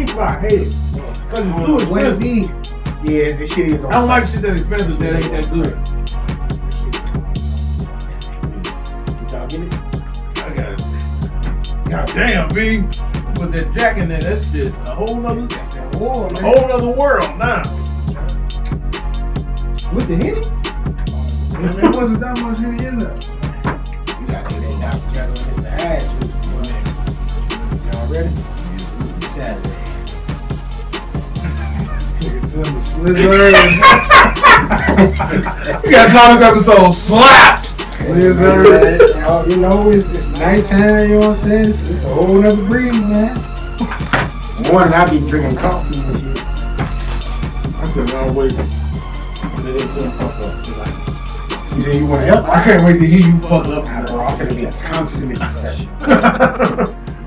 reason why I hate it. Because it's too expensive. Yeah, this shit is. I don't like shit that expensive that ain't that good. I got it. God damn, B. Put that jack in there, that's just a whole nother world, man. Whole nother world now. With the Henny? There wasn't that much Henny in there. You got to hit the ass. Y'all ready? Saturday. You got comic episode slapped. You know, it's nighttime, you know what I'm saying? It's a whole nother breed, man. Morning, I be drinking coffee and shit. I couldn't wait. You want to help? I can't wait to hear you fuck up. Bro, I'm gonna be a constant session.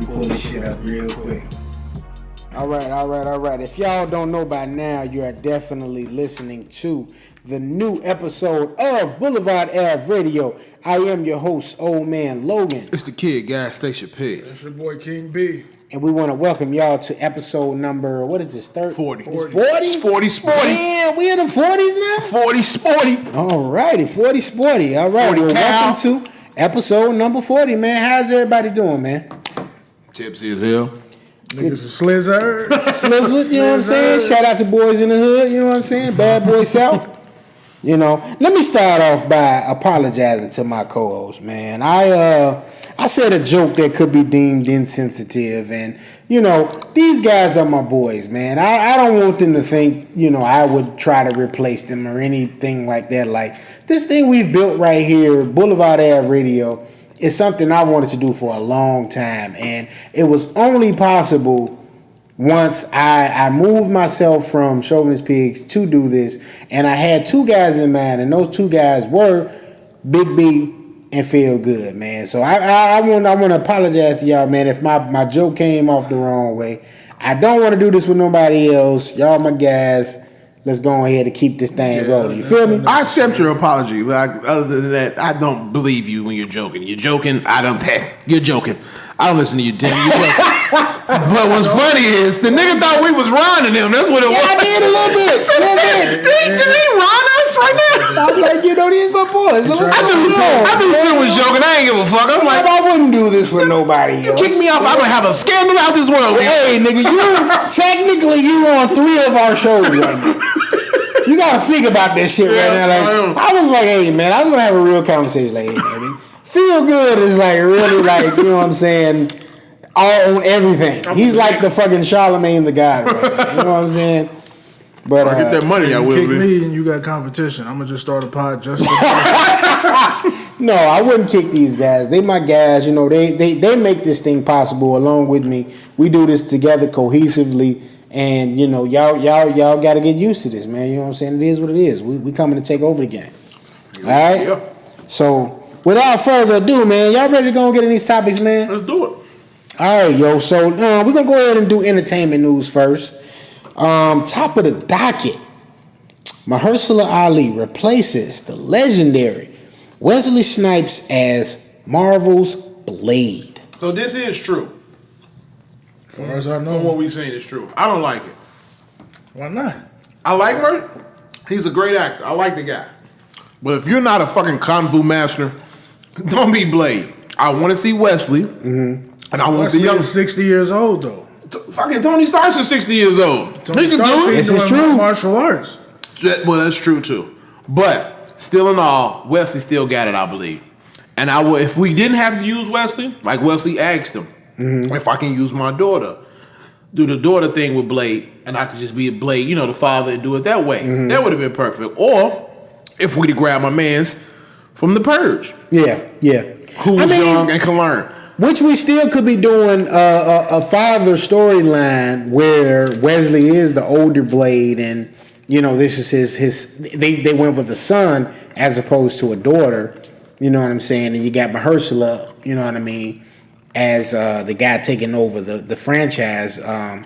You pull this shit up real quick. All right. If y'all don't know by now, you are definitely listening to the new episode of Blvdave Radio. I am your host, Old Man Logan. It's the kid, Gas Station P. It's your boy King B. And we want to welcome y'all to episode number, what is this, 40. It's 40? 40 Sporty. Damn, we in the 40s now? 40 Sporty. All righty, 40 Sporty. All right, 40 welcome to episode number 40, man. How's everybody doing, man? Tipsy as hell. Niggas are slizzard. Slizzard, you know what I'm saying? Shout out to Boys in the Hood, you know what I'm saying? Bad Boy South. You know, let me start off by apologizing to my co-host, man. I said a joke that could be deemed insensitive, and you know, these guys are my boys, man. I don't want them to think, you know, I would try to replace them or anything like that. Like, this thing we've built right here, Blvdave Radio, is something I wanted to do for a long time, and it was only possible once I moved myself from Chauvinist Pigs to do this, and I had two guys in mind, and those two guys were Big B and Feel Good, man. So I want to apologize to y'all, man, if my joke came off the wrong way. I don't want to do this with nobody else. Y'all my guys. Let's go ahead and keep this thing rolling. You feel me? I accept your apology, but other than that, I don't believe you when you're joking. You're joking. You're joking. I don't listen to you, Tim. You're joking. But what's funny is the nigga thought we was rhyming him. That's what it was. Yeah, I did a little bit. Did he rhyme us right now? I'm like, you know, these my boys. I knew Tim was joking. I ain't give a fuck. I'm like, I wouldn't do this for nobody else. kick me off. I'm gonna have a scandal out this world. Hey, nigga, technically you on 3 of our shows right now. You gotta think about that shit right now. Like, I was like, hey man, I was gonna have a real conversation. Like, hey, man, Feel Good is like really like, you know what I'm saying, all on everything. He's like the fucking Charlemagne the God right now. You know what I'm saying? But I get that money. I will Kick be. me and you got competition. I'm gonna just start a pod just. No, I wouldn't kick these guys. They my guys. You know, they make this thing possible along with me. We do this together cohesively. And, you know, y'all got to get used to this, man. You know what I'm saying? It is what it is. We coming to take over the game. All right? Yep. So, without further ado, man, y'all ready to go and get in these topics, man? Let's do it. All right, yo. So, we're going to go ahead and do entertainment news first. Top of the docket. Mahershala Ali replaces the legendary Wesley Snipes as Marvel's Blade. So this is true. As far as I From know, what we saying is true. I don't like it. why not? I like Murray. He's a great actor. I like the guy. But if you're not a fucking kung fu master, don't be Blade. I want to see Wesley, and I want Wesley the young. is 60 years old though. Fucking Tony Stark's is 60 years old. Tony He can Stark's do it. This is true. Martial arts. Well, that's true too. But still in all, Wesley still got it, I believe. And I would, if we didn't have to use Wesley, like Wesley asked him, if I can use my daughter, do the daughter thing with Blade, and I could just be a Blade, you know, the father, and do it that way. That would have been perfect. Or if we'd have grabbed my man's from The Purge, Yeah. who was young and can learn. Which we still could be doing a father storyline where Wesley is the older Blade, and you know this is his. They went with a son as opposed to a daughter. You know what I'm saying? And you got Mahershala. You know what I mean? As the guy taking over the franchise. I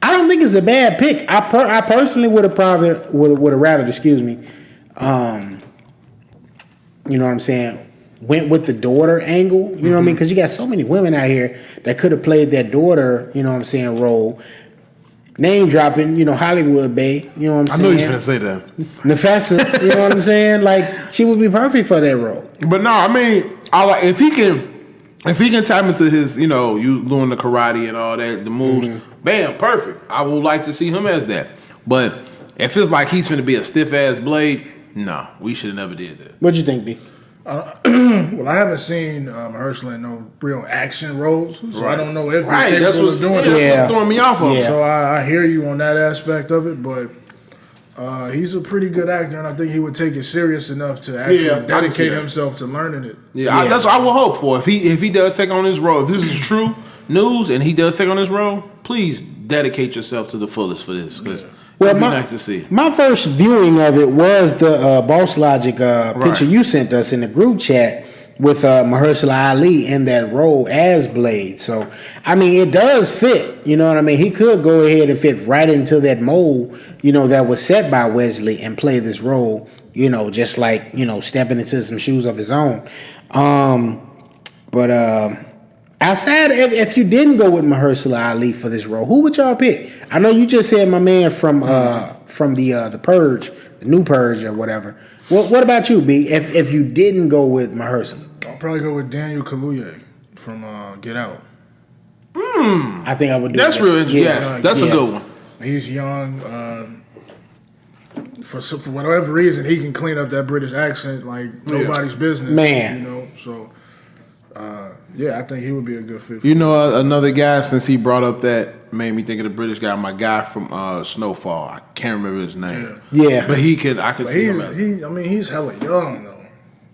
don't think it's a bad pick. I personally would have rather, excuse me. You know what I'm saying? Went with the daughter angle, you know what I mean? Because you got so many women out here that could have played that daughter, you know what I'm saying, role. name dropping, Hollywood Bay. You know what I'm I knew saying? you was finna say that. Nafessa, you know what I'm saying? Like, she would be perfect for that role. But no, I mean, I like if he can tap into his, you doing the karate and all that, the moves, bam, perfect. I would like to see him as that. But if it's like he's finna be a stiff ass Blade, no, we should have never did that. What'd you think, B? Well, I haven't seen Mahershala in no real action roles, so I don't know if he's That's capable of doing that. That's what's throwing me off of him. Yeah. So I hear you on that aspect of it, but he's a pretty good actor, and I think he would take it serious enough to actually I can see dedicate that. himself to learning it. Yeah, that's what I will hope for. If he does take on this role, if this is true news and he does take on this role, please dedicate yourself to the fullest for this, because it'd be nice to see. My first viewing of it was the Boss Logic picture you sent us in the group chat with Mahershala Ali in that role as Blade. So, I mean, it does fit. You know what I mean? He could go ahead and fit right into that mold, that was set by Wesley and play this role, just like, stepping into some shoes of his own. But outside, if you didn't go with Mahershala Ali for this role, who would y'all pick? I know you just said my man from the Purge, the new Purge or whatever. What about you, B? If you didn't go with Mahershala, I'll probably go with Daniel Kaluuya from Get Out. I think I would do That's that. real interesting. Yes, that's a good one. He's young. For whatever reason, he can clean up that British accent like nobody's business. Man. So I think he would be a good fit. Another guy, since he brought up that, made me think of the British guy. My guy from Snowfall. I can't remember his name. Yeah. But I could see him. He's hella young though.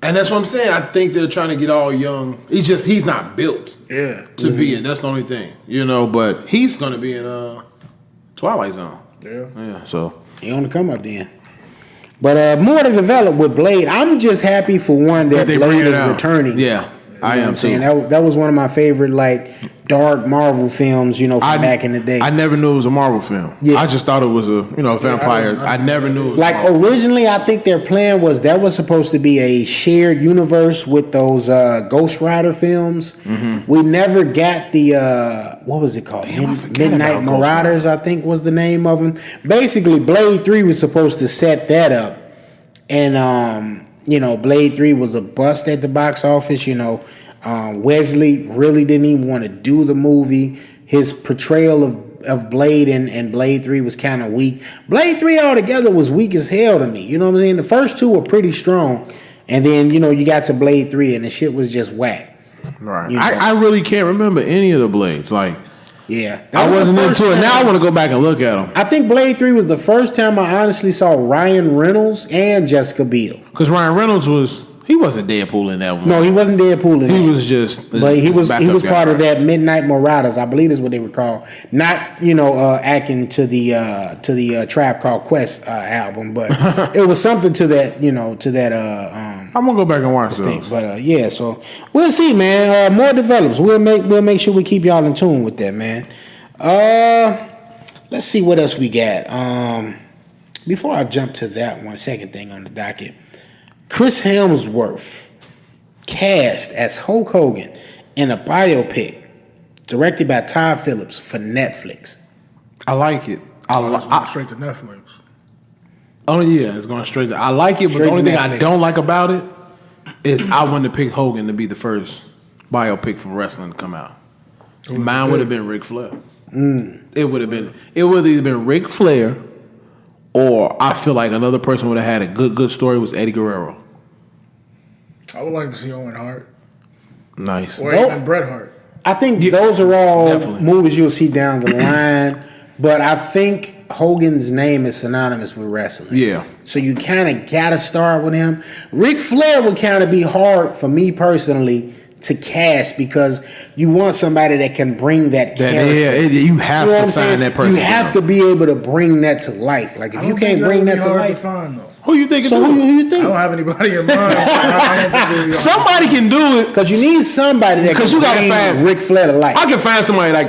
And that's what I'm saying. I think they're trying to get all young. He's not built to be in. That's the only thing. But he's going to be in Twilight Zone. Yeah. So he on the come up then. But more to develop with Blade. I'm just happy for one that Blade is returning. Yeah, I am too. That was one of my favorite dark Marvel films, from back in the day. I never knew it was a Marvel film. Yeah. I just thought it was a vampire. I never knew it was originally, I think their plan was that was supposed to be a shared universe with those Ghost Rider films. Mm-hmm. We never got the what was it called? Midnight Marauders, I think was the name of them. Basically, Blade 3 was supposed to set that up, and Blade 3 was a bust at the box office. Wesley really didn't even want to do the movie. His portrayal of Blade and Blade 3 was kind of weak. Blade 3 altogether was weak as hell to me. You know what I'm saying? The first two were pretty strong. And then, you got to Blade 3 and the shit was just whack. Right. I really can't remember any of the Blades. Yeah. I wasn't into it. Now I want to go back and look at them. I think Blade 3 was the first time I honestly saw Ryan Reynolds and Jessica Biel. Because Ryan Reynolds he wasn't Deadpool in that one. No, he wasn't Deadpool in that. He was just... But he was part of that Midnight Marauders, I believe is what they were called. Not, acting to the Tribe Called Quest album, but it was something to that, I'm going to go back and watch those. But, so we'll see, man. More develops. We'll make sure we keep y'all in tune with that, man. Let's see what else we got. Before I jump to that one, second thing on the docket. Chris Hemsworth cast as Hulk Hogan in a biopic directed by Todd Phillips for Netflix. I like it. It's going straight to Netflix. Oh yeah, it's going straight to. I like it, but the only thing I don't like about it is I wanted to pick Hogan to be the first biopic from wrestling to come out. Mine would have been Ric Flair. It would have been. It would have either been Ric Flair. Or I feel like another person would have had a good story was Eddie Guerrero. I would like to see Owen Hart. Nice. Or even Bret Hart. I think those are all movies you'll see down the line. But I think Hogan's name is synonymous with wrestling. Yeah. So you kind of got to start with him. Ric Flair would kind of be hard for me personally to cast because you want somebody that can bring that character. You have to find that person. You have to be able to bring that to life. Like if you can't bring that to life, who you think? So who you think? I don't have anybody in mind. Somebody can do it because you need somebody that can bring Ric Flair to life. I can find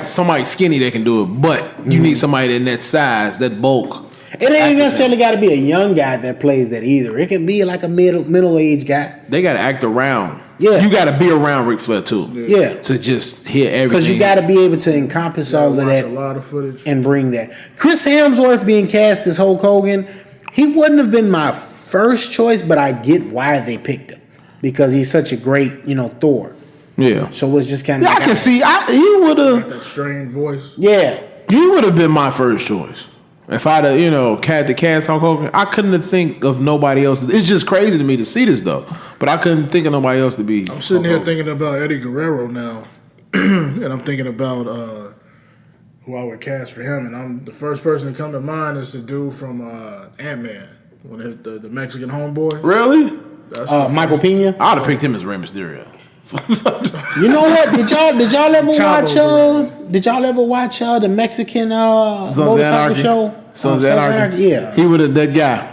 somebody skinny that can do it, but you need somebody in that size, that bulk. It ain't necessarily got to be a young guy that plays that either. It can be like a middle-aged guy. They got to act around Yeah. You got to be around Ric Flair too. Yeah. To just hear everything. Because you got to be able to encompass all of that. A lot of footage. And bring that. Chris Hemsworth being cast as Hulk Hogan, he wouldn't have been my first choice, but I get why they picked him. Because he's such a great, Thor. Yeah. So it's just kind of. Yeah, I can see. He would have. That strange voice. Yeah. He would have been my first choice. If I'd have, had the cast Hulk Hogan, I couldn't think of nobody else. It's just crazy to me to see this though. But I couldn't think of nobody else to be. I'm sitting here thinking about Eddie Guerrero now, and I'm thinking about who I would cast for him. And the first person to come to mind is the dude from Ant-Man, the Mexican homeboy. Really? That's Michael Pena. I'd have picked him as Rey Mysterio. You know what? Did y'all ever watch? Did y'all ever watch the Mexican motorcycle show? Sons of Anarchy. Yeah, he would have that guy.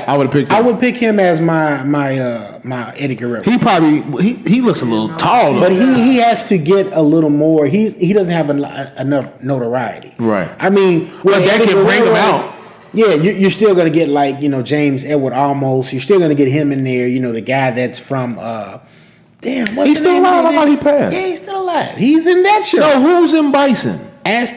I would have picked him. I would pick him as my Eddie Guerrero. He probably he looks a little tall, but he has to get a little more. He doesn't have enough notoriety. Right. I mean, well, that can bring him out. Yeah, you're still gonna get James Edward Olmos. You're still gonna get him in there. The guy that's from. Damn, what's he's the still name alive. of I thought he passed. Yeah, he's still alive. He's in that show. No, who's in Bison?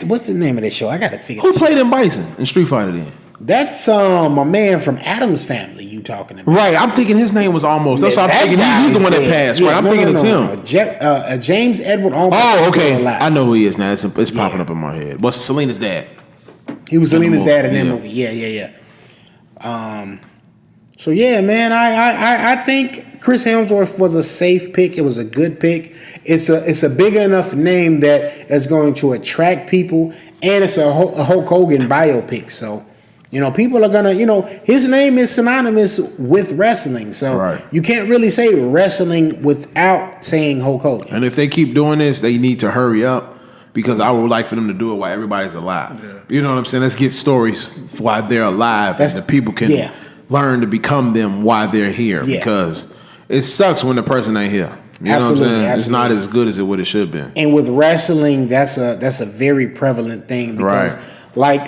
What's the name of that show? I gotta figure. Who played in Bison in Street Fighter then? That's a man from Adam's Family. You talking about? Right. I'm thinking his name was Almost. That's what I'm thinking. He's the one that passed. Yeah, right. I'm thinking it's him. James Edward Olmos. Oh, okay. I know who he is now. It's popping up in my head. What's Selena's dad? He was Selena's dad in that movie. Yeah. So yeah, man, I think Chris Hemsworth was a safe pick. It was a good pick. It's a big enough name that is going to attract people, and it's a Hulk Hogan biopic. So, people are gonna, his name is synonymous with wrestling. So you can't really say wrestling without saying Hulk Hogan. And if they keep doing this, they need to hurry up. Because I would like for them to do it while everybody's alive. Yeah. You know what I'm saying? Let's get stories while they're alive, and the people can learn to become them while they're here. Yeah. Because it sucks when the person ain't here. You know what I'm saying? Absolutely. It's not as good as it should be. And with wrestling, that's a very prevalent thing because, with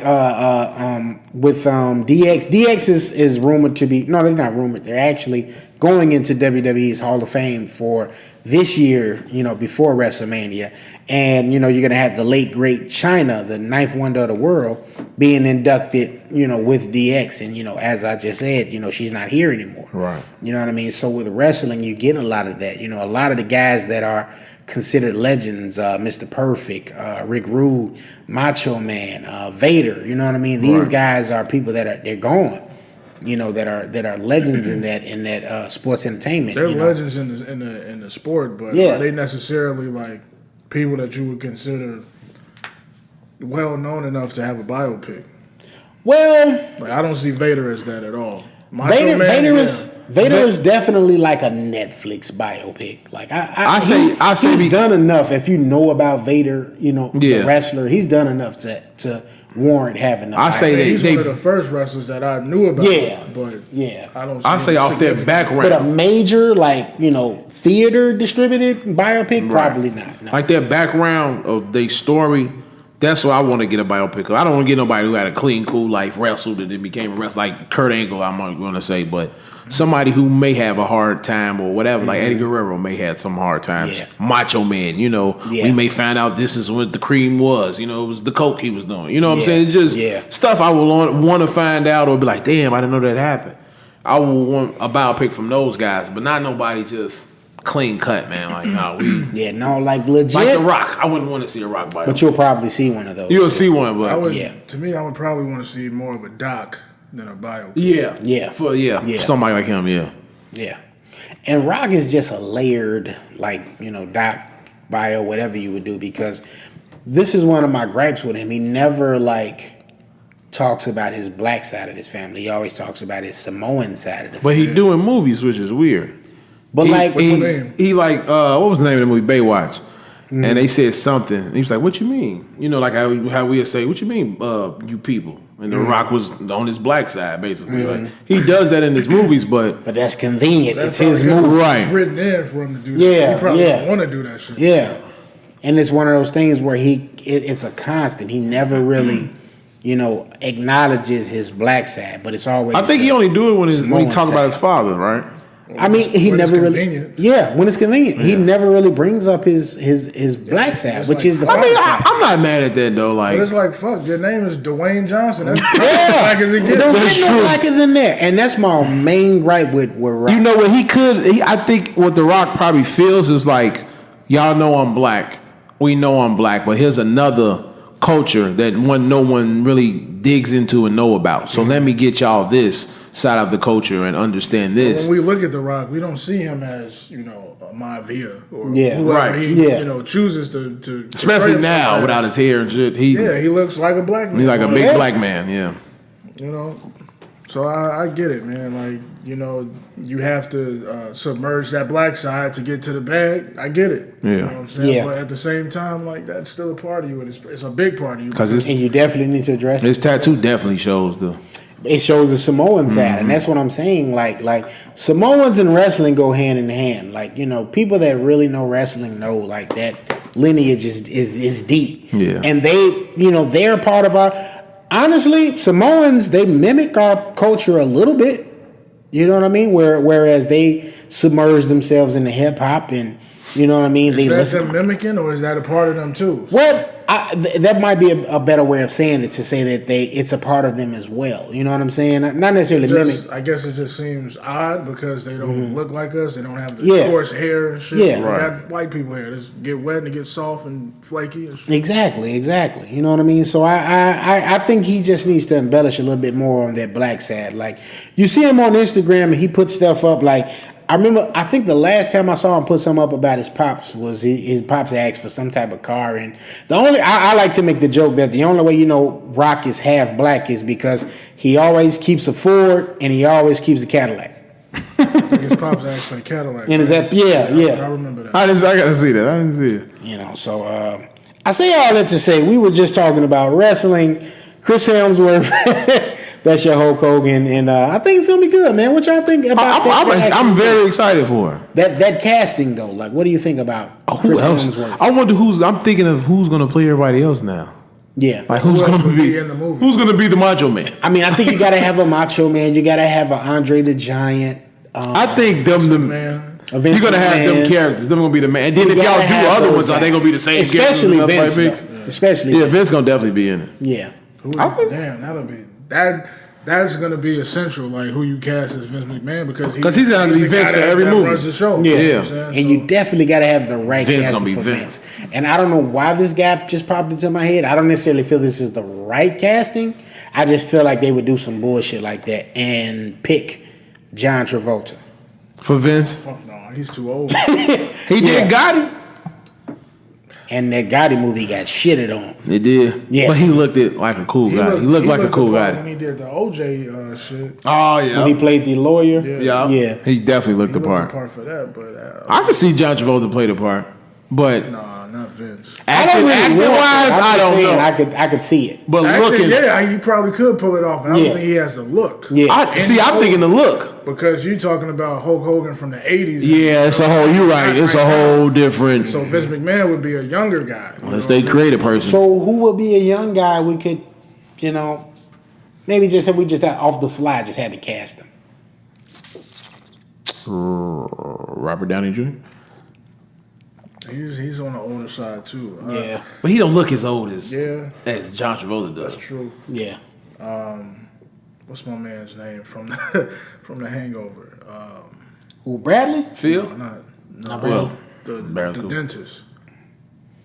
DX is rumored to be they're not rumored. They're actually going into WWE's Hall of Fame for this year. Before WrestleMania. And, you're going to have the late, great Chyna, the ninth wonder of the world, being inducted, with DX. And, as I just said, she's not here anymore. Right. You know what I mean? So with wrestling, you get a lot of that. A lot of the guys that are considered legends, Mr. Perfect, Rick Rude, Macho Man, Vader, you know what I mean? These guys are people they're gone. That are legends in that sports entertainment. They're legends in the sport, but are they necessarily like people that you would consider well known enough to have a biopic? Well, I don't see Vader as that at all. Vader is definitely like a Netflix biopic. Like I say he's done enough. If you know about Vader, the wrestler, he's done enough to warrant having. He's one of the first wrestlers that I knew about. I don't. I say off their background, but a major theater distributed biopic, probably not. No. Like their background of their story. That's what I want to get a biopic. I don't want to get nobody who had a clean, cool life, wrestled, and then became a wrestler like Kurt Angle. I'm going to say, but somebody who may have a hard time or whatever. Like Eddie Guerrero may have some hard times. Yeah. Macho Man, we may find out this is what the cream was. It was the coke he was doing. You know what I'm saying? It's just stuff I would want to find out or be like, damn, I didn't know that happened. I would want a biopic from those guys, but not nobody just clean cut, man. Like, no, like legit. Like The Rock. I wouldn't want to see a Rock biopic. But you'll probably see one of those. You'll see one, but to me, I would probably want to see more of a doc than a biopic. For somebody like him, yeah. And Rock is just a layered, doc, bio, whatever you would do, because this is one of my gripes with him. He never talks about his black side of his family. He always talks about his Samoan side of the family. But he doing movies, which is weird. But what was the name of the movie? Baywatch. Mm-hmm. And they said something. And he was like, "What you mean?" Like how we would say, "What you mean, you people?" And The Rock was on his black side, basically. Like, he does that in his movies, but that's convenient. It's his movie, right? It's written in for him to do that. Yeah, he probably don't want to do that shit. Yeah, and it's one of those things where it's a constant. He never really, acknowledges his black side, but it's always. I think he only do it when we talk about his father, right? I mean, he when it's never really. convenient. Yeah, when it's convenient, he never really brings up his black side, it's which like- is the I father mean, side. I'm not mad at that though. Like, But it's like, fuck, your name is Dwayne Johnson. That's Yeah, black as it it gets. don't That's get no true. blacker than that, and that's my main gripe with Rock. you know what he could? I think what The Rock probably feels is like, y'all know I'm black. We know I'm black, but here's another culture that no one really digs into and know about. So let me get y'all this side of the culture and understand this. When we look at The Rock, we don't see him as, you know, a Maivia or Yeah. whoever Right. he, Yeah. you know, chooses to portray Especially himself now as. without his hair and shit. Yeah, he looks like a black man. He's like a Well, big Yeah. black man. Yeah. You know, so I get it, man. Like, you know, you have to submerge that black side to get to the bag. I get it. Yeah. You know what I'm saying? Yeah. But at the same time, like, that's still a part of you, and it's a big part of you. Because and you definitely need to address it. his tattoo definitely shows the. It shows the Samoan side, and that's what I'm saying. Like Samoans and wrestling go hand in hand. Like, you know, people that really know wrestling know like that lineage is deep. Yeah. And they, you know, they're part of our. Honestly, Samoans, they mimic our culture a little bit. You know what I mean? Whereas they submerge themselves into hip hop, and you know what I mean. Is They that listen. them mimicking, or is that a part of them too? Well, that might be a better way of saying it, to say that it's a part of them as well. You know what I'm saying? Not necessarily mimic. I guess it just seems odd because they don't look like us. They don't have the Yeah. coarse hair and shit. Yeah. They Right. got white people hair. Just get wet and it gets soft and flaky and shit. Exactly. You know what I mean? So I think he just needs to embellish a little bit more on that black side. Like, you see him on Instagram and he puts stuff up. Like, I think the last time I saw him put something up about his pops was his pops asked for some type of car, and I like to make the joke that the only way you know Rock is half black is because he always keeps a Ford and he always keeps a Cadillac. I think his pops asked for the Cadillac. And is that I remember that. I gotta see that. I didn't see it. You know, so I say all that to say we were just talking about wrestling. Chris Hemsworth, that's your Hulk Hogan, and I think it's gonna be good, man. What y'all think about that? I'm very excited for it. That casting though. Like, what do you think about Who Chris else? Hemsworth? I wonder I'm thinking of who's gonna play everybody else now. Yeah, Like who's Who else gonna would be in the movie? Who's gonna be the Macho Man? I mean, I think you gotta have a Macho Man. You gotta have a Andre the Giant. I think them Man, a you're Vince gonna have McMahon. them characters. Them gonna be the man. And then You if y'all gotta do have other those ones, are they guys. gonna be the same? Especially characters? Vince, though. Especially Yeah, Vince gonna definitely be in it. yeah. damn, that'll be that. That's gonna be essential, like who you cast as Vince McMahon, because he's gonna have to be the Vince guy for that- every that movie. runs the show. Yeah. You know what I'm saying? And So- you definitely got to have the right Vince casting gonna be for Vince. Vince. And I don't know why this guy just popped into my head. I don't necessarily feel this is the right casting. I just feel like they would do some bullshit like that and pick John Travolta. For Vince, fuck no, he's too old. he did got it. And that Gotti movie got shitted on. It did. Yeah. But he looked like a cool guy. He looked like a cool the part guy. when he did the OJ shit. Oh yeah. When he played the lawyer. Yeah. Yeah. He definitely looked He the looked part. the part for that, but I could see John Travolta play the part, but nah, not Vince. acting wise, want to. I I'm just don't saying, know. I could see it. But Acting, looking, yeah, he probably could pull it off, but I Yeah. don't think he has the look. Yeah. I'm thinking the look. Because you're talking about Hulk Hogan from the 80s. Yeah, it's a whole. You're right. It's a whole different. So Vince McMahon would be a younger guy. Unless they create a person. So who would be a young guy we could, you know, maybe just if we just had off the fly just had to cast him. Robert Downey Jr. He's on the older side too. Yeah. But he don't look as old as John Travolta does. That's true. Yeah. What's my man's name from the Hangover? Who, Bradley? Phil. Not Well, the Barely cool. dentist.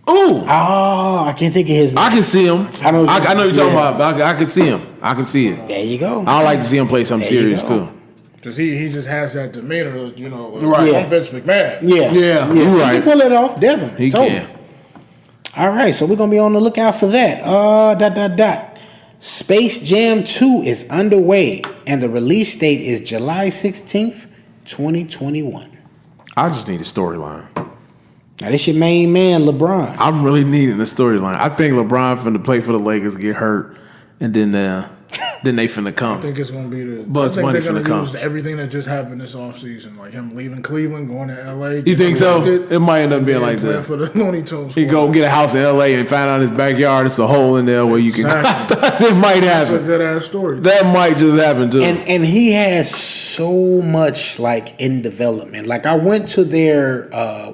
Ooh, Oh, I can't think of his name. I can see him. I know I know you're talking yeah. about. But I can see him. I can see it. There you go. I like to see him play something There you serious go. too. Because he just has that demeanor, you know. Like, Right. I'm Vince McMahon. Yeah. Yeah, you He right. can pull it off, definitely. He Totally. can. All right, so we're gonna be on the lookout for that. Space Jam 2 is underway, and the release date is July 16th, 2021. I just need a storyline. Now, this your main man, LeBron. I'm really needing a storyline. I think LeBron finna play for the Lakers, get hurt, and then then they finna come. I think it's gonna be the. Bucks I think money they're gonna finna use come. everything that just happened this offseason, like him leaving Cleveland, going to LA. You think so? It might end up being like playing that. for the Looney Tunes. He go get a house in LA and find out his backyard. It's a hole in there where you can. Exactly. It might That's a happen. good ass story. That might just happen too. And he has so much like in development. Like I went to their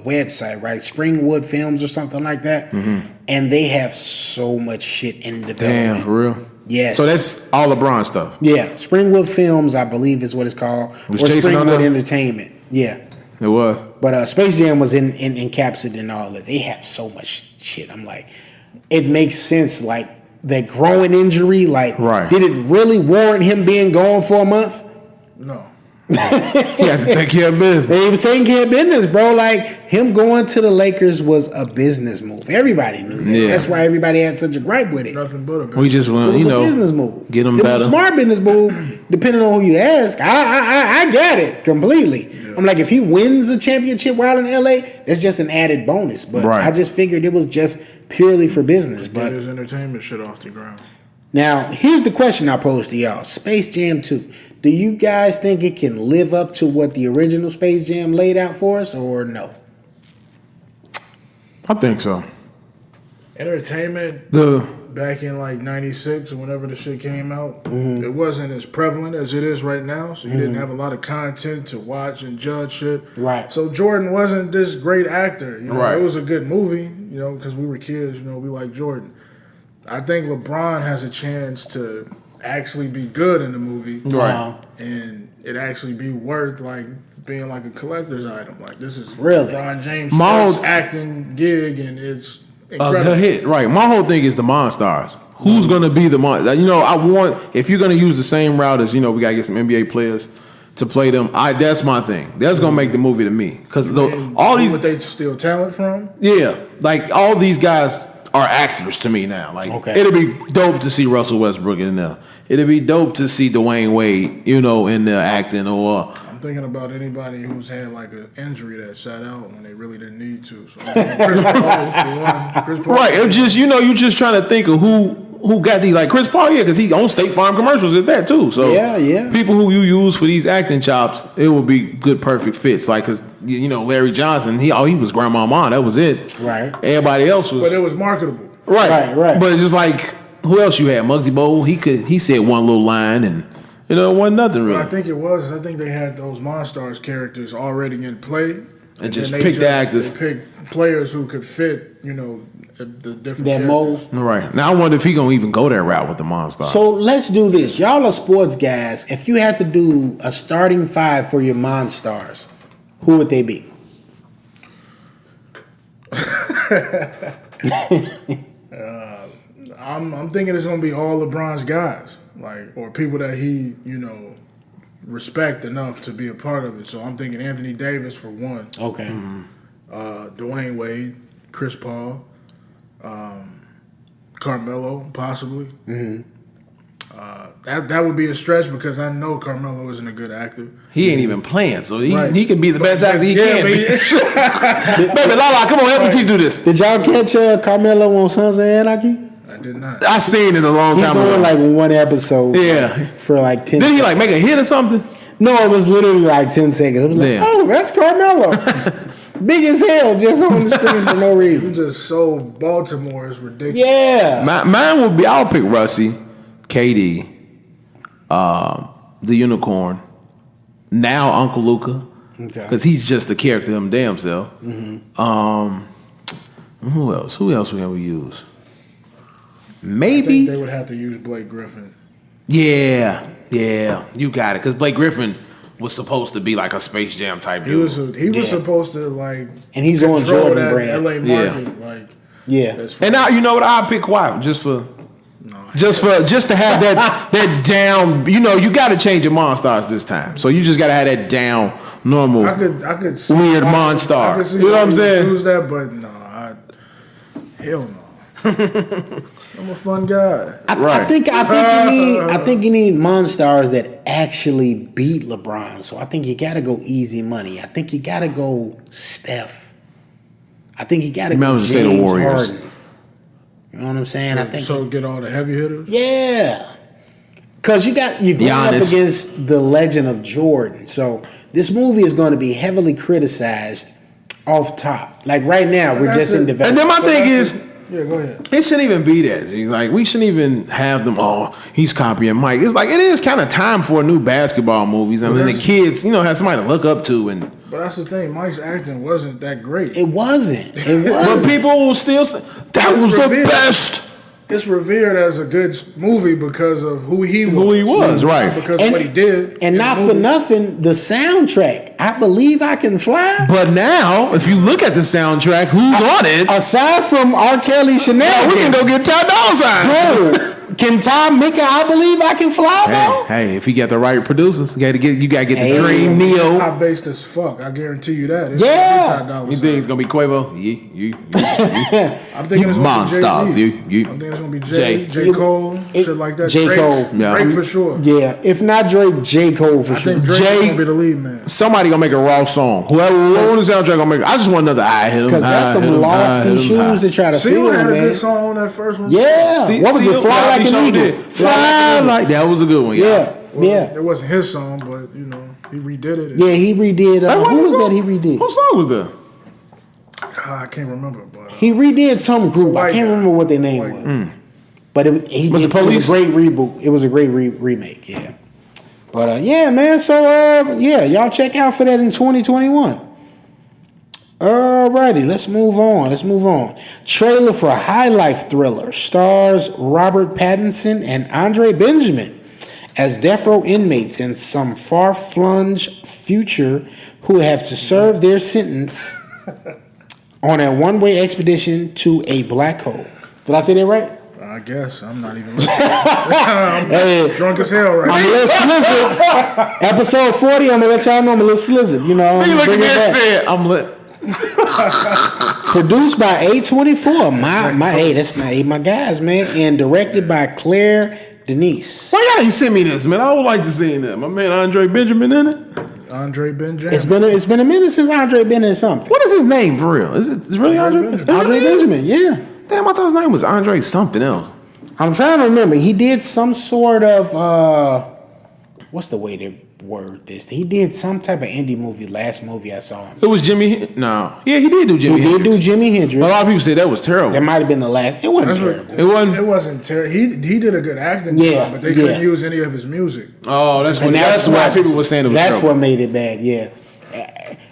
website, right, Springwood Films or something like that, and they have so much shit in development. Damn, for real. Yes. So that's all LeBron stuff. Yeah, Springwood Films, I believe, is what it's called, Was or Jason on Springwood there? Entertainment. Yeah. It was. But Space Jam was in captured in all that. They have so much shit. I'm like, it makes sense. Like that growing injury. Like, Right. did it really warrant him being gone for a month? No. He had to take care of business. He was taking care of business, bro. Like him going to the Lakers was a business move. Everybody knew that. Yeah. That's why everybody had such a gripe with it. Nothing but a bit. We just It want, was you a know, business move. get 'em It was better. a smart business move, depending on who you ask. I get it completely. Yeah. I'm like, if he wins a championship while in LA, that's just an added bonus. But Right. I just figured it was just purely for business. Get But his entertainment shit off the ground. now, here's the question I posed to y'all: Space Jam 2. Do you guys think it can live up to what the original Space Jam laid out for us, or no? I think so. Entertainment The back in like '96 or whenever the shit came out, it wasn't as prevalent as it is right now. So you didn't have a lot of content to watch and judge shit. Right. So Jordan wasn't this great actor. You know, Right. it was a good movie. You know, because we were kids. You know, we liked Jordan. I think LeBron has a chance to actually be good in the movie, right. and it actually be worth like being like a collector's item. Like this is Really? LeBron James' My first whole- acting gig, and it's A incredible. hit, right? My whole thing is the Monstars. Who's gonna be the Mon? You know, I want if you're gonna use the same route as we gotta get some NBA players to play them. That's my thing. That's gonna make the movie to me because And all who these, would they steal talent from? yeah, like all these guys are actors to me now. Like Okay. it'd be dope to see Russell Westbrook in there. It'd be dope to see Dwayne Wade, in there acting or. I'm thinking about anybody who's had like an injury that sat out when they really didn't need to. So I'm thinking Chris Paul for one. Chris Paul. Right, it just you just trying to think of who got these like Chris Paul, because he owns State Farm commercials at that too. So Yeah. people who you use for these acting chops, it will be good perfect fits. Like because Larry Johnson, he was Grandmama, that was it. Right. Everybody else was But it was marketable. right. Right. But just like who else you had? Muggsy Bogues, he said one little line and it wasn't nothing really. What I think they had those Monstars characters already in play. And just then pick the actors. They picked players who could fit, the different That characters. mold. Right. Now I wonder if he gonna even go that route with the Monstars. So let's do this. Y'all are sports guys. If you had to do a starting five for your Monstars, who would they be? I'm thinking it's gonna be all LeBron's guys, or people that he, respect enough to be a part of it. So I'm thinking Anthony Davis for one, Okay. Dwayne Wade, Chris Paul, Carmelo possibly. That would be a stretch because I know Carmelo isn't a good actor. He ain't even playing, so Right. he can be the best actor he Yeah, can but be. Baby, Lala, come on, help me do this. Did y'all catch Carmelo on Sons of Anarchy? I did not. I seen it a long He's time on ago. like one episode. Yeah. For like 10 Did he like make a hit or something? No, it was literally like 10 seconds. It was like, Yeah. oh, that's Carmelo. Big as hell, just on the screen for no He's reason. just so Baltimore. It's ridiculous. Yeah. Mine would be I'll pick Russie, KD, the Unicorn, now Uncle Luca, Okay. because he's just the character him damn self. Who else? Who else we ever use? I Maybe. think they would have to use Blake Griffin. Yeah, you got it. Because Blake Griffin was supposed to be like a Space Jam type He dude. was supposed to like And he's on control Jordan that brand. LA market. Like Yeah. that's And now you know what? I'll pick Kawhi just to have that down. You got to change your Monstars this time. So you just got to have that down normal. I could see Weird why- Monstar. I could see You know why what I'm you would saying? Choose that, but no, hell no. I'm a fun guy. I think you need Monstars that actually beat LeBron. So I think you got to go easy money. I think you got to go Steph. I think you got to You might go as well say the James Warriors. Harden. You know what I'm saying? I think So get all the heavy hitters. yeah. Because you're going up against the legend of Jordan. So this movie is going to be heavily criticized off top. Like right now, we're just in development. And then my thing is, yeah, go ahead. It shouldn't even be that. Like, we shouldn't even have them, he's copying Mike. It's like, it is kind of time for new basketball movies. And then the kids, have somebody to look up to. But that's the thing. Mike's acting wasn't that great. It wasn't. But people will still say, that was the best. It's revered as a good movie because of who he was. Who he was, right. Because of what he did. And not for nothing, the soundtrack, I Believe I Can Fly. But now, if you look at the soundtrack, who's on it? Aside from R. Kelly shenanigans. We can go get Ty Dolla $ign. Bro, can Tom make it I Believe I Can Fly, though? Hey, if you got the right producers, you gotta get the Dream, Neo. Hot based as fuck. I guarantee you that. It's you think it's gonna be Quavo? I'm thinking it's gonna be Jay-Z. I'm thinking it's gonna be J. Cole, shit like that. J. Cole. Drake for sure. Yeah, if not Drake, J. Cole for sure. I think Drake's gonna be the lead man. Somebody gonna make a raw song. Whoever on the soundtrack gonna make. I just want another I hit him. Because that's some lofty shoes to try to fill, man. Had a good song on that first one. Yeah. What was it? Fly Like an Eagle. Fly like that was a good one. Yeah. It wasn't his song, but he redid it. Yeah, he redid. Who was that he redid? What song was that? I can't remember, but he redid some group. I can't remember what their name was. But it was a great reboot. It was a great remake. Yeah. But yeah, man. So y'all check out for that in 2021. Alrighty, let's move on. Trailer for High Life Thriller stars Robert Pattinson and Andre Benjamin as death row inmates in some far-flung future who have to serve their sentence on a one-way expedition to a black hole. Did I say that right? I guess. I'm not even listening. I'm drunk as hell right now. I'm a little slizzard. Episode 40, I'm going to let y'all know I'm a little slizzard. You look at me and say, I'm lit. Produced by A24, my guys, man, and directed by Claire Denise. Why y'all ain't send me this, man? I would like to see that. My man Andre Benjamin in it. Andre Benjamin. It's been a minute since Andre been in something. What is his name for real? Is it really Andre Benjamin? Andre Benjamin, yeah. Damn, I thought his name was Andre something else. I'm trying to remember. He did some sort of what's the way to word this? He did some type of indie movie. Last movie I saw him. It was Jimmy. No, yeah, he did do Jimmy. He did do Jimi Hendrix. A lot of people say that was terrible. That might have been the last. It wasn't terrible. It wasn't terrible. He did a good acting job, but they couldn't use any of his music. Oh, that's why people were saying it was That's terrible. what made it bad. Yeah.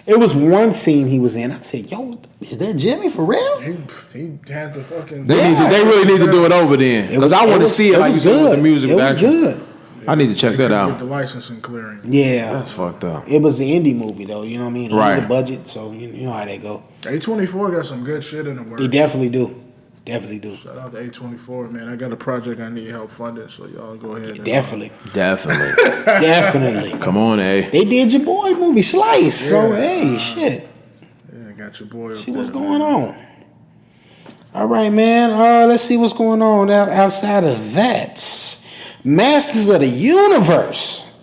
It was one scene he was in. I said, "Yo, is that Jimmy for real?" He had the fucking. They really need to do it over then because I want to see it like you said with the music. It was good. I need to check that out. Get the licensing clearing. Yeah, that's fucked up. It was the indie movie though. You know what I mean? Right. The budget, so you know how they go. A24 got some good shit in the works. They definitely do. Definitely do. Shout out to A24, man. I got a project I need help funding, so y'all go ahead. Definitely. Come on, They did your boy movie Slice, so hey, shit. Yeah, got your boy. See what's going on. All right, man. Let's see what's going on outside of that. Masters of the Universe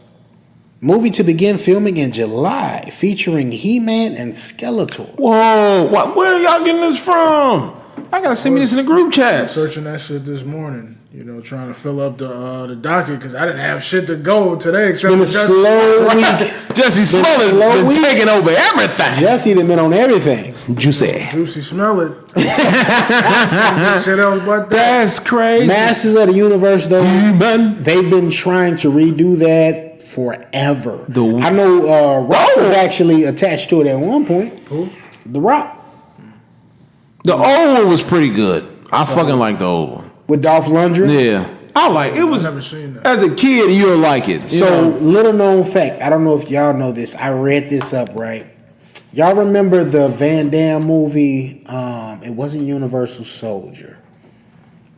movie to begin filming in July, featuring He-Man and Skeletor. Whoa! Where are y'all getting this from? I gotta send me this in the group chat. Searching that shit this morning, trying to fill up the docket because I didn't have shit to go today except for slow week. Jesse Smollett been taking over everything. Jesse done been on everything. Juicy smell it. Shit else but that. That's crazy. Masters of the Universe, though, they've been trying to redo that forever. I know Rock was actually attached to it at one point. Who? The Rock. The old one was pretty good. I fucking like the old one. With Dolph Lundgren? Yeah. I like it. Was I've never seen that. As a kid, you'll like it. So, little known fact. I don't know if y'all know this. I read this up, right? Y'all remember the Van Damme movie? It wasn't Universal Soldier.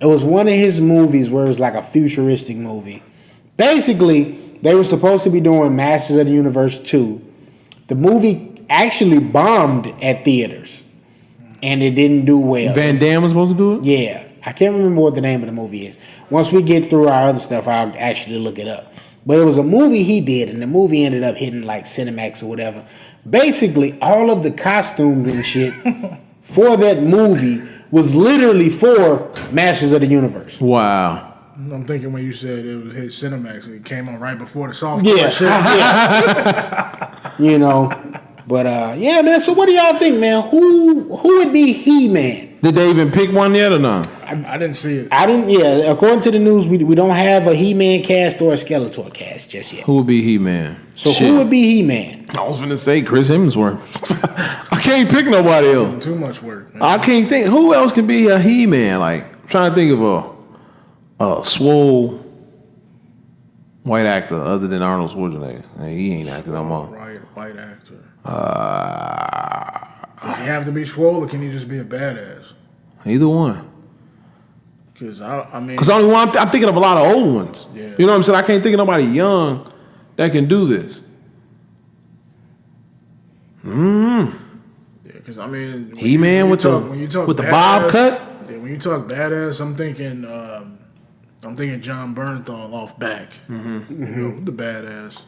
It was one of his movies where it was like a futuristic movie. Basically, they were supposed to be doing Masters of the Universe 2. The movie actually bombed at theaters. And it didn't do well. Van Damme was supposed to do it? Yeah. I can't remember what the name of the movie is. Once we get through our other stuff, I'll actually look it up. But it was a movie he did, and the movie ended up hitting like Cinemax or whatever. Basically, all of the costumes and shit for that movie was literally for Masters of the Universe. Wow. I'm thinking when you said it was hit Cinemax, it came on right before the softcore shit. You know, but yeah, man. So what do y'all think, man? Who would be He-Man? Did they even pick one yet or not? I didn't see it. I didn't. Yeah, according to the news, we don't have a He-Man cast or a Skeletor cast just yet. Who would be He-Man? So who would be He-Man? I was gonna say Chris Hemsworth. I can't pick nobody else. Too much work, man. I can't think. Who else can be a He-Man? Like, I'm trying to think of a swole white actor other than Arnold Schwarzenegger. He ain't acting no more. Right, white actor. Does he have to be swole or can he just be a badass? Either one. Because I mean, Because only one I'm thinking of a lot of old ones. Yeah. You know what I'm saying? I can't think of nobody young that can do this. Yeah, because I mean, He-Man with the badass, bob cut. Yeah, when you talk badass, I'm thinking John Bernthal off back. You know, the badass.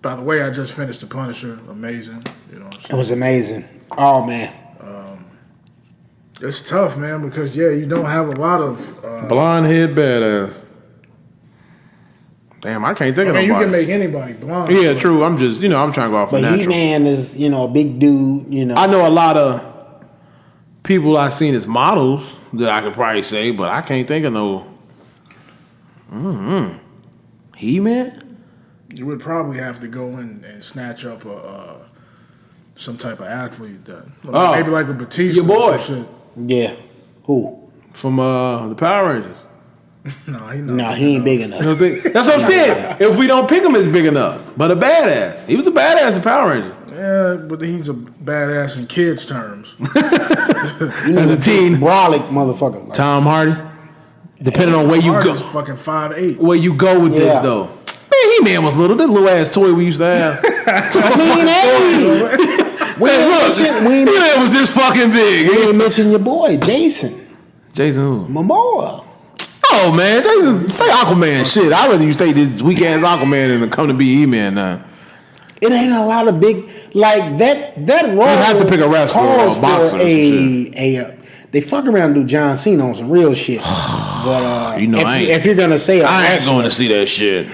By the way, I just finished The Punisher. Amazing. You know what I'm saying? It was amazing. Oh man. It's tough, man, because you don't have a lot of. Blonde head badass. Damn, I can't think of nobody. You can make anybody blonde. Yeah, true. I'm just, I'm trying to go off But of natural. He-Man is, a big dude. I know a lot of people I've seen as models that I could probably say, but I can't think of no. He-Man. You would probably have to go in and snatch up some type of athlete maybe like a Batista your boy. or some shit. Yeah. Who? From the Power Rangers. No, he ain't big enough. That's what I'm saying. If we don't pick him as big enough, but a badass. He was a badass in Power Rangers. Yeah, but he's a badass in kids' terms. As a teen. Brolic motherfucker. Like, Tom Hardy. Depending on where you go. Hardy's fucking 5'8". Where you go with this, though. Man, He-Man was little. That little ass toy we used to have. He-Man was this fucking big. We ain't mention your boy, Jason. Jason who? Momoa. Oh, man. Jason, stay Aquaman. Shit, I'd rather you stay this weak-ass Aquaman than come to be He-Man now. It ain't a lot of big, like, that role. You have to pick a wrestler or a boxer or some shit. They fuck around and do John Cena on some real shit. But if you're going to say I ain't going to see that shit.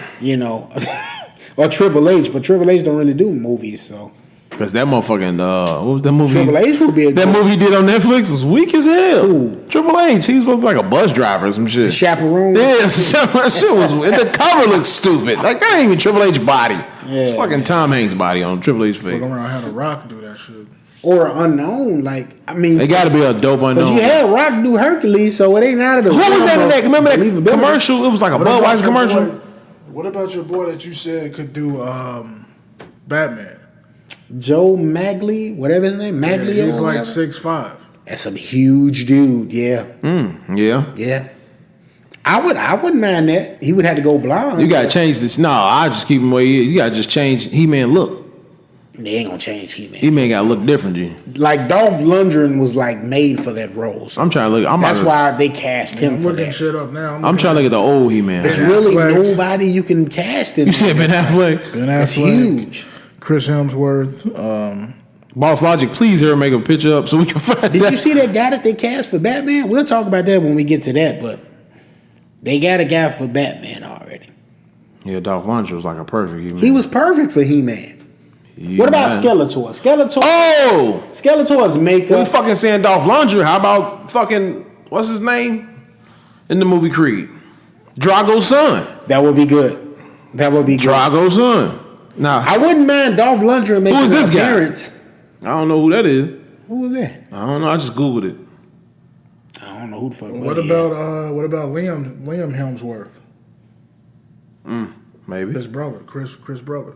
Or Triple H, but Triple H don't really do movies, so. Because that motherfucking, what was that movie? Triple H would be that movie he did on Netflix was weak as hell. Ooh. Triple H, he was supposed to be like a bus driver or some shit. The Chaperone? Yeah, that shit was, and the cover looks stupid. Like, that ain't even Triple H body. Yeah. It's fucking Tom Hanks body on Triple H face. Fuck around, had a Rock do that shit. Or unknown, like, I mean. They got to be a dope unknown. Because you had Rock do Hercules, so it ain't out of the Who was that in that? Remember that commercial? It was like a Budweiser commercial. What about your boy that you said could do Batman? Joe Magley, whatever his name, Magley. Yeah, he's like 6'5". That's some huge dude, yeah. Yeah. Yeah. I wouldn't mind that. He would have to go blonde. You gotta change this. No, I just keep him where he is. You gotta just change He-Man look. They ain't gonna change He-Man. He-Man gotta look different, G. Like Dolph Lundgren was like made for that role. So I'm trying to look. that's why they cast him I'm for looking that. shit up now. I'm trying to look at the old He-Man. There's really nobody you can cast in. You said Ben Affleck. That's huge. Chris Hemsworth. Boss Logic, please here make a picture up so we can find that. Did you see that guy that they cast for Batman? We'll talk about that when we get to that, but they got a guy for Batman already. Yeah, Dolph Lundgren was like a perfect He-Man. He was perfect for He-Man. What about Skeletor? Skeletor's makeup. We fucking saying Dolph Lundgren. How about fucking, what's his name? In the movie Creed. Drago's son. That would be good. Drago's son. Nah. I wouldn't mind Dolph Lundgren making Who is this an appearance. I don't know who that is. Who was that? I don't know. I just Googled it. I don't know who the fuck. What about Liam Hemsworth? Maybe. His brother, Chris brother.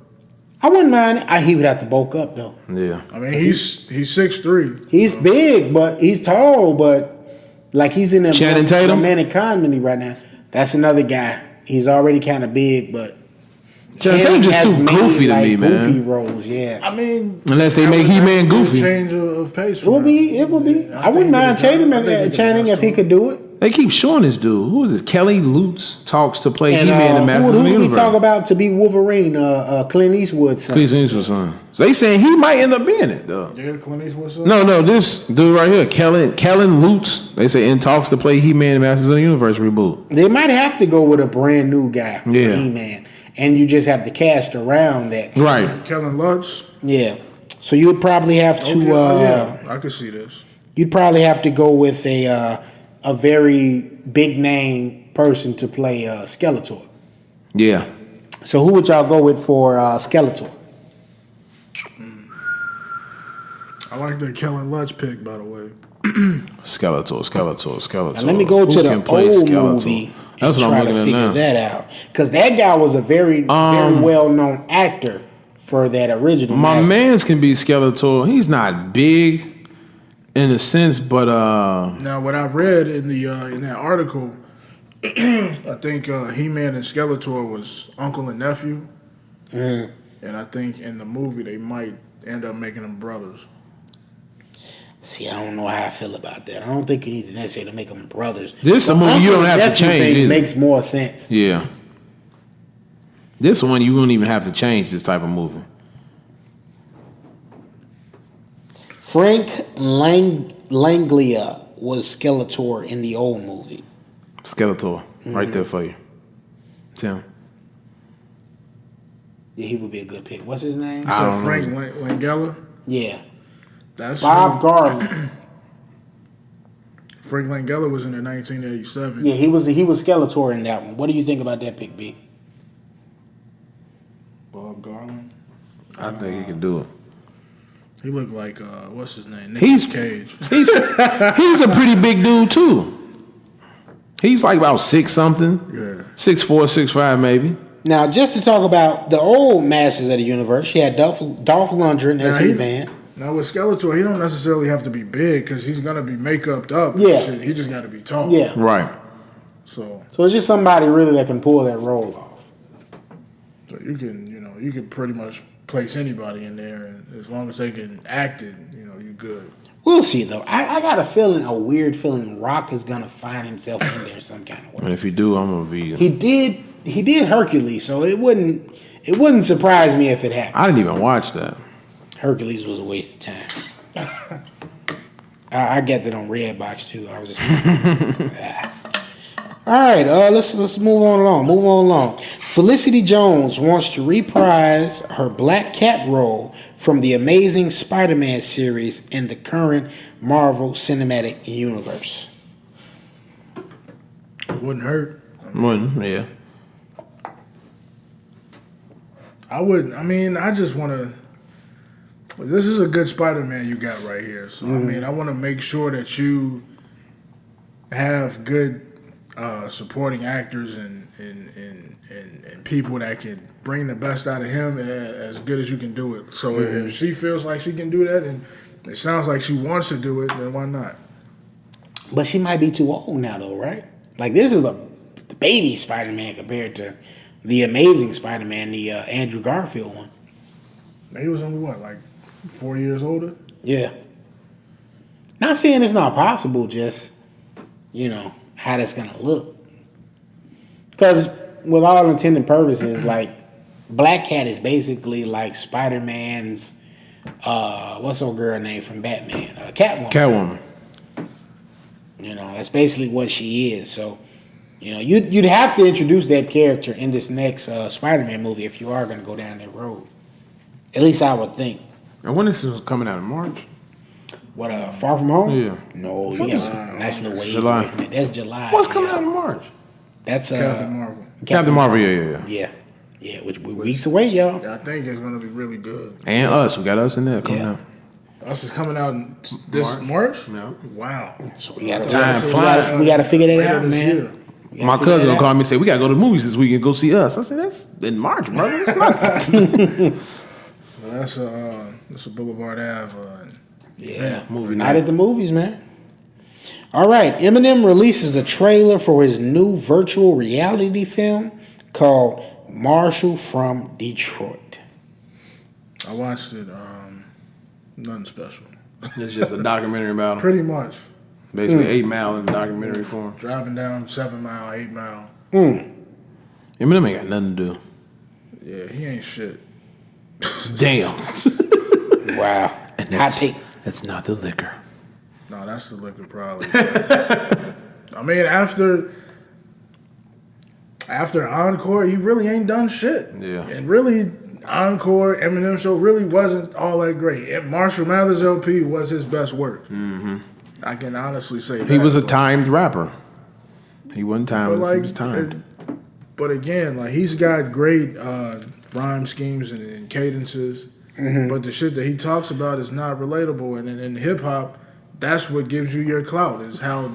I wouldn't mind it. He would have to bulk up though. Yeah. I mean, he's 6'3". He's big, but he's tall, but like he's in a Channing Tatum? romantic comedy right now. That's another guy. He's already kind of big, but Channing Tatum just has too made, goofy to me, man. Goofy roles, yeah. I mean, unless they make He-Man goofy. Change of pace. It will be. I wouldn't mind Channing if he could do it. They keep showing this dude. Who is this? Kelly Lutz talks to play He-Man and Masters of the Who did we Universe. talk about to be Wolverine? Clint Eastwood's son. Clint Eastwood's son. So they saying he might end up being it, though. Yeah, Clint Eastwood's son? No, this dude right here, Kellen Lutz. They say in talks to play He-Man and Masters of the Universe reboot. They might have to go with a brand new guy for He-Man, and you just have to cast around that. Right. Kellen Lutz? Yeah. So you would probably have to. Yeah, I could see this. You'd probably have to go with a very big name person to play Skeletor. Yeah. So who would y'all go with for Skeletor? I like the Kellen Lutz pick, by the way. Skeletor. Now let me go to the old movie. That's what I'm looking at now. That out, because that guy was a very well known actor for that original. My man's can be Skeletor. He's not big in a sense, but now what I read in the in that article, I think He-Man and Skeletor was uncle and nephew, and I think in the movie they might end up making them brothers. See, I don't know how I feel about that. I don't think you need to necessarily make them brothers. This a movie you don't have to change. It makes more sense. Yeah. This one you won't even have to change this type of movie. Frank Langlia was Skeletor in the old movie. Skeletor, right there for you. Tim. Yeah, he would be a good pick. What's his name? So Frank Langella? Yeah. That's Bob Garland. Frank Langella was in it 1987. Yeah, he was Skeletor in that one. What do you think about that pick, B? Bob Garland? I think he can do it. He looked like what's his name? Nicolas Cage. He's a pretty big dude too. He's like about 6 something. Yeah. 6'4", 6'5", maybe. Now, just to talk about the old Masters of the Universe, you had Dolph Lundgren as He-Man. Now with Skeletor, he don't necessarily have to be big because he's gonna be make-upped up. Yeah. And shit. He just got to be tall. Yeah. Right. So it's just somebody really that can pull that role off. So you can pretty much place anybody in there, and as long as they can act it, you're good. We'll see though. I got a weird feeling, Rock is gonna find himself in there some kind of way. And if you do, I'm gonna be. He did Hercules, so it wouldn't surprise me if it happened. I didn't even watch that. Hercules was a waste of time. I get that on Redbox too. I was just. All right, let's move on along. Felicity Jones wants to reprise her Black Cat role from the Amazing Spider-Man series in the current Marvel Cinematic Universe. Wouldn't hurt. Yeah. I would. I just want to. This is a good Spider-Man you got right here. So I want to make sure that you have good supporting actors and people that can bring the best out of him as good as you can do it. So if she feels like she can do that, and it sounds like she wants to do it, then why not? But she might be too old now, though, right? Like this is the baby Spider-Man compared to the Amazing Spider-Man, the Andrew Garfield one. Now, he was only like 4 years older? Yeah. Not saying it's not possible, just, how that's going to look. Because with all intent and purposes, like, Black Cat is basically like Spider-Man's, what's her girl name from Batman? Catwoman. That's basically what she is. So, you'd have to introduce that character in this next Spider-Man movie if you are going to go down that road. At least I would think. And when is this coming out in March? What, Far From Home? Yeah. No, you got a nice little ways July. away from it. That's July. What's coming out in March? That's Captain Marvel. Captain Marvel, yeah. Yeah, which we're weeks away, y'all. I think it's going to be really good. And us. We got us in there coming out. Us is coming out in this March? No. Wow. So we got Time we got to figure that out, man. Year. My cousin gonna call me and say, we gotta go to the movies this week and go see us. I said, that's in March, brother. That's a Boulevard Ave. Movie night at the movies, man. All right, Eminem releases a trailer for his new virtual reality film called Marshall from Detroit. I watched it. Nothing special. It's just a documentary about him. Pretty much. Basically 8 Mile in documentary form. Driving down 7 Mile, 8 Mile. Eminem ain't got nothing to do. Yeah, he ain't shit. Damn. Wow. And Hot take. that's not the liquor. No, that's the liquor probably. I mean, after Encore, he really ain't done shit. Yeah. And really, Encore, Eminem show really wasn't all that great. And Marshall Mathers LP was his best work. Mm-hmm. I can honestly say that. He was a timed rapper. He wasn't timed. But He was timed. But again, like he's got great rhyme schemes and cadences. Mm-hmm. But the shit that he talks about is not relatable. And in hip hop, that's what gives you your clout, is how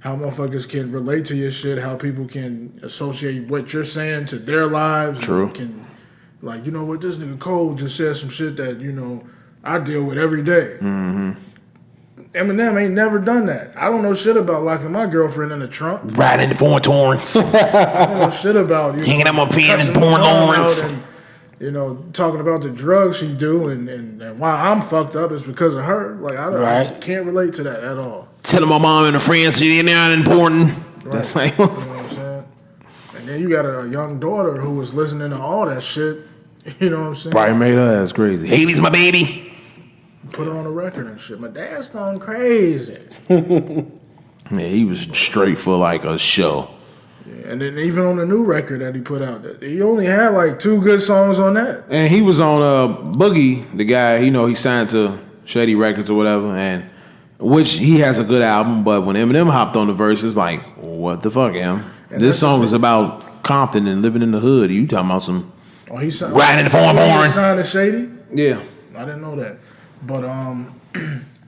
motherfuckers can relate to your shit, how people can associate what you're saying to their lives. True. Can, like, you know what, this nigga Cole just said some shit that, you know, I deal with every day. Mm-hmm. Eminem ain't never done that. I don't know shit about locking my girlfriend in the trunk. Riding the foreign torrents. I don't know shit about, you hanging know, out my pen and cussing pouring my mom Lawrence. out and, you know, talking about the drugs she do and why I'm fucked up is because of her. Like, I can't relate to that at all. Telling my mom and her friends she's not important. Right. That's like, you know what I'm saying? And then you got a young daughter who was listening to all that shit. You know what I'm saying? probably made her ass crazy. Haley's my baby. Put her on a record and shit. My dad's going crazy. Yeah, he was straight for like a show. Yeah, and then even on the new record that he put out, he only had like 2 good songs on that. And he was on Boogie, the guy, you know, he signed to Shady Records or whatever, and which he has a good album, but when Eminem hopped on the verses, like, what the fuck, Em? This song is about Compton and living in the hood. You talking about some riding the foreign born. He signed to Shady? Yeah. I didn't know that. But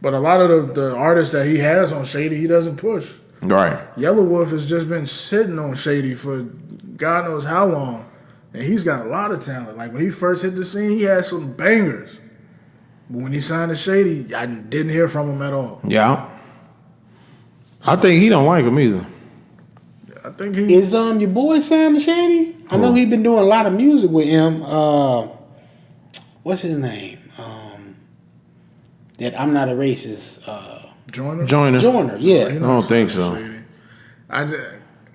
but a lot of the artists that he has on Shady, he doesn't push. Right. Yellow Wolf has just been sitting on Shady for God knows how long. And he's got a lot of talent. Like when he first hit the scene, he had some bangers. But when he signed to Shady, I didn't hear from him at all. Yeah. I think he don't like him either. I think he Is your boy signed to Shady? I know he been doing a lot of music with him. What's his name? That I'm Not a Racist. Joyner. Joyner, yeah. I don't think so.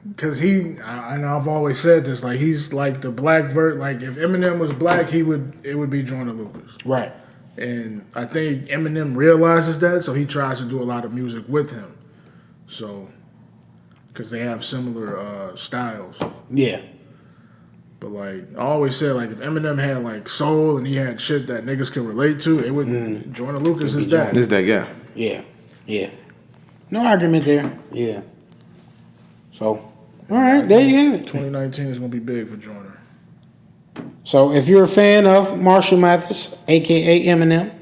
Because and I've always said this, like he's like the black like if Eminem was black, it would be Joyner Lucas. Right. And I think Eminem realizes that, so he tries to do a lot of music with him. So, because they have similar styles. Yeah. But like I always said, like if Eminem had like soul and he had shit that niggas could relate to, it would. Joyner Lucas is that. This that guy. Yeah. Yeah. No argument there. Yeah. So, all right, there you have it. 2019 is gonna be big for Joyner. So if you're a fan of Marshall Mathers, a.k.a. Eminem,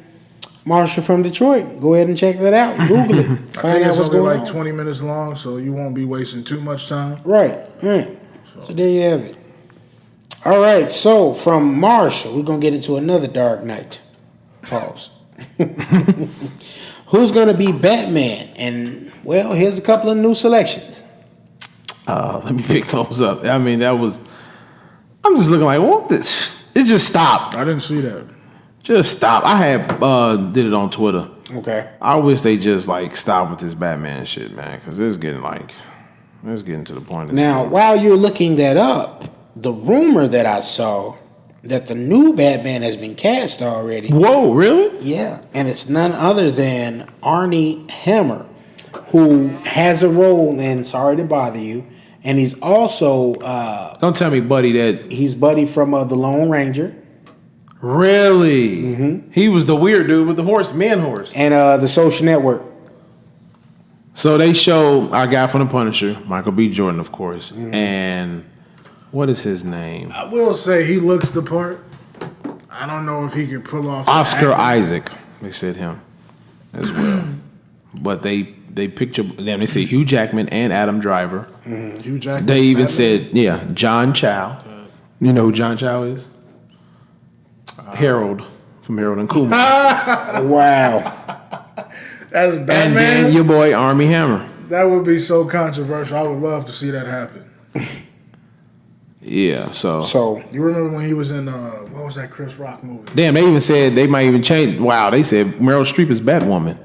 Marshall from Detroit, go ahead and check that out. Google it. I Find think out it's what's only going like on. 20 minutes long, so you won't be wasting too much time. Right. So there you have it. All right, so from Marshall, we're going to get into another Dark Knight. Pause. Who's going to be Batman? And, well, here's a couple of new selections. Let me pick those up. I mean, I'm just looking like, what this? It just stopped. I didn't see that. Just stop. I had did it on Twitter. Okay. I wish they just like stop with this Batman shit, man, because it's getting to the point. Now, while you're looking that up, the rumor that I saw that the new Batman has been cast already. Whoa, really? Yeah, and it's none other than Armie Hammer, who has a role in Sorry to Bother You, and he's also Don't tell me, buddy, that he's Buddy from The Lone Ranger. really Mm-hmm. he was the weird dude with the man horse. And The Social Network. So they show our guy from The Punisher, Michael B. Jordan, of course, and what is his name? I will say he looks the part. I don't know if he could pull off Oscar acting. Isaac. They said him as well, but they picture them. They say Hugh Jackman and Adam Driver. Hugh Jackman. They even Batman? said, John Chow. You know who John Chow is? Harold from Harold and Kumar. Wow. That's And Batman. then your boy Armie Hammer. That would be so controversial. I would love to see that happen. Yeah, so You remember when he was in what was that Chris Rock movie? damn, they even said they might even change. Wow, they said Meryl Streep is Batwoman.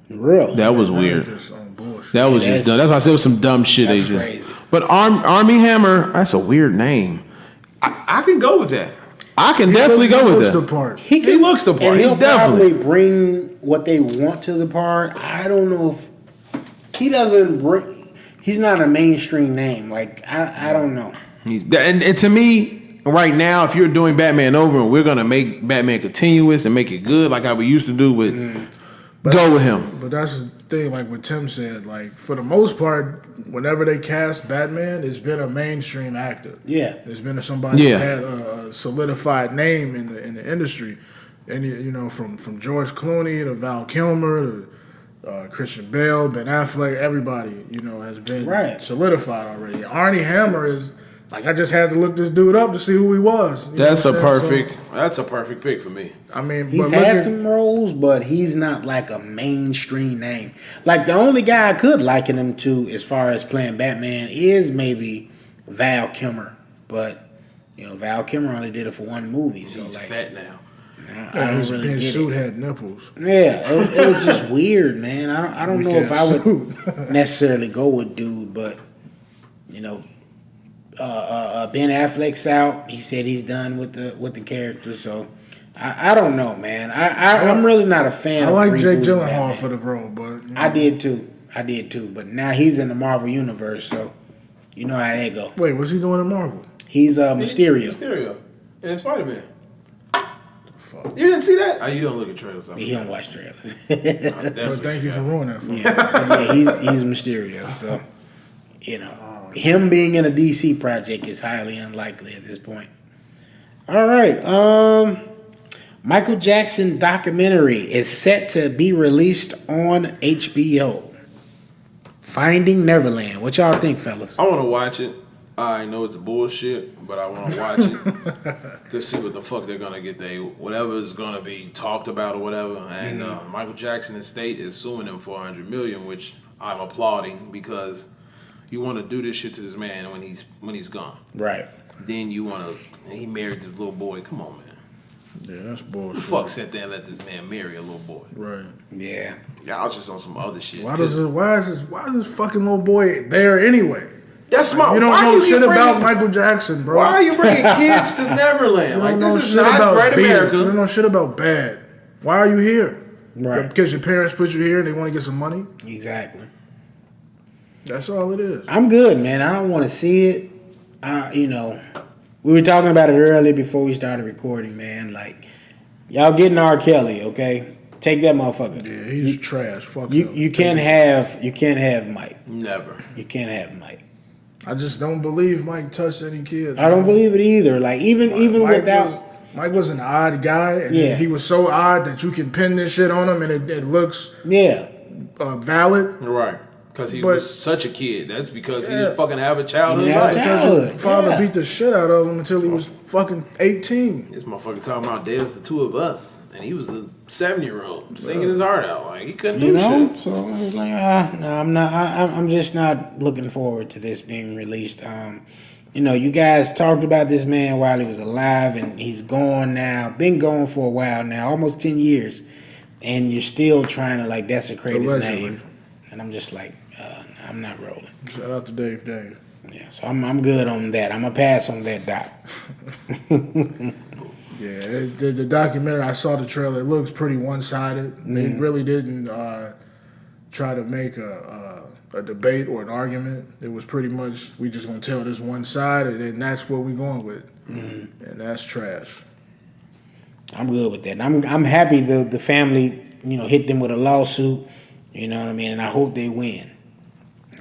Really? That was They're weird. just on bullshit. That was just dumb. That's why I said it was some dumb shit. That's They just. crazy. But Army Hammer, that's a weird name. I can go with that. I can definitely go with the that. part. He looks the part. And he'll He definitely. probably bring what they want to the part. I don't know if he doesn't bring. He's not a mainstream name. Like I don't know. And to me, right now, if you're doing Batman over and we're gonna make Batman continuous and make it good, like how we used to do with, go with him. But that's the thing, like what Tim said. Like for the most part, whenever they cast Batman, it's been a mainstream actor. Yeah. It's been somebody Yeah. who had a solidified name in the industry, and you know from George Clooney to Val Kilmer to Christian Bale, Ben Affleck, everybody has been solidified already. Arnie Hammer is like I just had to look this dude up to see who he was. That's a perfect pick for me. I mean, He's had some roles, but he's not like a mainstream name. Like the only guy I could liken him to, as far as playing Batman, is maybe Val Kilmer. But Val Kilmer only did it for one movie, so He's like fat now. I don't really his get suit it. had nipples. Yeah, it was just weird, man. I don't know if I would necessarily go with dude, but Ben Affleck's out. He said he's done with the character, so I don't know, man. I'm really not a fan. I like of Jake rebooting Gyllenhaal Batman. for the role, but I did too. But now he's in the Marvel universe, so you know how that go. Wait, what's he doing in Marvel? He's Mysterio. Mysterio and Spider-Man. Fuck. You didn't see that? Oh, you don't look at trailers. He don't watch trailers. But thank you for ruining that for me. Yeah, he's Mysterio. So him being in a DC project is highly unlikely at this point. All right, Michael Jackson documentary is set to be released on HBO. Finding Neverland. What y'all think, fellas? I want to watch it. I know it's bullshit, but I want to watch it to see what the fuck they're gonna get. Whatever is gonna be talked about or whatever. And Michael Jackson estate is suing him for $100 million, which I'm applauding because you want to do this shit to this man when he's gone. Right. Then you want to. He married this little boy. Come on, man. Yeah, that's Who bullshit. the fuck sat there and let this man marry a little boy? Right. Yeah. Y'all just on some other shit. Why is this fucking little boy there anyway? That's my. You don't why know you shit bringing- about Michael Jackson, bro. Why are you bringing kids to Neverland? You Like don't know this is shit not about Great being. America. You don't know shit about bad. Why are you here? Right. Because your parents put you here and they want to get some money? Exactly. That's all it is. I'm good, man. I don't want to see it. We were talking about it earlier before we started recording, man. Like, y'all getting R. Kelly, okay? Take that motherfucker. Yeah, he's trash. Fuck You him. you can't have Mike. Never. You can't have Mike. I just don't believe Mike touched any kids. I don't man. believe it either. Like even Mike without Mike was an odd guy, and Yeah. he was so odd that you can pin this shit on him and it looks valid. Right. Because he But- was such a kid. That's because he Yeah. didn't fucking have a childhood He didn't have life. a Because Childhood, his father yeah. beat the shit out of him until he was fucking 18. This motherfucker talking about there's the two of us. And he was a 7-year-old singing his heart out. Like, he couldn't do shit. So I was like, no, I'm not. I'm just not looking forward to this being released. You guys talked about this man while he was alive, and he's gone now. Been gone for a while now, almost 10 years, and you're still trying to like desecrate his Allegedly. name. And I'm just like, I'm not rolling. Shout out to Dave. Yeah, so I'm good on that. I'm gonna pass on that, Doc. Yeah, the documentary, I saw the trailer. It looks pretty one-sided. They really didn't try to make a debate or an argument. It was pretty much, we just going to tell this one side, and then that's what we're going with. And that's trash. I'm good with that. And I'm happy the family, hit them with a lawsuit. You know what I mean? And I hope they win.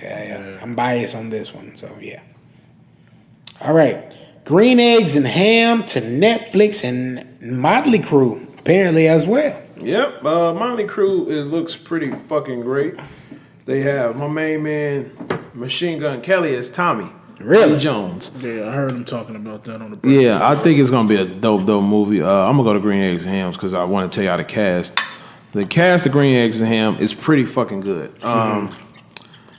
Yeah. I'm biased on this one, so yeah. All right. Green Eggs and Ham to Netflix and Motley Crue apparently as well. Yep. Motley Crue, it looks pretty fucking great. They have my main man, Machine Gun Kelly, as Tommy. Really? Tommy Jones. Yeah, I heard him talking about that on the breakfast. Yeah, I think it's gonna be a dope movie. I'm gonna go to Green Eggs and Hams because I want to tell y'all the cast. The cast of Green Eggs and Ham is pretty fucking good.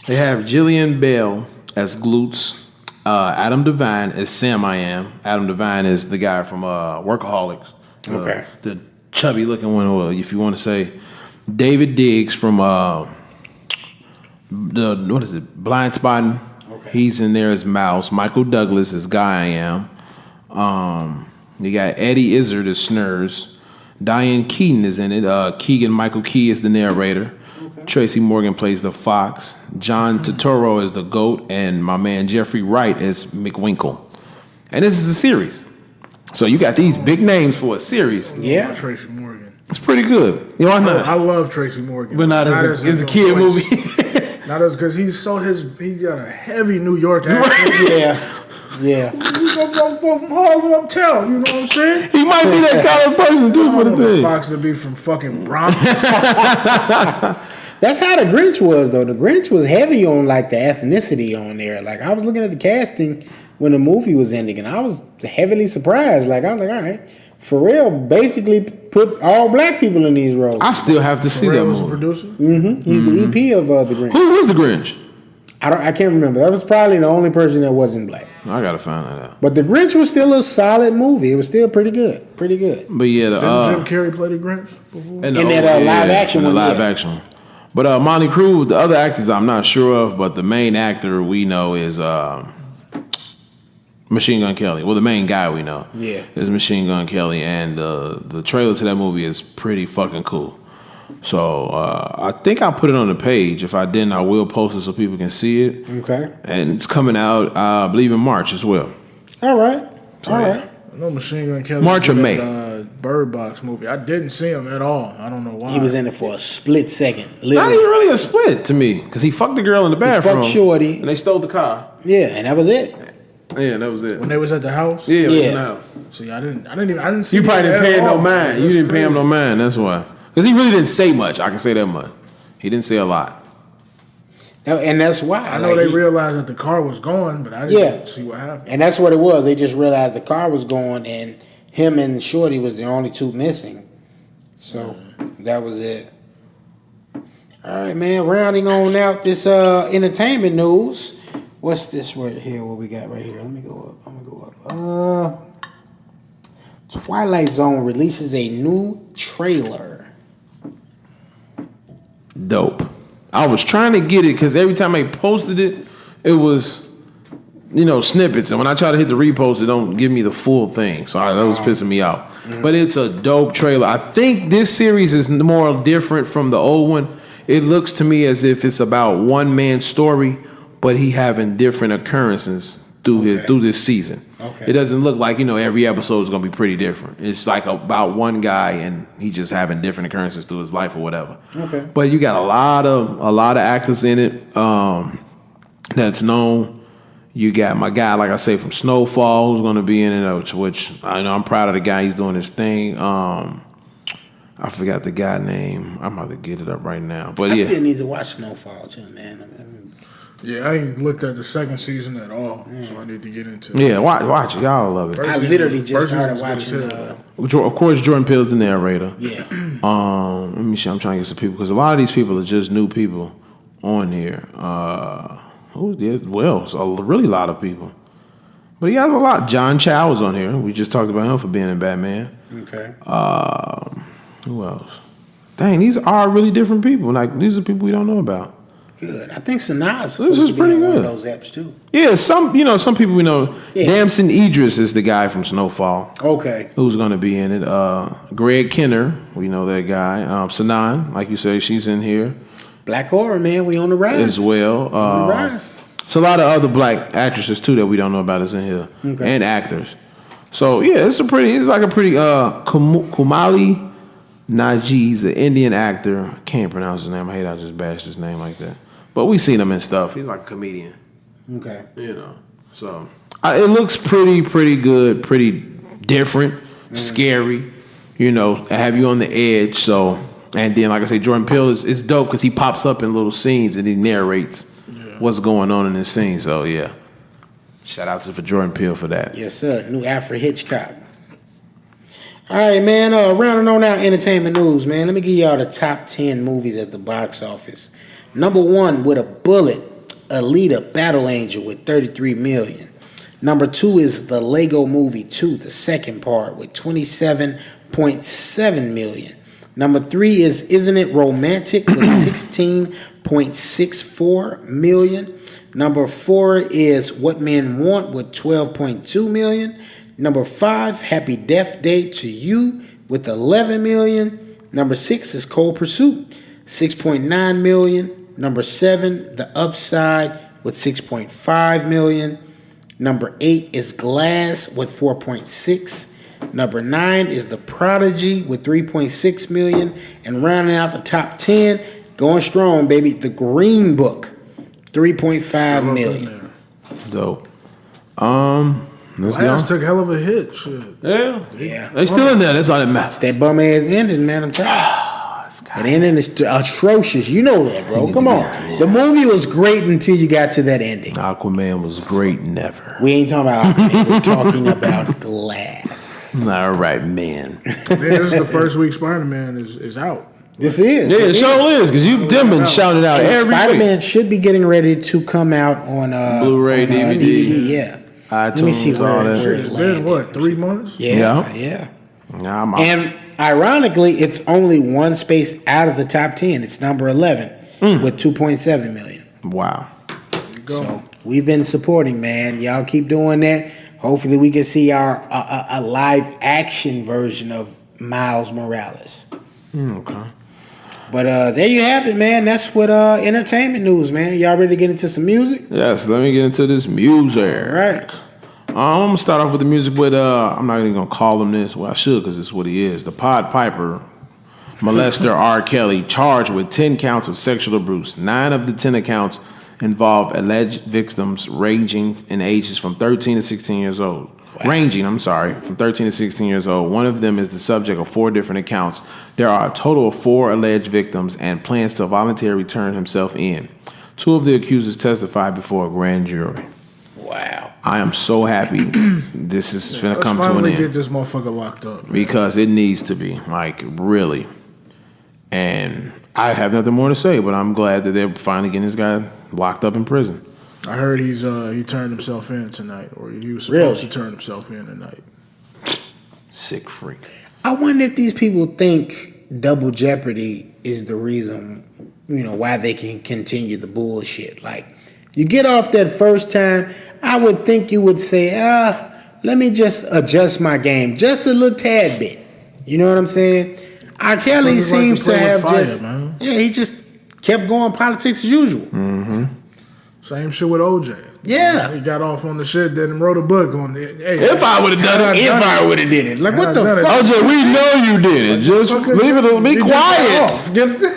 They have Jillian Bell as Glutes, Adam Devine as Sam I Am. Adam Devine is the guy from Workaholics. Okay. The chubby looking one, or if you want to say. David Diggs from Blind Spotting. Okay. He's in there as Mouse. Michael Douglas as Guy I Am. You got Eddie Izzard as Snurs. Diane Keaton is in it. Keegan Michael Key is the narrator. Okay. Tracy Morgan plays the fox. John Turturro is the goat, and my man Jeffrey Wright is McWinkle. And this is a series, so you got these big names for a series. Yeah, Tracy Morgan. It's pretty good. You know, I love Tracy Morgan, but not as a kid movie. Not as because he got a heavy New York accent. Yeah. He's from Harlem uptown, you know what I'm saying? He might be that kind of person too for the thing. Fox to be from fucking Bronx. That's how the Grinch was, though. The Grinch was heavy on like the ethnicity on there. Like I was looking at the casting when the movie was ending, and I was heavily surprised. Like I was like, all right, Pharrell basically put all black people in these roles. I still have to see that movie. Was the producer? Mm-hmm. He's the EP of the Grinch. Who was the Grinch? I can't remember. That was probably the only person that wasn't black. I gotta find that out. But the Grinch was still a solid movie. It was still pretty good. Pretty good. But yeah, didn't Jim Carrey play the Grinch before? In that live action one. Live action. But Monty Crew, the other actors I'm not sure of, but the main actor we know is Machine Gun Kelly. Well, the main guy we know is Machine Gun Kelly, and the trailer to that movie is pretty fucking cool. So I think I'll put it on the page. If I didn't, I will post it so people can see it. Okay. And it's coming out, I believe, in March as well. All right. So, all right. I know Machine Gun Kelly. March or May. Bird Box movie. I didn't see him at all. I don't know why. He was in it for a split second. Literally. Not even really a split to me, because he fucked the girl in the bathroom. He fucked Shorty. And they stole the car. Yeah, and that was it. Yeah, that was it. When they was at the house? Yeah. In the house. See, I didn't see you probably didn't pay him no mind. You didn't crazy. pay him no mind, that's why. Because he really didn't say much. I can say that much. He didn't say a lot. And that's why. I know they realized that the car was gone, but I didn't see what happened. And that's what it was. They just realized the car was gone, and him and Shorty was the only two missing. So that was it. All right, man. Rounding on out this entertainment news. What's this right here? What we got right here? Let me go up. I'm gonna go up. Twilight Zone releases a new trailer. Dope. I was trying to get it because every time I posted it, it was, snippets. And when I try to hit the repost, it don't give me the full thing. So that was pissing me out. Mm-hmm. But it's a dope trailer. I think this series is more different from the old one. It looks to me as if it's about one man's story, but he having different occurrences through this season. Okay. It doesn't look like, every episode is going to be pretty different. It's like about one guy and he just having different occurrences through his life or whatever. Okay. But you got a lot of actors in it that's known. You got my guy, like I say, from Snowfall, who's going to be in it, which I know I'm proud of the guy. He's doing his thing. I forgot the guy name. I'm about to get it up right now. But I still need to watch Snowfall too, man. Yeah, I ain't looked at the second season at all, so I need to get into it. Yeah, watch it. Y'all love it. I literally just started watching. Of course, Jordan Peele's the narrator. Yeah. Let me see. I'm trying to get some people because a lot of these people are just new people on here. Well, it's a really lot of people, but he has a lot. John Chow is on here. We just talked about him for being in Batman. Okay. Who else? Dang, these are really different people. Like these are people we don't know about. Good. I think Sanaa's this is pretty good. One of those apps too. Yeah, some people we know. Yeah. Damson Idris is the guy from Snowfall. Okay. Who's going to be in it? Greg Kinner, we know that guy. Sanaa, like you say, she's in here. Black horror, man, we on the rise as well. On the rise. So a lot of other black actresses too that we don't know about is in here, and actors. So yeah, it's like a pretty Kumali Najee. He's an Indian actor. I can't pronounce his name. I hate I just bashed his name like that. But we've seen him in stuff. He's like a comedian. Okay. So it looks pretty good, pretty different, scary. Have you on the edge. So, and then like I say, Jordan Peele is dope because he pops up in little scenes and he narrates what's going on in this scene. So yeah, shout out for Jordan Peele for that. Yes, sir. New Alfred Hitchcock. All right, man. Rounding on out entertainment news, man. Let me give y'all the top 10 movies at the box office. Number 1, With a Bullet, Alita Battle Angel with $33 million. Number 2 is the Lego Movie 2, the second part, with $27.7 million. Number 3 is Isn't It Romantic with 16.64 million. Number 4 is What Men Want with 12.2 million. Number 5, Happy Death Day to You with 11 million. Number 6 is Cold Pursuit, 6.9 million. Number 7, The Upside with 6.5 million. Number 8 is Glass with 4.6. Number 9 is The Prodigy with 3.6 million. And rounding out the top 10, going strong, baby, The Green Book, 3.5 million. Dope. Last took hell of a hit. Shit. Yeah. Yeah. They still in there. That's all that matters. That bum ass ending, man. I'm telling you. That ending is atrocious. You know that, bro. Come on. The movie was great until you got to that ending. Aquaman was great never. We ain't talking about Aquaman. We're talking about Glass. All right, man. This is the first week Spider-Man is out. This is. Yeah, it sure is, because you've been shouting out every Spider-Man week. should be getting ready to come out on Blu-ray, DVD. Yeah. iTunes, Let me see all that. where It's it been, landed. what, 3 months? Yeah. Nah, I'm out. And ironically, it's only one space out of the top 10. It's number 11 with 2.7 million. Wow. So we've been supporting, man. Y'all keep doing that. Hopefully we can see our a live action version of Miles Morales. Okay. But there you have it, man. That's what entertainment news, man. Y'all ready to get into some music? Yes, let me get into this music. All right. I'm going to start off with the music with, I'm not even going to call him this. Well, I should, because it's what he is. The Pied Piper, molester R. Kelly, charged with 10 counts of sexual abuse. 9 of the 10 accounts involve alleged victims ranging in ages from 13 to 16 years old. From 13 to 16 years old. One of them is the subject of 4 different accounts. There are a total of 4 alleged victims and plans to voluntarily turn himself in. 2 of the accusers testified before a grand jury. Wow. I am so happy this is finna come to an finally end. get this motherfucker locked up. Man. Because it needs to be, like, really. And I have nothing more to say, but I'm glad that they're finally getting this guy locked up in prison. I heard he turned himself in tonight, or he was supposed to turn himself in tonight. Sick freak. I wonder if these people think double jeopardy is the reason, why they can continue the bullshit. Like, you get off that first time, I would think you would say, let me just adjust my game just a little tad bit. You know what I'm saying? R. Kelly seems to have man. he just kept going politics as usual. Mm-hmm. Same shit with OJ. Yeah. He got off on the shit, then wrote a book on it. Hey, If I would have done it. If I would have did it. Like, what the fuck? OJ, we know you did it. Just leave it, be quiet.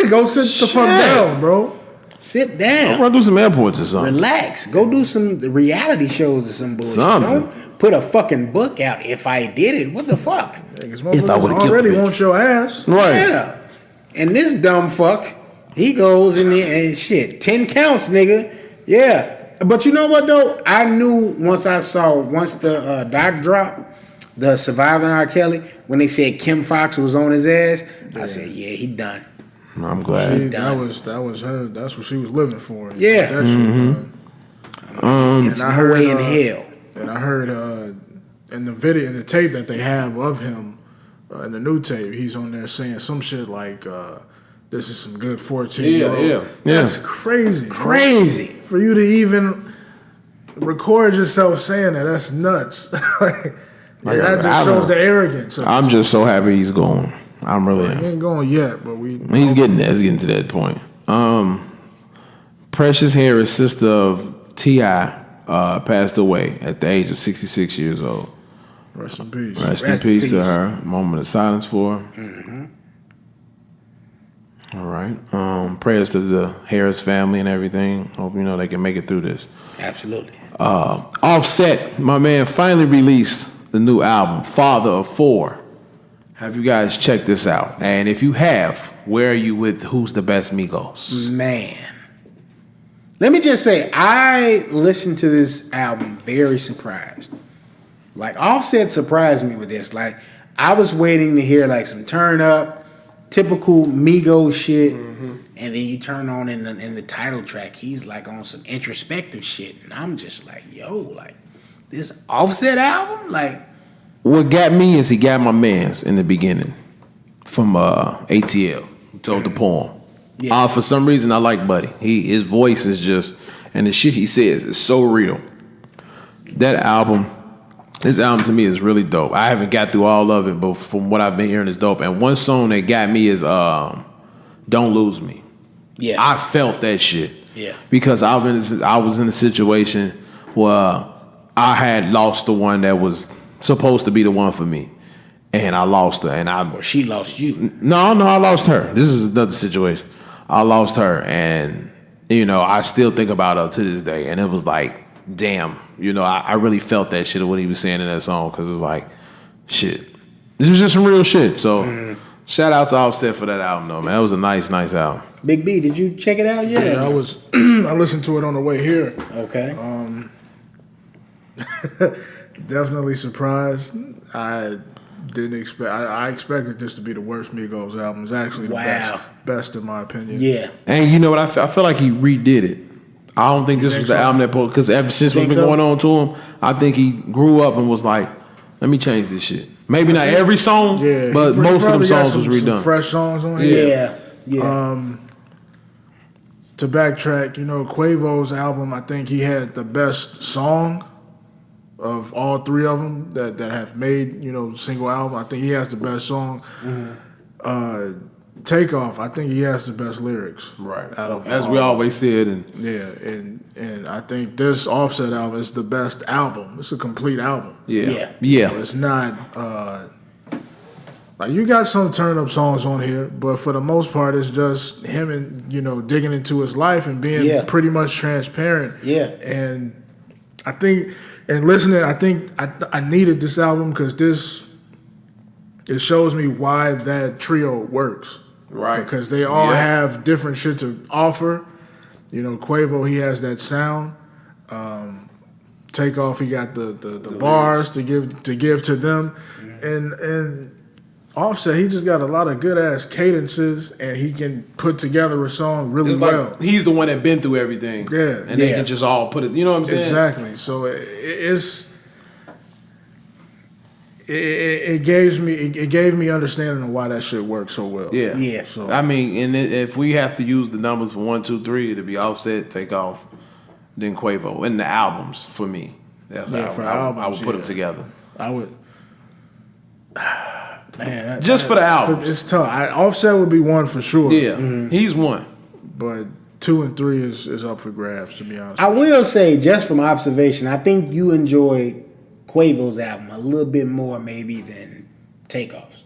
Go sit the fuck down, bro. Sit down. Run through some airports or something. Relax. Go do some reality shows or some bullshit. Something. Don't put a fucking book out if I did it. What the fuck? If I would've killed already the bitch. want your ass. Right. Yeah. And this dumb fuck, he goes in there and shit. 10 counts, nigga. Yeah. But you know what, though? I knew once the doc dropped, the Surviving R. Kelly, when they said Kim Fox was on his ass, I said, yeah, he done. I'm glad. That was her. That's what she was living for. Yeah. That shit done. It's no way in hell. And I heard in the video, in the tape that they have of him, in the new tape, he's on there saying some shit like, this is some good 14-year-old. Yeah. That's crazy. Crazy. Bro. For you to even record yourself saying that's nuts. That just shows the arrogance. I'm just so happy he's going. I'm really. He ain't going yet, but He's getting there. He's getting to that point. Precious Harris, sister of T.I., passed away at the age of 66 years old. Rest in peace. Rest in peace to her. Moment of silence for her. Mm-hmm. All right. Prayers to the Harris family and everything. Hope they can make it through this. Absolutely. Offset, my man, finally released the new album, Father of Four. Have you guys checked this out? And if you have, where are you with Who's the Best Migos? Man. Let me just say, I listened to this album very surprised. Like, Offset surprised me with this. Like, I was waiting to hear, like, some turn up, typical Migos shit, and then you turn on in the title track, he's, like, on some introspective shit. And I'm just like, yo, like, this Offset album? Like, what got me is he got my mans in the beginning. from ATL. Who told the poem. Yeah. For some reason, I like Buddy. His voice is just, and the shit he says is so real. This album to me is really dope. I haven't got through all of it, but from what I've been hearing, it's dope. And one song that got me is "Don't Lose Me." Yeah, I felt that shit. Yeah, because I was in a situation where I had lost the one that was supposed to be the one for me, and I lost her, or she lost you. No, I lost her. This is another situation. I lost her, and I still think about her to this day. And it was like, damn, I really felt that shit of what he was saying in that song, because it's like, shit, this was just some real shit. So shout out to Offset for that album, though, man. That was a nice album. Big B, did you check it out yet? Yeah, I listened to it on the way here. Okay. Definitely surprised. I didn't expect. I expected this to be the worst Migos album. It's actually the best in my opinion. Yeah. And you know what? I feel like he redid it. I don't think this was the album that, because ever since what's been going on to him, I think he grew up and was like, let me change this shit. Maybe not every song, but most of them songs was redone. Some fresh songs on here. Yeah. To backtrack, Quavo's album, I think he had the best song of all three of them that have made, single album. I think he has the best song. Takeoff, I think he has the best lyrics. Right. As we always said. And I think this Offset album is the best album. It's a complete album. Yeah. It's not like, you got some turn up songs on here, but for the most part it's just him and digging into his life and being pretty much transparent. Yeah. And I think, and listening, I think I needed this album because it shows me why that trio works. Right. Because they all have different shit to offer. Quavo, he has that sound. Takeoff, he got the bars to give to them. And Offset, he just got a lot of good ass cadences, and he can put together a song really well. He's the one that been through everything. Yeah. And they can just all put it, you know what I'm saying? Exactly. So it gave me understanding of why that shit works so well. Yeah. Yeah. So I mean, and if we have to use the numbers for 1, 2, 3, it'll be Offset, Takeoff, then Quavo, and the albums for me. That's how I would put them together. I would. Man, just for the album, it's tough. Offset would be one for sure. Yeah, he's one. But 2 and 3 is up for grabs, to be honest. I will say, just from observation, I think you enjoyed Quavo's album a little bit more maybe than Takeoff's,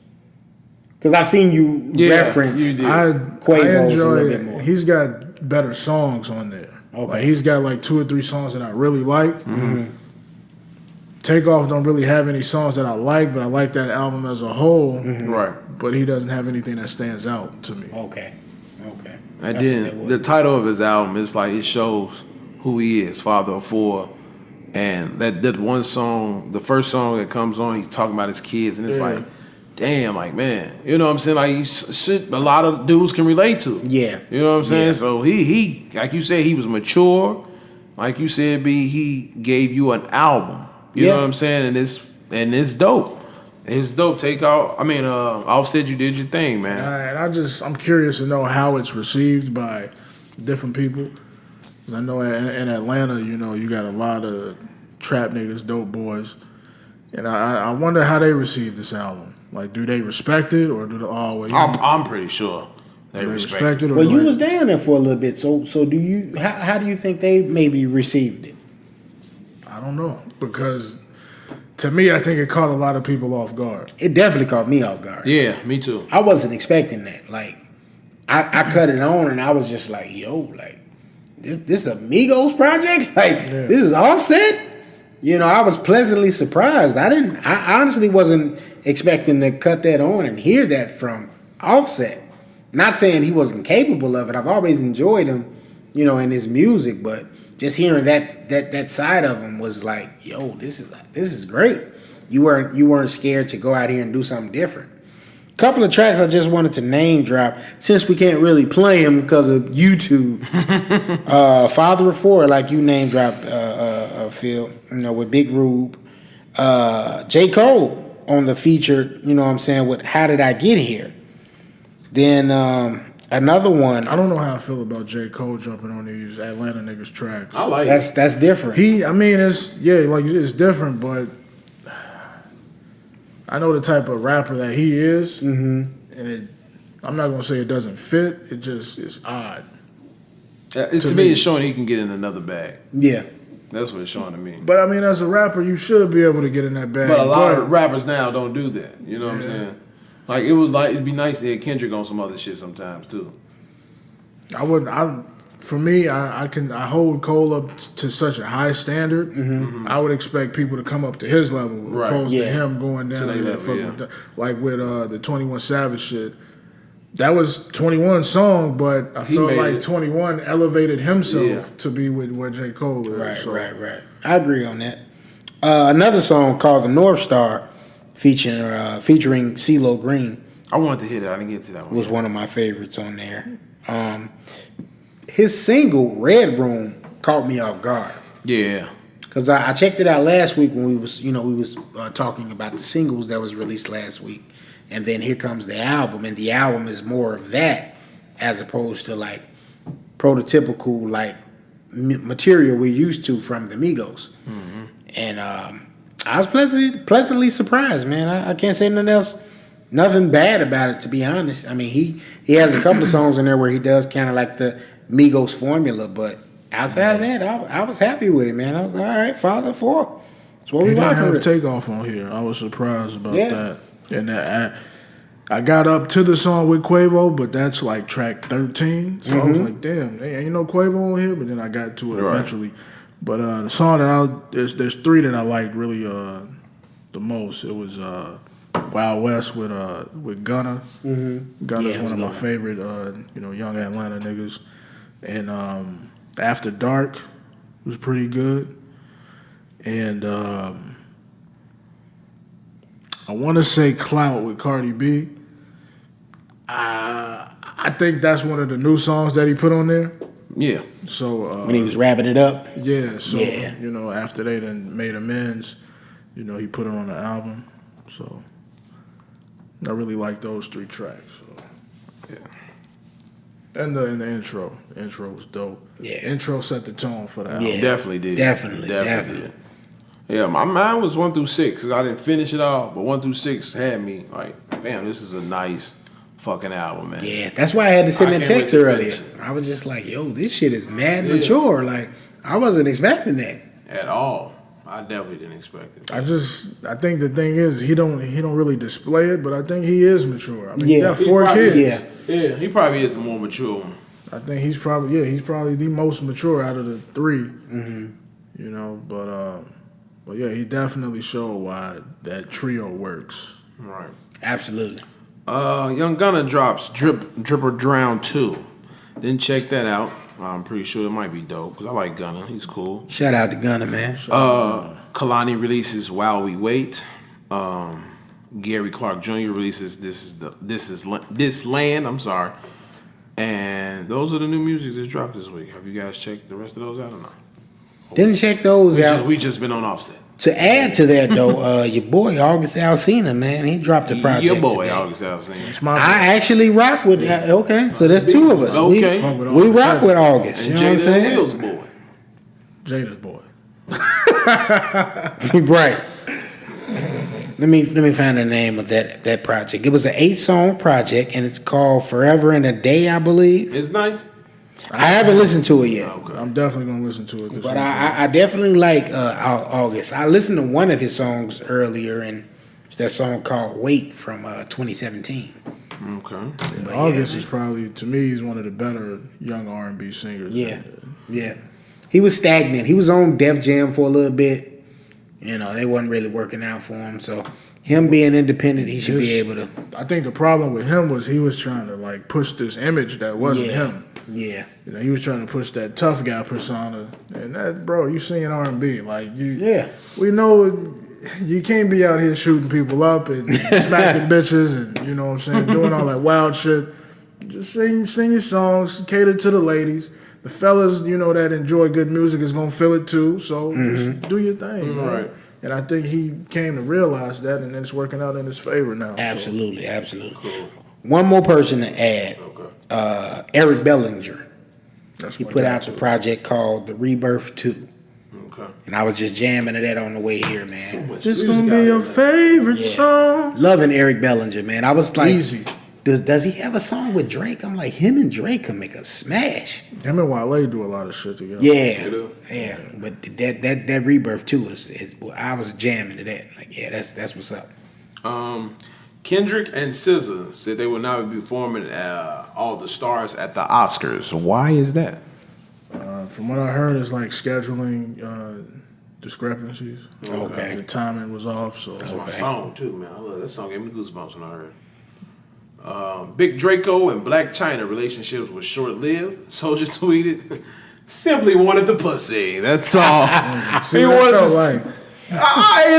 because I've seen you reference Quavo's a little bit more. He's got better songs on there. Okay, like, he's got like 2 or 3 songs that I really like. Takeoff don't really have any songs that I like, but I like that album as a whole. Right. But he doesn't have anything that stands out to me. Okay. And then the title of his album is like, it shows who he is, father of 4. And that one song, the first song that comes on, he's talking about his kids, and it's like, damn, like, man, you know what I'm saying? Like, shit a lot of dudes can relate to. Yeah. You know what I'm saying? So he like you said, he was mature. Like you said, B, he gave you an album. You know what I'm saying? And it's dope. It's dope. Offset, you did your thing, man. And I'm curious to know how it's received by different people. 'Cause I know in Atlanta, you got a lot of trap niggas, dope boys. And I wonder how they receive this album. Like, do they respect it, or do they always? I'm pretty sure they respect it. Well, you was down there for a little bit, so do you? How do you think they maybe received it? I don't know, because to me, I think it caught a lot of people off guard. It definitely caught me off guard. Yeah, me too. I wasn't expecting that. Like, I cut it on, and I was just like, yo, like, this a Migos project? Like, this is Offset? I was pleasantly surprised. I honestly wasn't expecting to cut that on and hear that from Offset. Not saying he wasn't capable of it. I've always enjoyed him, in his music, but just hearing that side of him was like, yo, this is great. You weren't scared to go out here and do something different. A couple of tracks I just wanted to name drop, since we can't really play them because of YouTube. Father of 4, like you name dropped, Phil, with Big Rube. J. Cole on the feature, with How Did I Get Here? Then another one. I don't know how I feel about J. Cole jumping on these Atlanta niggas tracks. I like it. That's different. It's different, but I know the type of rapper that he is, and I'm not gonna say it doesn't fit. It just is odd. To me, it's showing he can get in another bag. Yeah. That's what it's showing to me. But I mean, as a rapper, you should be able to get in that bag. But a lot of rappers now don't do that. You know what I'm saying? Like it'd be nice to hear Kendrick on some other shit sometimes too. I hold Cole up to such a high standard. I would expect people to come up to his level, opposed to him going down there. Like with the 21 Savage shit. That was 21's song, but I felt like 21 elevated himself to be with where J. Cole is. Right. I agree on that. Another song called "The North Star," featuring CeeLo Green. I wanted to hear that. I didn't get to that one. Was one of my favorites on there. His single "Red Room" caught me off guard. Yeah. Because I checked it out last week when we was talking about the singles that was released last week. And then here comes the album, and the album is more of that as opposed to like prototypical like material we're used to from the Migos. And I was pleasantly surprised, man. I can't say nothing bad about it, to be honest. I mean, he has a couple of songs in there where he does kind of like the Migos formula, but outside of that, I was happy with it, man. I was like, all right, Father 4. That's what we didn't rocking have with. Takeoff on here. I was surprised about that. And I got up to the song with Quavo, but that's like track 13. So I was like, damn, ain't no Quavo on here. But then I got to it eventually. But the song that there's three that I liked really the most. It was Wild West with Gunna. Gunna's one of my favorite young Atlanta niggas. And After Dark was pretty good. And I want to say Clout with Cardi B. I think that's one of the new songs that he put on there. Yeah. So when he was wrapping it up. Yeah. So after they done made amends, he put it on the album. So I really like those 3 tracks. So. Yeah. And the intro. The intro was dope. Yeah. Intro set the tone for the album. Yeah. Definitely did. Definitely. Yeah, my mind was 1 through 6 because I didn't finish it all, but 1 through 6 had me like, damn, this is a nice fucking album, man. Yeah, that's why I had to send that text earlier. I was just like, yo, this shit is mad mature. Like, I wasn't expecting that at all. I definitely didn't expect it. I think the thing is he don't really display it, but I think he is mature. I mean, he got 4 kids. Yeah, he probably is the more mature one. I think he's probably the most mature out of the 3. But yeah, he definitely showed why that trio works. Right. Absolutely. Young Gunna drops Drip or Drown 2. Didn't check that out. I'm pretty sure it might be dope because I like Gunna. He's cool. Shout out to Gunna, man. Kalani releases While We Wait. Gary Clark Jr. releases This Land. I'm sorry. And those are the new music that's dropped this week. Have you guys checked the rest of those out or not? Didn't check those out. We just been on Offset. To add to that, though, your boy August Alsina, man, he dropped a project. Your boy today. August Alsina. I actually rock with. Okay, so that's 2 of us. Okay, we rock with August. And you know what I'm saying? Will's boy. Jada's boy. Right. Let me find the name of that project. It was an 8-song project, and it's called Forever and a Day, I believe. It's nice. I haven't listened to it yet. Okay. I'm definitely gonna listen to it. But I definitely like August. I listened to one of his songs earlier, and it's that song called "Wait" from 2017. Okay. August is probably, to me, he's one of the better young R&B singers. Yeah. He was stagnant. He was on Def Jam for a little bit. They wasn't really working out for him. So him being independent, he should be able to. I think the problem with him was he was trying to like push this image that wasn't him. Yeah. He was trying to push that tough guy persona. And that, bro, you singing R&B. Like, we know you can't be out here shooting people up and smacking bitches and, you know what I'm saying, doing all that wild shit. Just sing your songs, cater to the ladies. The fellas, that enjoy good music is going to feel it too. So just do your thing. Right. And I think he came to realize that, and it's working out in his favor now. Absolutely. Cool. One more person to add. Okay. Eric Bellinger. That's He my put guy, out the too. project called The Rebirth 2. Okay. And I was just jamming to that on the way here, man. This gonna be your favorite song. Loving Eric Bellinger, man. I was like, Easy. Does he have a song with Drake? I'm like, him and Drake can make a smash. Him and Wale do a lot of shit together. Yeah. But that Rebirth 2 is I was jamming to that. Like, yeah, that's what's up. Kendrick and SZA said they will not be performing All the Stars at the Oscars. Why is that? From what I heard, it's like scheduling discrepancies. Okay. The timing was off, so That's my song too, man. I love that song. Gave me goosebumps when I heard it. Big Draco and Black China relationships was short-lived. Soldier tweeted, "Simply wanted the pussy. That's all." See He what wanted it felt to. like. You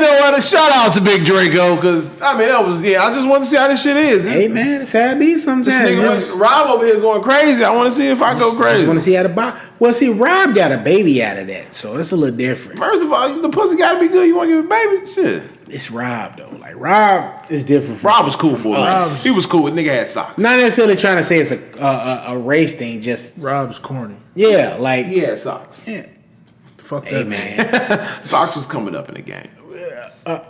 know what? A shout out to Big Draco because I mean that was I just want to see how this shit is. Hey, man, it's how it be sometimes. This nigga Rob over here going crazy. I want to see if I go Just crazy. want to see how the box. Well, see, Rob got a baby out of that, so it's a little different. First of all, the pussy got to be good. You want to give a baby? Shit. It's Rob though. Like Rob is different. From, Rob was cool for us. us. He was cool with nigga had socks. Not necessarily trying to say it's a race thing. Just Rob's corny. yeah, like He had socks. yeah. Fuck Hey that man, Socks was coming up in the game.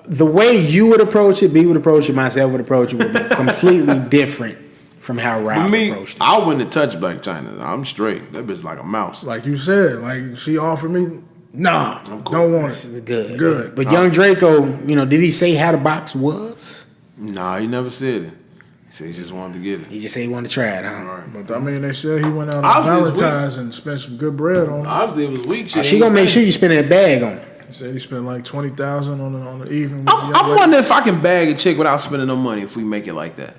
the way you would approach it, B would approach it, myself would approach it would be completely different from how For Rob me, approached it. I wouldn't have touched Black China. I'm straight. That bitch like a mouse. Like you said, like she offered me, nah, cool. don't want This it. is good. Good. But young Draco, did he say how the box was? Nah, he never said it. He said he just wanted to get it. He just said he wanted to try it, huh? All right. But I mean, they said he went out on Obviously, it's Valentine's and spent some good bread on it. Obviously, it was weak shit. She gonna make sure you spend that bag on it. He said he spent like $20,000 on the evening. I'm wondering if I can bag a chick without spending no money if we make it like that.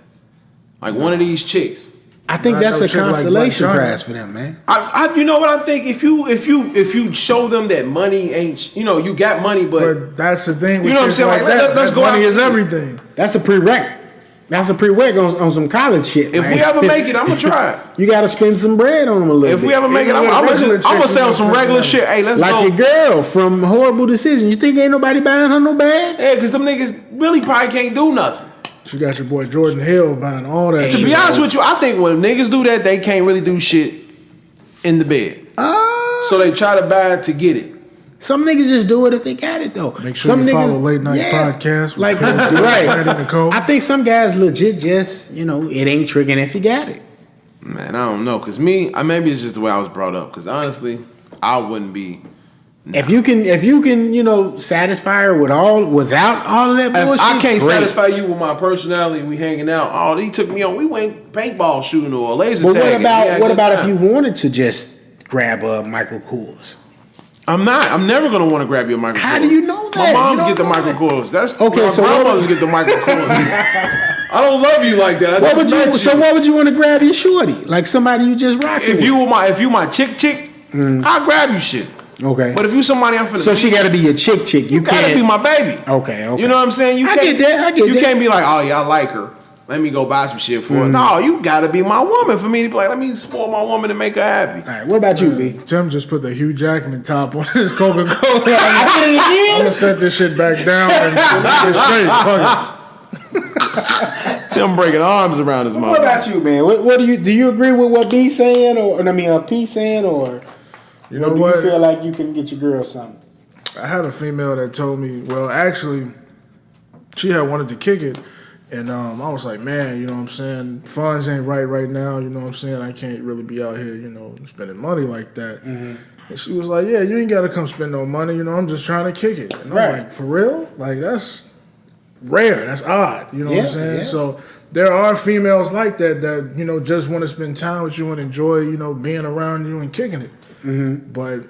Like one of these chicks. I think Nah, that's no a chick like constellation Black China. prize for them, man. You know what I think? If you show them that money ain't, you got money, But that's the thing. With You know what I'm chicks saying? Like Like, that, let's that go money out- is everything. That's a prereq. That's a prereq on some college shit. if man. we ever make it, I'm gonna try it. you got to spend some bread on them a little If bit. we ever make it, Even I'm with gonna regular chicks, sell we some gonna regular spend shit. Hey, let's like go. your girl from Horrible Decisions. You think ain't nobody buying her no bags? Yeah, because them niggas really probably can't do nothing. She got your boy Jordan Hill buying all that To shit. be honest with you, I think when niggas do that, they can't really do shit in the bed. So they try to buy it to get it. Some niggas just do it if they got it though. Make sure some you niggas, follow Late Night Podcast with Like Phil, right. Brandon, and Nicole. I think some guys legit just it ain't tricking if you got it. Man, I don't know. Because maybe it's just the way I was brought up. Because honestly, I wouldn't be. If you can satisfy her without all of that If bullshit. I can't great. satisfy you with my personality and we hanging out, he took me on. We went paintball shooting or a laser But tag. what about if you wanted to just grab a Michael Kors? I'm not. I'm never gonna want to grab your Michael. How Kors. do you know that? My You moms don't get the know Michael that. Kors. That's Okay, my so grandmothers get the Michael Kors. I don't love you like that. What would you want to grab your shorty? Like somebody you just rocking If with? you my chick, I'll grab you shit. Okay. But if you somebody I'm finna So she got to be your chick. You gotta can't be my baby. Okay. You know what I'm saying? You I can't, get that, I get you that. can't be like, oh yeah, I like her. Let me go buy some shit for her. No, you gotta be my woman for me to be like, let me spoil my woman and make her happy. All right. What about you, B? Tim just put the Hugh Jackman top on his Coca-Cola. I did it I'm again. gonna set this shit back down and get straight. Fuck it. Tim breaking arms around his mouth. What about you, man? What do you agree with what B saying, or P saying, or You know do what? you feel like you can get your girl something? I had a female that told me, well, actually, she had wanted to kick it. And I was like, man, you know what I'm saying? Funds ain't right now, you know what I'm saying? I can't really be out here, spending money like that. Mm-hmm. And she was like, yeah, you ain't got to come spend no money, I'm just trying to kick it. And I'm Right. like, for real? Like, that's rare. That's odd, you know what I'm Yeah, saying? yeah. So there are females like that just want to spend time with you and enjoy, being around you and kicking it. Mm-hmm. But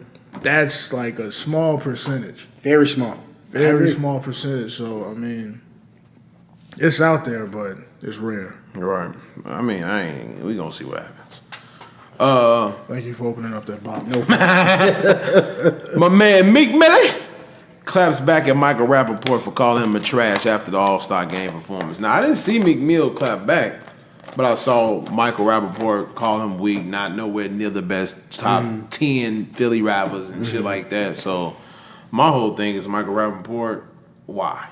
that's like a small percentage. Very small. I Very agree. small percentage. So, I mean, it's out there, but it's rare. Right. I mean, we gonna see what happens. Thank you for opening up that box. My man Meek Millie claps back at Michael Rappaport for calling him a trash after the All-Star Game performance. Now, I didn't see Meek Mill clap back, but I saw Michael Rappaport call him weak, not nowhere near the best top 10 Philly rappers and shit like that. So my whole thing is Michael Rappaport, why?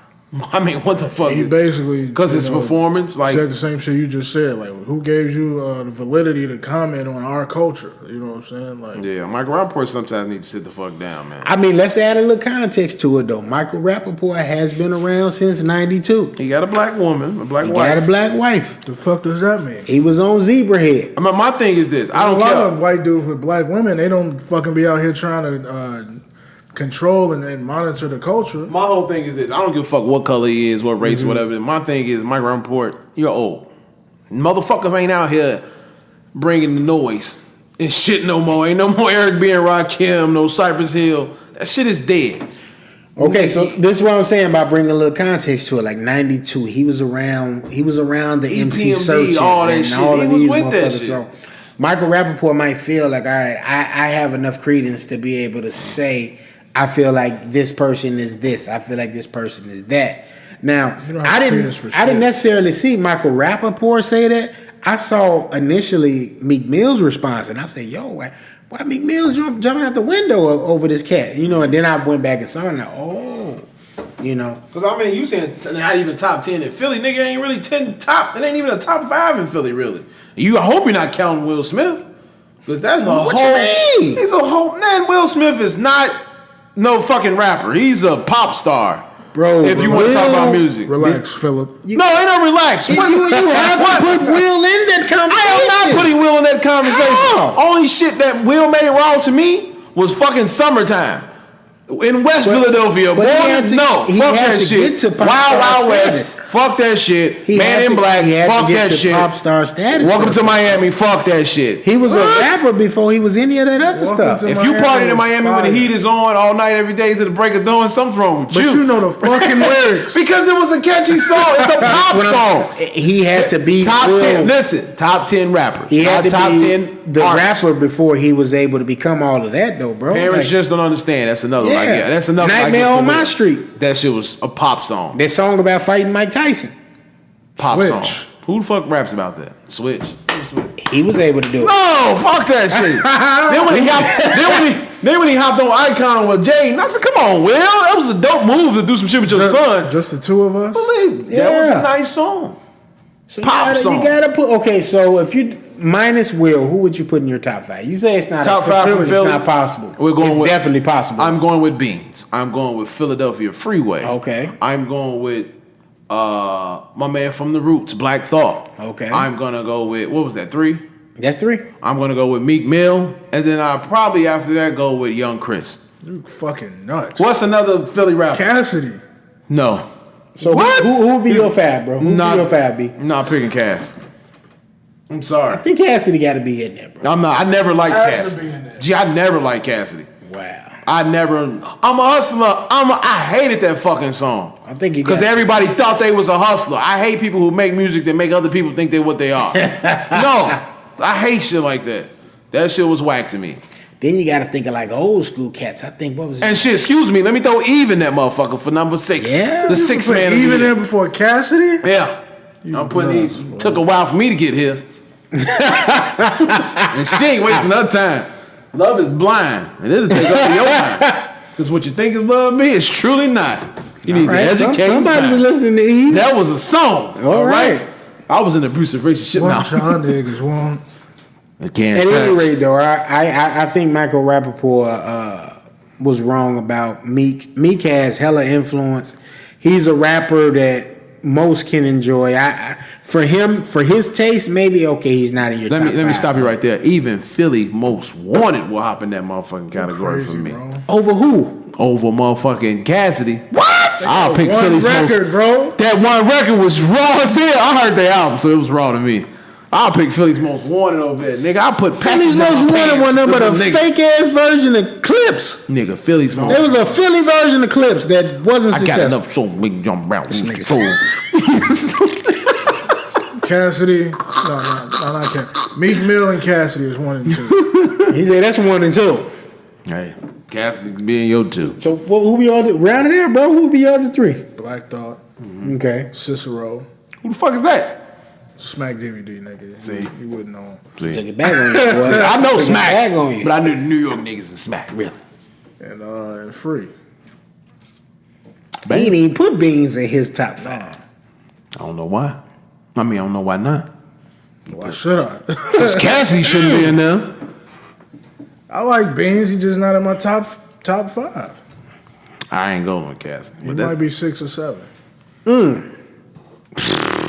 I mean, what the fuck? He basically because it's performance. Like said the same shit you just said. Like, who gave you the validity to comment on our culture? You know what I'm saying? Like, yeah, Michael Rappaport sometimes needs to sit the fuck down, man. I mean, let's add a little context to it though. Michael Rappaport has been around since '92. He got a black woman, a black He wife. got a black wife. the fuck does that mean? He was on Zebrahead. I mean, my thing is this: I don't a lot care. of white dudes with black women, they don't fucking be out here trying to control and monitor the culture. My whole thing is this: I don't give a fuck what color he is, what race, whatever. My thing is, Michael Rappaport, you're old. Motherfuckers ain't out here bringing the noise and shit no more. Ain't no more Eric B. and Rakim, no Cypress Hill. That shit is dead. Okay, so this is what I'm saying about bringing a little context to it. Like '92, he was around the MC EPMD, searches all that and shit. all He of was these with that motherfuckers. shit. So Michael Rappaport might feel like, all right, I have enough credence to be able to say, I feel like this person is this. I feel like this person is that. Now, You don't have I credence for didn't shit. necessarily see Michael Rappaport say that. I saw initially Meek Mill's response, and I said, yo, why Meek Mill's jumping out the window over this cat? You know, and then I went back and saw it, and you know. Because, I mean, you saying not even top 10 in Philly. Nigga ain't really 10 top. It ain't even a top 5 in Philly, really. I hope you're not counting Will Smith. Because that's a What whole... you mean? He's a whole... Man, Will Smith is not no fucking rapper. He's a pop star. Bro, if you want to talk about music. Relax, Philip. No, ain't no relax. You have to put Will in that conversation. I am not putting Will in that conversation. How? Only shit that Will made wrong to me was fucking Summertime. In West Philadelphia, but boy, he had to- no, he fuck had that to shit. get to pop Wild star Wild status. West, fuck that shit. He Man had in to- Black, he had fuck to get that to shit. pop star status. Welcome to Miami, fuck that shit. He was What? a rapper before he was any of that other stuff. to If you Miami partied in was Miami when the fire. heat is on all night, every day to the break of dawn, something's wrong with But you know the fucking lyrics. Because it was a catchy song. It's a pop song. He had to be Top Will. 10. Listen, top 10 rappers. He had Not to top be 10 the artists. rapper before he was able to become all of that, though, bro. Parents Like, just don't understand. That's another. yeah. Like, yeah, that's enough. Nightmare on My Street. That shit was a pop song. That song about fighting Mike Tyson. Pop Switch. song. Who the fuck raps about that? Switch. He was able to do it. No, fuck that shit. then when he hopped on Icon with Jay, I said, "Come on, Will, that was a dope move to do some shit with your son." Just the two of us. Believe that was Yeah. a nice song. So Pop song. you gotta put. Okay, so if you minus Will, who would you put in your top 5? You say it's not Top 5 from It's Philly? not possible. We're going it's with- definitely possible. I'm going with Beans. I'm going with Philadelphia Freeway. Okay. I'm going with my man from the Roots, Black Thought. Okay. I'm gonna go with what was that 3? That's 3. I'm gonna go with Meek Mill, and then I'll probably after that go with Young Chris. You fucking nuts. What's another Philly rapper? Cassidy. No, So What? who would be your fab, bro? Who would be your fab, B? I'm not picking Cass. I'm sorry. I think Cassidy got to be in there, bro. I'm not. I never liked Has to Cassidy. be in there. Gee, I never liked Cassidy. Wow. I'm a hustler. I hated that fucking song. I think you Because got- everybody thought they was a hustler. I hate people who make music that make other people think they're what they are. No, I hate shit like that. That shit was whack to me. Then you got to think of like old school cats. I think what was And it? shit, excuse me, let me throw Eve in that motherfucker for number 6. Yeah? The 6th man. of the Even year. there before Cassidy. Yeah. I'm putting nuts, these. Took a while for me to get here. And she ain't waiting for another time. Love is blind. And it'll take over your mind. Because what you think is love me is truly not. You need Right, to educate somebody your was mind. listening to Eve. That was a song. All right. I was in an abusive relationship What now. y'all niggas want? I can't At any touch. rate, though, I think Michael Rappaport was wrong about Meek. Meek has hella influence. He's a rapper that most can enjoy. For his taste, maybe okay, he's not in your top Let me 5. stop you right there. Even Philly Most Wanted will hop in that motherfucking category Crazy, for me. bro. Over who? Over motherfucking Cassidy. What? I'll pick One Philly's record, most. bro. That one record was raw as hell. I heard the album, so it was raw to me. I'll pick Philly's Most Wanted over there, nigga. I'll put Philly's patches in Most my Wanted pants one of with them, but a them niggas. fake ass version of Clips. Nigga, Philly's Most. There was a Philly version of Clips that wasn't I got successful. enough so big jump around. nigga- Cassidy. No, not Cassidy. Meek Mill and Cassidy is 1 and 2. He said that's 1 and 2. Hey, Cassidy being your 2. So who be all the round there, bro? Who be the other 3? Black Thought. Okay. Cicero. Who the fuck is that? Smack DVD, nigga. See? You wouldn't know him. Took it back on you, boy. I know Took it Smack, back on you. but I knew New York niggas and Smack, really. And Free. He didn't even put Beans in his top 5. I don't know why. I mean, I don't know why not. Why should I? Because Cassie shouldn't be in there. I like Beans. He's just not in my top 5. I ain't going with Cassie. He might be 6 or 7.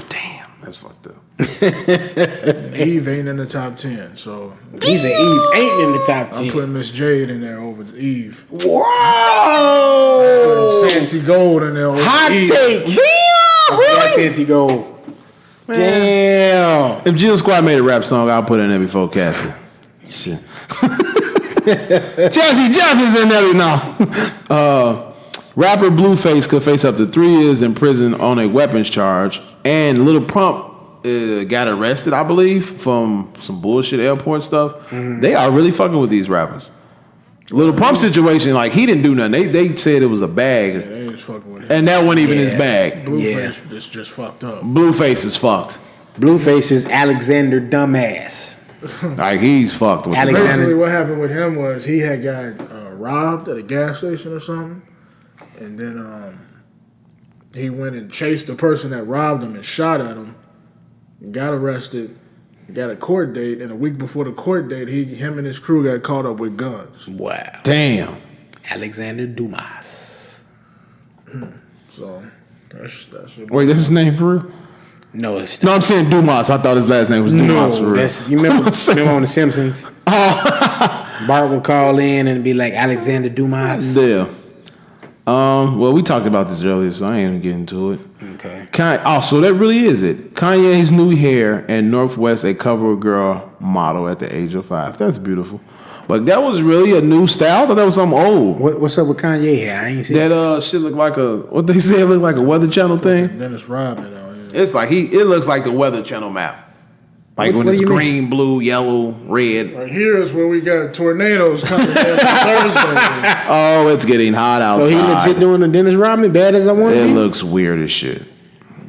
Damn, that's fucked up. Eve ain't in the top 10, so He said Eve ain't in the top 10. I'm putting Miss Jade in there over Eve. Whoa! Putting Santi Gold in there over Hot Eve. take. Damn! Really? Santi Gold. Damn. If Jill Squad made a rap song, I'll put it in there before Cassie. Shit. Jazzy Jeff is in there now. Rapper Blueface could face up to 3 years in prison on a weapons charge, and Lil Pump got arrested, I believe, from some bullshit airport stuff. They are really fucking with these rappers. Lil Pump situation, like, he didn't do nothing. They said it was a bag, Yeah, they ain't fucking with him. and that wasn't even his bag. Blueface is just fucked up. Blueface is fucked. Blueface is Alexander Dumbass. Like, he's fucked with Alexander- Basically, what happened with him was he had got robbed at a gas station or something, and then he went and chased the person that robbed him and shot at him, got arrested, got a court date, and a week before the court date, him and his crew got caught up with guns. Wow. Damn. Alexander Dumas. So that's it. Wait, that's his name for real? No, it's No, I'm saying Dumas. I thought his last name was Dumas for real. That's, you remember on The Simpsons? Bart would call in and be like, Alexander Dumas. Yeah. Well, we talked about this earlier, so I ain't gonna get into it. Okay. So that really is it. Kanye's new hair and Northwest a cover girl model at the age of 5. That's beautiful. But that was really a new style. I thought that was something old. What's up with Kanye here? I ain't seen That shit looked like what they say, it looked like a Weather Channel thing. Dennis Rodman. It's like it looks like the Weather Channel map. Like What when it's do you mean? green, blue, yellow, red. Right here is where we got tornadoes coming every Thursday. Oh, it's getting hot So outside. he legit doing the Dennis Rodman bad as I want to It be? looks weird as shit.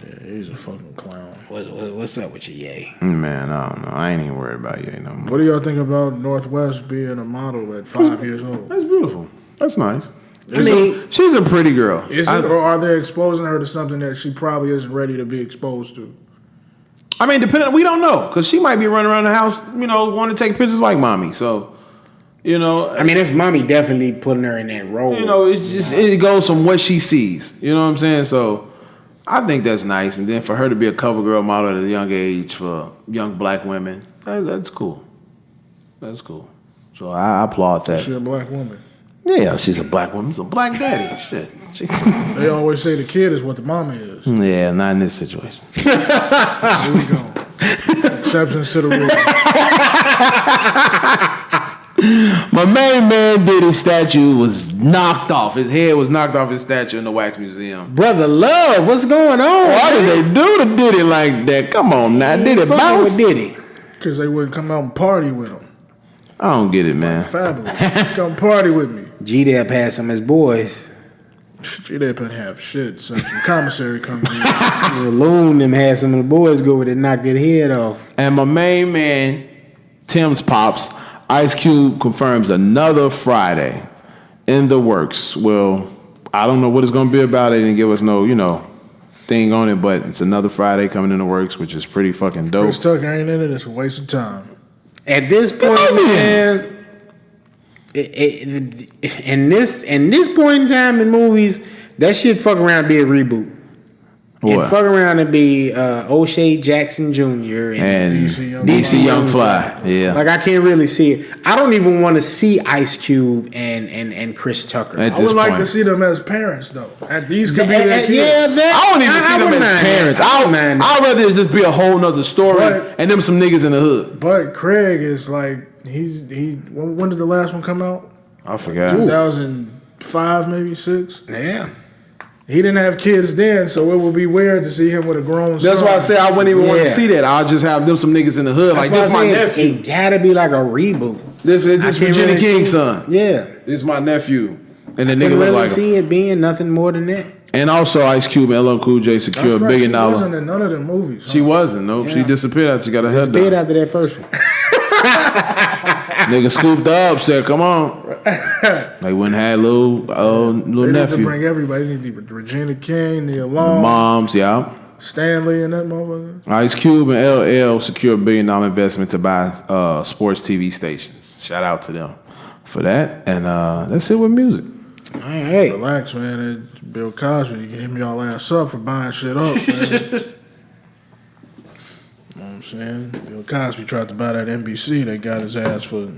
Yeah, he's a fucking clown. What's up with you, Ye? Man, I don't know. I ain't even worried about you no more. What do y'all think about Northwest being a model at 5 years old? That's beautiful. That's nice. mean, She's a pretty girl. Is it, or are they exposing her to something that she probably isn't ready to be exposed to? I mean, we don't know, because she might be running around the house, wanting to take pictures like mommy. So, I mean, his mommy definitely putting her in that role. it goes from what she sees. You know what I'm saying? So, I think that's nice. And then for her to be a cover girl model at a young age for young black women, that's cool. That's cool. So I applaud that. She a black woman. Yeah, she's a black woman. She's a black daddy. Shit. They always say the kid is what the mama is. Yeah, not in this situation. Here we go. Exceptions to the rule. My main man Diddy's statue was knocked off. His head was knocked off his statue in the Wax Museum. Brother Love, what's going on? Why did they do to Diddy like that? Come on now, Diddy bounce. with Diddy. Because they wouldn't come out and party with him. I don't get it, man. Fabulous. Come party with me. G-Dep had some of his boys. She didn't have shit since some commissary comes in. Loon them had some of the boys go with it, knocked their head off. And my main man, Tim's Pops, Ice Cube confirms another Friday in the works. Well, I don't know what it's going to be about. They didn't give us no, thing on it, but it's another Friday coming in the works, which is pretty fucking dope. Chris Tucker ain't in it. It's a waste of time. At this point, man, in this point in time in movies, that shit fuck around and be a reboot. What? And fuck around and be O'Shea Jackson Jr. And DC DC Young Fly. Yeah. Like, I can't really see it. I don't even want to see Ice Cube and Chris Tucker. At I this would like point. to see them as parents, though. These could be their kids. I don't even see them as parents. I'd rather it just be a whole nother story and them some niggas in the hood. But Craig is like, when did the last one come out? I forgot. 2005, maybe 6? Yeah. He didn't have kids then, so it would be weird to see him with a grown son. That's why I say I wouldn't even want to see that. I'll just have them some niggas in the hood. That's Like, this why my I said nephew. it gotta be like a reboot. This Virginia King's son. Yeah. This is my nephew. And the I nigga couldn't look really like him. see it being nothing more than that. And also Ice Cube and LL Cool J secure $1 billion. She wasn't in none of the movies. Huh? She wasn't. Nope. Yeah. She disappeared after she got her head Disappeared done. after that first one. Nigga scooped up, said, "Come on." They wouldn't have little They nephew. need to bring everybody. They need to Regina King, Nia The Long, moms, yeah. Stanley, and that motherfucker. Ice Cube and LL secured $1 billion investment to buy sports TV stations. Shout out to them for that. And that's it with music. All right. Relax, man. Bill Cosby, you hit me all ass up for buying shit up, man. You know what I'm saying? Bill Cosby tried to buy that NBC. They got his ass for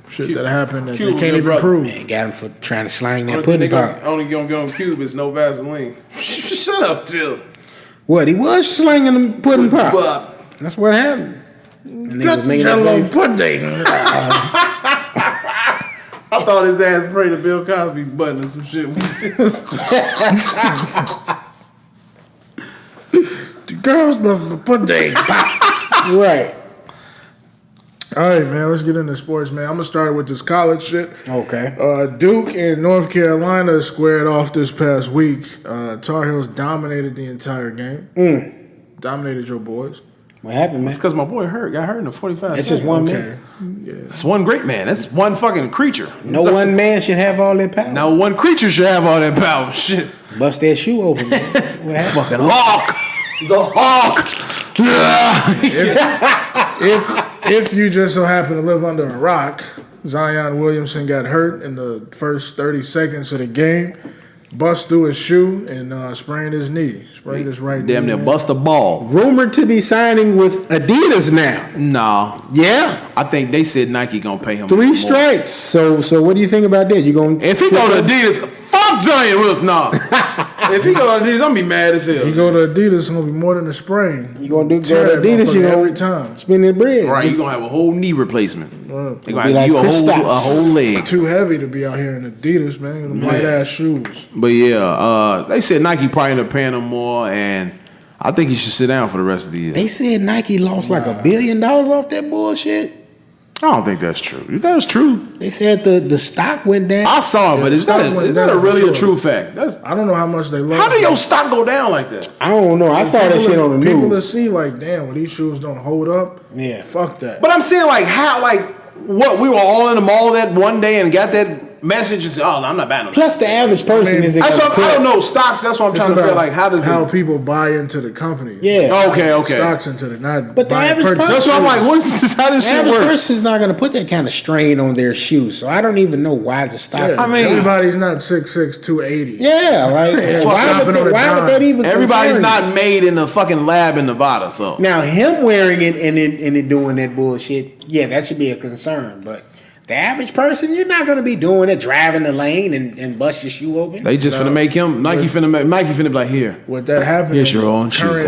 shit that happened that they can't even prove. Man, got him for trying to slang that Only pudding thing pop. only gonna get on Cube is no Vaseline. Shut up, Till. What? He was slanging them pudding pop. But That's what happened. And they Got was the making that Jello face. pudding. I thought his ass prayed to Bill Cosby button or some shit. The girls love the pudding. Right. All right, man. Let's get into sports, man. I'm gonna start with this college shit. Okay. Duke and North Carolina squared off this past week. Tar Heels dominated the entire game. Dominated your boys. What happened, man? It's because my boy got hurt in the 45 It's just one man. Okay. Yeah. That's one great man. That's one fucking creature. No one man should have all that power. Now one creature should have all that power. Shit. Bust that shoe open, man. What happened? Fucking hawk. The hawk. If you just so happen to live under a rock, Zion Williamson got hurt in the first 30 seconds of the game, bust through his shoe, and sprained his knee. Sprained his right knee. Damn near man. bust a ball. Rumored to be signing with Adidas now. Nah. Yeah. I think they said Nike gonna pay him 3 more. strikes. So what do you think about that? You going If he go to Adidas, fuck Zion Williamson. Nah. If he go to Adidas, I'm gonna be mad as hell. You go to Adidas, it's gonna be more than a sprain. You gonna do Tear go to that Adidas? You motherfucker gonna every time. spend that bread, Right, you gonna have a whole knee replacement. They Be gonna like give you a Chris whole Stotts. leg. Too heavy to be out here in Adidas, man. Them light ass shoes. But yeah, they said Nike probably end up paying him more, and I think he should sit down for the rest of the year. They said Nike lost like $1 billion off that bullshit. I don't think that's true. If that was true, They said the stock went down. I saw it, but is stock that went is that down a for really sure. a true fact? That's, I don't know how much they lost. how do your stock go down like that? I don't know. I saw that shit on the People that news. see like, damn, when these shoes don't hold up, Yeah. fuck that. But I'm saying like how what we were all in the mall that one day and got that message and said, oh, no, I'm not buying them. Plus, the average person I mean, isn't That's gonna what I don't put. know stocks. That's what I'm It's trying to feel about like. How does how it? people buy into the company? Yeah. Okay. Stocks into the not. But the buying average purchase. That's what I'm like. What is this? How does The shit average work? person's not gonna put that kind of strain on their shoes. So I don't even know why the stock. Yeah, I mean- everybody's not 6'6", 280. Yeah, like why stopping would on the why would dime. that even? Everybody's concern not you? made in the fucking lab in Nevada, so Now him wearing it and it doing that bullshit. Yeah, that should be a concern. But the average person, you're not gonna be doing it, driving the lane and bust your shoe open. they just finna make him Nike finna be like here. With that happening, Here's your own shoes,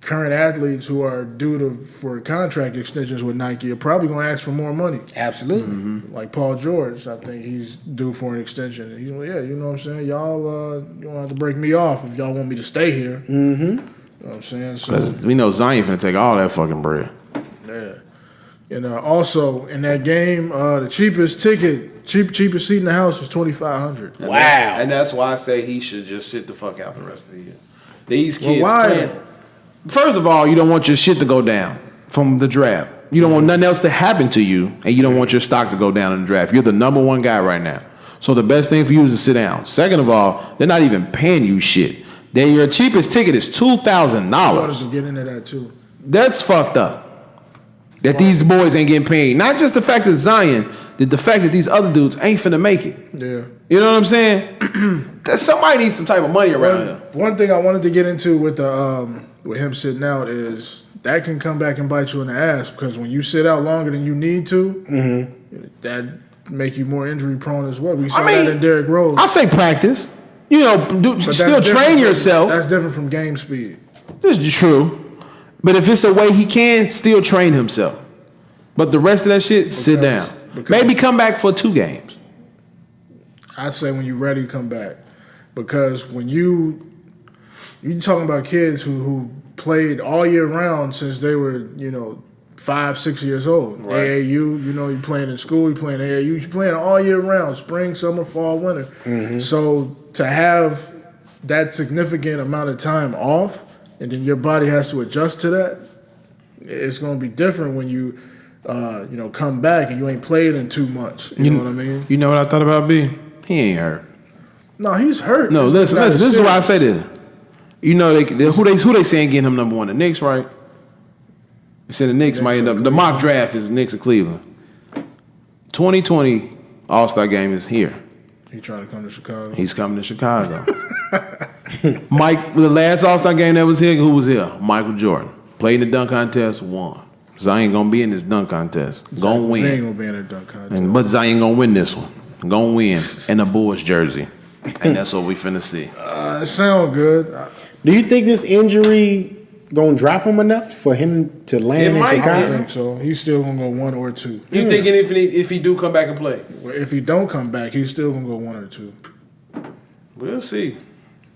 current athletes who are due for contract extensions with Nike are probably going to ask for more money. Absolutely. Like Paul George, I think he's due for an extension. And he's like, yeah, you know what I'm saying? Y'all, you don't have to break me off if y'all want me to stay here. Mm-hmm. You know what I'm saying? So, Cause we know Zion finna take all that fucking bread. yeah. And also, in that game, the cheapest seat in the house was $2,500. Wow. And that's why I say he should just sit the fuck out the rest of the year. These kids why? playing. First of all, you don't want your shit to go down from the draft. You don't want nothing else to happen to you, and you don't want your stock to go down in the draft. You're the number one guy right now. So the best thing for you is to sit down. Second of all, they're not even paying you shit. Your cheapest ticket is I wanted $2,000. to get into that too. That's fucked up. That these boys ain't getting paid. Not just the fact that Zion, the fact that these other dudes ain't finna make it. Yeah. You know what I'm saying? That somebody needs some type of money around here. One thing I wanted to get into with with him sitting out is that can come back and bite you in the ass because when you sit out longer than you need to, that make you more injury prone as well. We saw that in Derrick Rose. I say practice. You know, But that's still different train from- yourself. That's different from game speed. This is true. But if it's a way he can, still train himself. But the rest of that shit, sit down. Maybe come back for 2 games. I'd say when you're ready, come back. Because when you talking about kids who played all year round since they were, 5, 6 years old. Right. AAU, you're playing in school, you're playing AAU, you're playing all year round, spring, summer, fall, winter. So to have that significant amount of time off and then your body has to adjust to that, it's going to be different when you come back and you ain't played in 2 months. You know what I mean? You know what I thought about B? He ain't hurt. No, he's hurt. No, listen. This is why I say this. You know who they saying getting him number 1? The Knicks, right? They said the Knicks might end up. The mock draft is Knicks of Cleveland. 2020 All-Star game is here. He trying to come to Chicago. He's coming to Chicago. The last All-Star game that was here, who was here? Michael Jordan. Played in the dunk contest, won. Zion gonna be in this dunk contest. Gonna win. He ain't gonna be in the dunk contest. But Zion gonna win this one. Gonna win in a Bulls jersey. And that's what we finna see. It sound good. Do you think this injury gonna drop him enough for him to land in I Chicago? think so. He's still gonna go 1 or 2. You thinking if he do come back and play? If he don't come back, he's still gonna go 1 or 2. We'll see.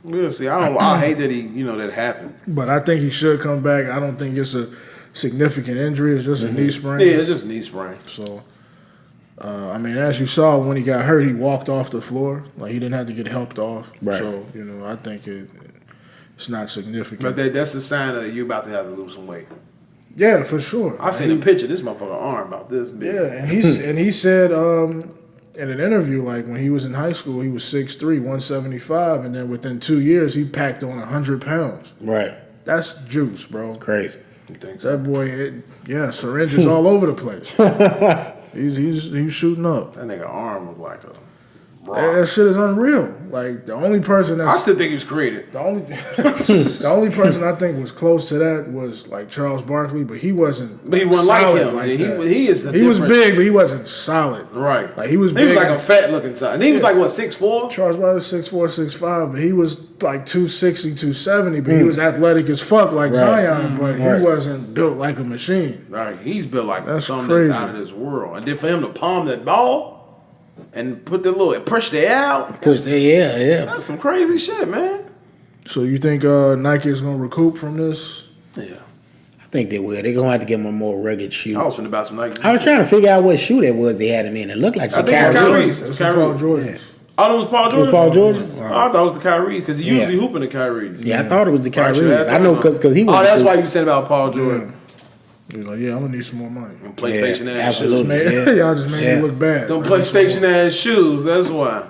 I hate that that happened. But I think he should come back. I don't think it's a significant injury. It's just a knee sprain. Yeah, it's just a knee sprain. So, as you saw when he got hurt, he walked off the floor. Like, he didn't have to get helped off. Right. So, I think it's not significant. But that's a sign that you about to have to lose some weight. Yeah, for sure. I seen a picture of this motherfucker arm about this big. Yeah, and he said in an interview, like when he was in high school, he was 6'3", 175, and then within 2 years, he packed on 100 pounds. Right. That's juice, bro. Crazy. You think so? That boy, syringes all over the place. He's shooting up. That nigga arm was like a rock. That shit is unreal. Like the only person I still think he was created. the only person I think was close to that was like Charles Barkley, but he wasn't. But he wasn't solid like him. like He that. is. He was big, but he wasn't solid. Right. Like he was big. He was like a fat looking side. And he was like what, 6'4"? Charles Barkley was 6'4", 6'5", but he was like 260, 270, but he was athletic as fuck like Zion, but he wasn't built like a machine. Right. He's built like That's something crazy. that's out of this world. And then for him to palm that ball and push the air out. Yeah. That's some crazy shit, man. So you think Nike is gonna recoup from this? Yeah. I think they will. They're gonna have to give him a more rugged shoe. I was finna buy some Nike. I was trying to figure out what shoe that was they had him in. It looked like I think it's Kyrie's. It's Paul George's. Oh, that was Paul George? It was Paul George? Oh, I thought it was the Kyrie because he usually hooping the Kyrie. Yeah, I thought it was the Right, Kyrie's. I know because he was. Oh, that's why you said about Paul George. He was like, I'm gonna need some more money. And PlayStation ass absolutely. shoes. Yeah. Y'all just made me look bad. Them PlayStation ass shoes, that's why.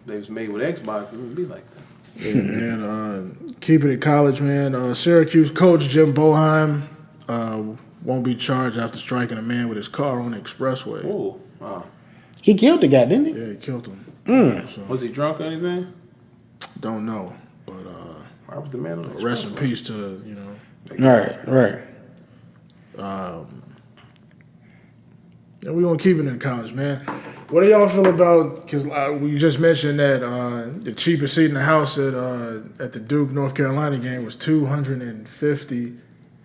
They was made with Xbox, it would be like that. Yeah, man. Keeping it college, man. Syracuse coach Jim Boeheim won't be charged after striking a man with his car on the expressway. Ooh, wow. He killed the guy, didn't he? Yeah, he killed him. So, Was he drunk or anything? don't know, but Why was the man on the rest in peace to Right. And we're going to keep it in college, man. What do y'all feel about, because we just mentioned that the cheapest seat in the house at the Duke North Carolina game was $250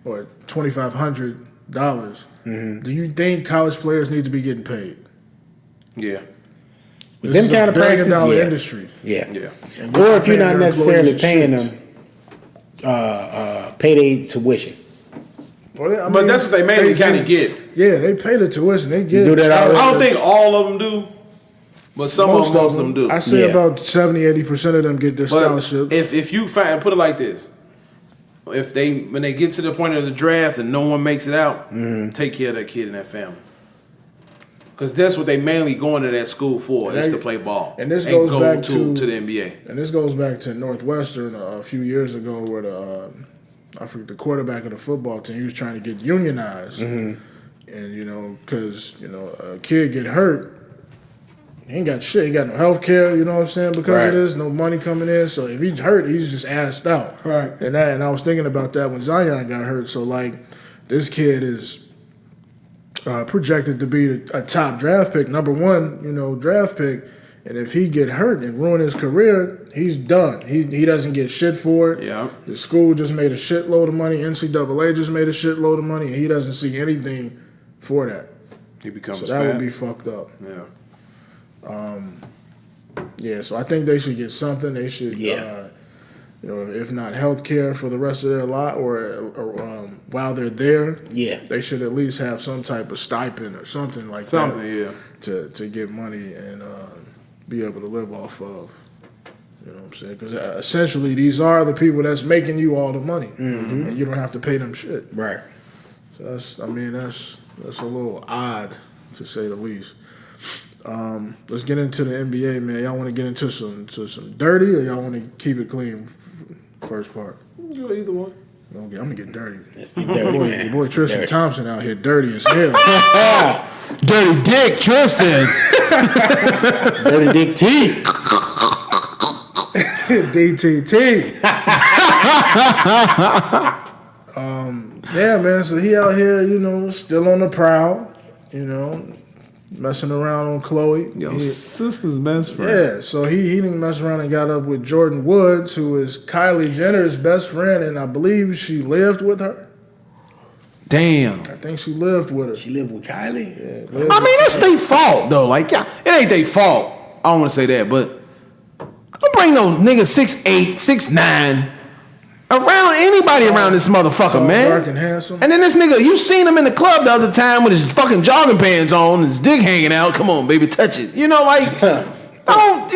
or $2,500. Do you think college players need to be getting paid? Yeah. This Them is kind a of prices, billion-dollar yeah. industry. Yeah. And Or if you're not their necessarily employees paying shit. them, pay their tuition. Well, But that's what they mainly kind of get. Yeah, they pay the tuition. They get do that already? I don't think all of them do, but most of them do. I say Yeah. about 70-80% of them get their scholarships. But if you find, put it like this, when they get to the point of the draft and no one makes it out, take care of that kid and that family. Because that's what they mainly going to that school for, is to play ball. And this goes go back to the NBA. And this goes back to Northwestern a few years ago where I forget the quarterback of the football team, he was trying to get unionized. And, because, a kid get hurt, he ain't got shit. He got no health care, you know what I'm saying, because of this, no money coming in. So if he's hurt, he's just asked out. Right. And I was thinking about that when Zion got hurt. So, like, this kid is projected to be a top draft pick, number one, draft pick. And if he get hurt and ruin his career, he's done. He doesn't get shit for it. Yeah. The school just made a shitload of money. NCAA just made a shitload of money, and he doesn't see anything for that. He becomes So that would be fucked up. Yeah. Yeah, so I think they should get something. They should, if not health care for the rest of their life, or while they're there, they should at least have some type of stipend or something like that. To get money and be able to live off of. You know what I'm saying? Because essentially these are the people that's making you all the money, and you don't have to pay them shit. Right. So that's That's a little odd, to say the least. Let's get into the NBA, man. Y'all want to get into some dirty, or y'all want to keep it clean? First part. Go either one. Okay, I'm gonna get dirty. Let's get dirty, man. Your boy Tristan Thompson out here dirty as hell. Dirty Dick Tristan. Dirty Dick T. DTT. Yeah, man. So he out here, still on the prowl, messing around on Chloe. Yo, sister's best friend. Yeah, so he didn't mess around and got up with Jordan Woods, who is Kylie Jenner's best friend, and I believe she lived with her. Damn. I think she lived with her. She lived with Kylie? Yeah, I mean, that's their fault, though. Like, yeah, it ain't their fault. I don't want to say that, but don't bring no nigga 6'8", 6'9", around anybody around this motherfucker, tall, man. dark and handsome. And then this nigga, you seen him in the club the other time with his fucking jogging pants on and his dick hanging out. Come on, baby, touch it. You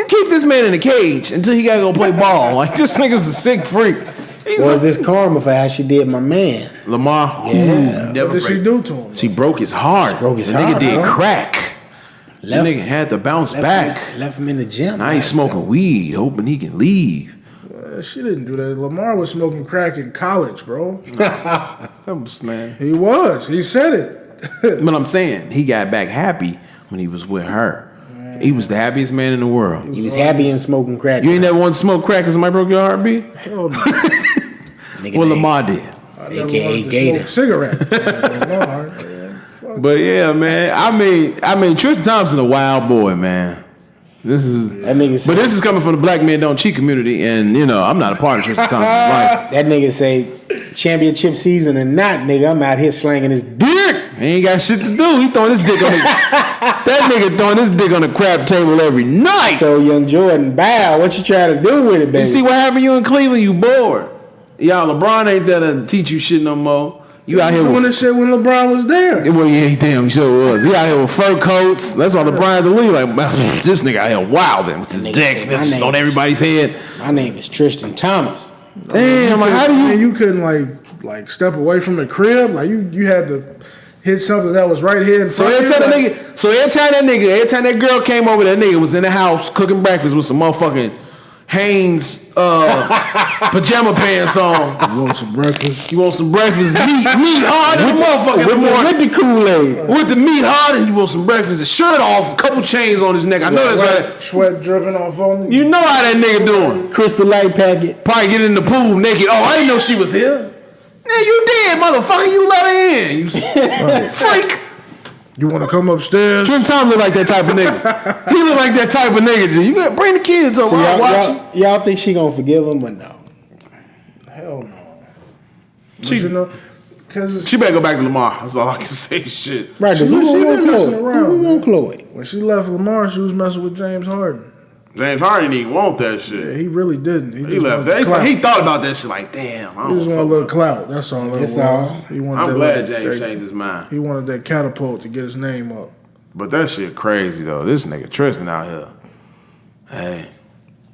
keep this man in a cage until he gotta go play ball. Like, this nigga's a sick freak. Was this karma for how she did my man? Lamar. Yeah. What did she do to him? She broke his heart. She broke his the heart, nigga did bro. crack. The nigga had to bounce back. Left him in the gym. Now he's smoking weed, hoping he can leave. She didn't do that. Lamar was smoking crack in college, bro. That was, man. He was. He said it. But I'm saying, he got back happy when he was with her. Man. He was the happiest man in the world. He was happy and smoking crack. You ain't never want to smoke crack because somebody broke your heart, B? Hell no. Well, Lamar did. AKA Gator. Cigarette. But yeah, man. I mean, Tristan Thompson a wild boy, man. This is coming from the black men don't cheat community, and I'm not a part of Tristan Thompson's life. That nigga say championship season or not, nigga, I'm out here slanging his dick. He ain't got shit to do. He throwing his dick on that nigga throwing his dick on the crap table every night. So young Jordan, bow, what you trying to do with it, baby? You see what happened? You in Cleveland, you bored. Y'all, LeBron ain't there to teach you shit no more. You out here doing this shit when LeBron was there. Well, yeah, damn sure was. He out here with fur coats. That's all LeBron had to leave. Like, this nigga out here wilding with his dick that's on everybody's head. My name is Tristan Thomas. Damn, like how do you? And you couldn't like step away from the crib. Like you had to hit something that was right here in front of you. Every time that girl came over, that nigga was in the house cooking breakfast with some motherfucking Hanes pajama pants on. You want some breakfast? Meat hard and motherfucker. With the Kool-Aid. With the meat hard, and you want some breakfast. A shirt off, a couple chains on his neck. I know that's right. Sweat dripping off on You know how that nigga doing. Crystal Light packet. Probably get in the pool naked. Oh, I didn't know she was here. Yeah, you did, motherfucker. You let her in. You freak. You want to come upstairs? Tristan Thompson look like that type of nigga. He look like that type of nigga. You got bring the kids over. So y'all think she gonna forgive him, but no. Hell no. She better go back to Lamar. That's all I can say. Shit. Right. She been messing around. Who want Chloe? When she left Lamar, she was messing with James Harden. James Harden didn't even want that shit. Yeah, he really didn't. He left that. He thought about that shit like, damn. He just wanted a little clout. That's all. That's all. I'm glad James changed his mind. He wanted that catapult to get his name up. But that shit crazy though. This nigga Tristan out here. Hey.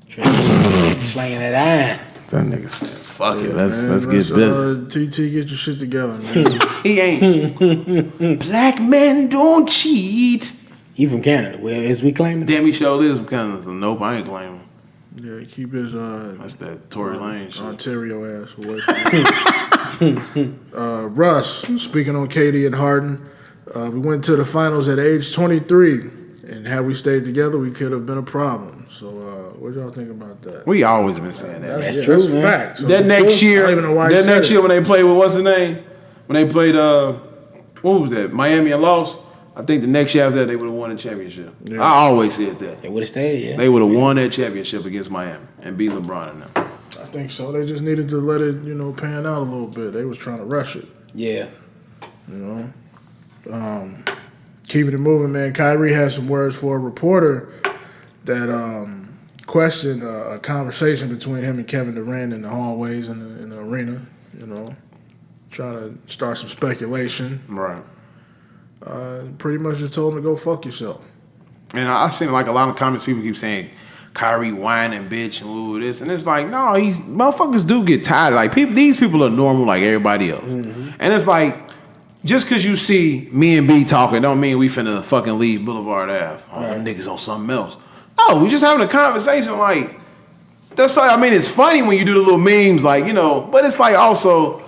Tristan slanging that iron. That nigga said, fuck it. Let's get busy. TT, get your shit together, man. He ain't. Black men don't cheat. He from Canada. Well, is we claiming? Damn, he sure is from Canada. So nope, I ain't claiming. Yeah, keep his that's that Tory Lane shit. Ontario ass away from Russ, speaking on Katie and Harden, we went to the finals at age 23, and had we stayed together, we could have been a problem. So, what y'all think about that? We always been saying that. That's true, That's man. fact. So That next year, I don't even know why when they played with what's the name? When they played what was that? Miami and lost. I think the next year after that they would have won the championship. Yeah. I always said that. They would have stayed, yeah. They would have won that championship against Miami and beat LeBron and them. I think so. They just needed to let it, pan out a little bit. They was trying to rush it. Yeah. Keeping it moving, man. Kyrie had some words for a reporter that questioned a conversation between him and Kevin Durant in the hallways in the arena. Trying to start some speculation. Right. Pretty much just told him to go fuck yourself. And I've seen like a lot of comments. People keep saying Kyrie whining, bitch, and ooh this, and it's like no, motherfuckers do get tired. Like these people are normal like everybody else, and it's like just because you see me and B talking, don't mean we finna fucking leave Boulevard Ave. Oh, them niggas on something else. No, we just having a conversation. Like that's like, I mean, it's funny when you do the little memes, like but it's like also.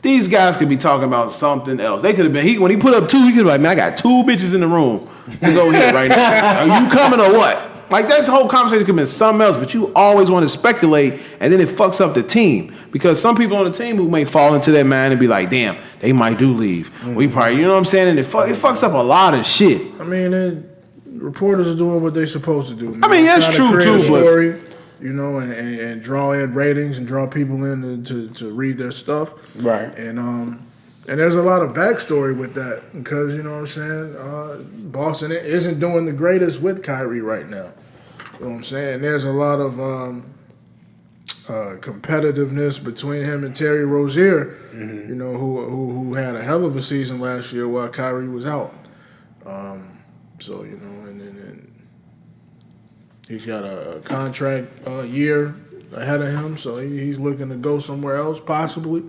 These guys could be talking about something else. They could have been. When he put up 2, he could be like, "Man, I got 2 bitches in the room to go hit right now. Are you coming or what?" Like that's the whole conversation could have been something else. But you always want to speculate, and then it fucks up the team because some people on the team who may fall into that mind and be like, "Damn, they might do leave. We probably, you know what I'm saying?" And it fucks up a lot of shit. I mean, reporters are doing what they're supposed to do. Man. I mean, that's true too. Story, and draw in ratings and draw people in to read their stuff. Right. And there's a lot of backstory with that because, you know what I'm saying, Boston isn't doing the greatest with Kyrie right now. You know what I'm saying? There's a lot of competitiveness between him and Terry Rozier, who had a hell of a season last year while Kyrie was out. So, and he's got a contract year ahead of him, so he's looking to go somewhere else, possibly.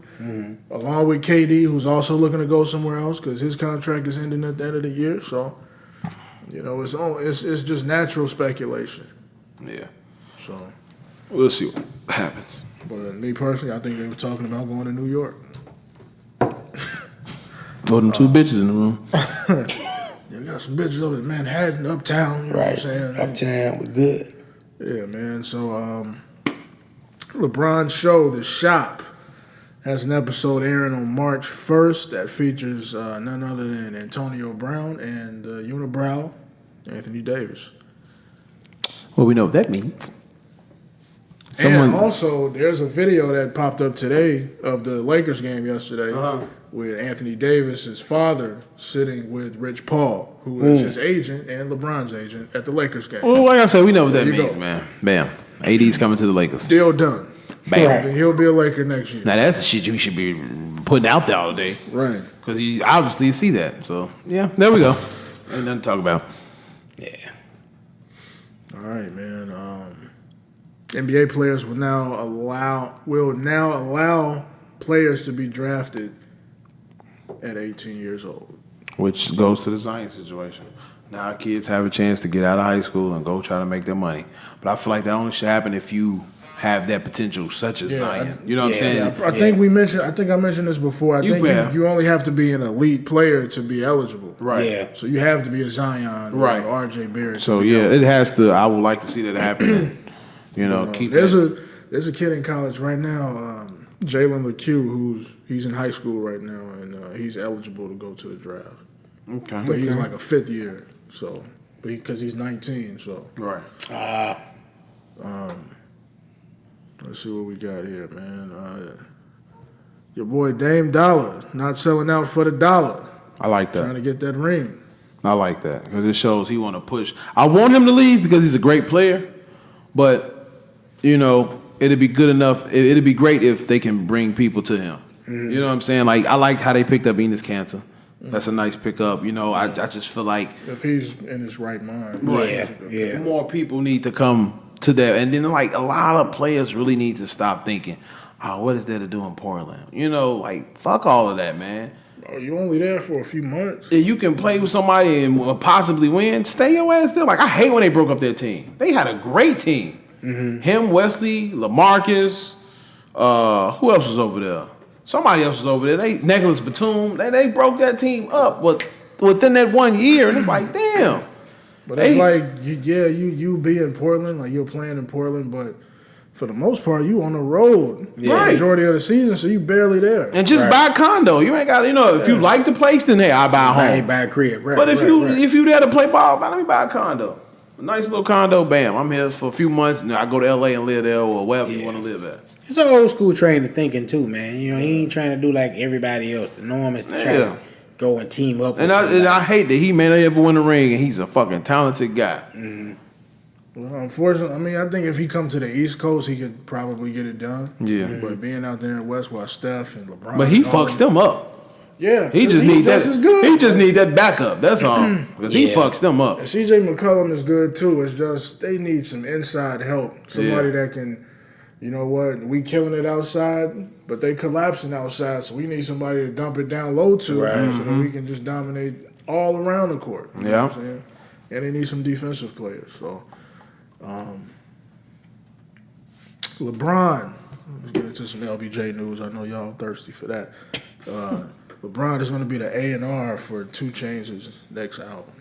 Along with KD, who's also looking to go somewhere else because his contract is ending at the end of the year. So, it's just natural speculation. Yeah. So, we'll see what happens. But me personally, I think they were talking about going to New York. Throw them 2 bitches in the room. You got some bitches over in Manhattan, uptown. You know what I'm saying? Uptown, we're good. Yeah, man. So, LeBron's show, The Shop, has an episode airing on March 1st that features none other than Antonio Brown and Unibrow, Anthony Davis. Well, we know what that means. And also, there's a video that popped up today of the Lakers game yesterday with Anthony Davis' father sitting with Rich Paul, who is his agent and LeBron's agent at the Lakers game. Well, like I said, we know what that means, man. Bam. AD's coming to the Lakers. Deal done. Bam. He'll be a Laker next year. Now, that's the shit you should be putting out there all day. Right. Because you obviously see that. So, yeah, there we go. Ain't nothing to talk about. Yeah. All right, man. NBA players will now allow players to be drafted at 18 years old. Which goes to the Zion situation. Now kids have a chance to get out of high school and go try to make their money. But I feel like that only should happen if you have that potential, such as Zion. You know what I'm saying? I think I mentioned this before. I think you only have to be an elite player to be eligible. Right. Yeah. So you have to be a Zion or RJ Barrett. So it has to. I would like to see that happen. Keep. There's a kid in college right now, Jalen LeCue, he's in high school right now, and he's eligible to go to the draft. Okay. But he's like a 5th year, so because he's 19, so Right. Let's see what we got here, man. Your boy Dame Dollar not selling out for the dollar. I like that. Trying to get that ring. I like that because it shows he want to push. I want him to leave because he's a great player, but it'd be good enough. It'd be great if they can bring people to him. You know what I'm saying? Like I like how they picked up Enes Kanter. That's a nice pickup. I just feel like if he's in his right mind, more people need to come to that. And then like a lot of players really need to stop thinking, oh, what is there to do in Portland? Fuck all of that, man. Oh, you only there for a few months. If you can play with somebody and possibly win, stay your ass there. Like I hate when they broke up their team. They had a great team. Him, Wesley, LaMarcus, who else was over there? Somebody else was over there. Nicholas Batum. They broke that team up within that 1 year, and it's like, damn. But it's like, you be in Portland, like you're playing in Portland, but for the most part, you on the road the majority of the season, so you barely there. And just buy a condo. You ain't got, if you like the place, then hey, I buy a home. Buy a crib, right? But if you there to play ball, let me buy a condo. A nice little condo, bam. I'm here for a few months, and I go to L.A. and live there or wherever you want to live at. It's an old school train of thinking too, man. He ain't trying to do like everybody else. The norm is to try to go and team up. And I hate that he may not ever win a ring, and he's a fucking talented guy. Well, unfortunately, I think if he come to the East Coast, he could probably get it done. Yeah. But being out there in West, while Steph and LeBron, but he fucks them up. Yeah, he just needs that. He just need that backup. That's all. Because he fucks them up. And CJ McCollum is good too. It's just they need some inside help. Somebody that can you know what, we killing it outside, but they collapsing outside, so we need somebody to dump it down low to, so that we can just dominate all around the court. You know what I'm saying? And they need some defensive players. So, LeBron, let's get into some LBJ news. I know y'all thirsty for that. LeBron is going to be the A&R for 2 Chainz' next album.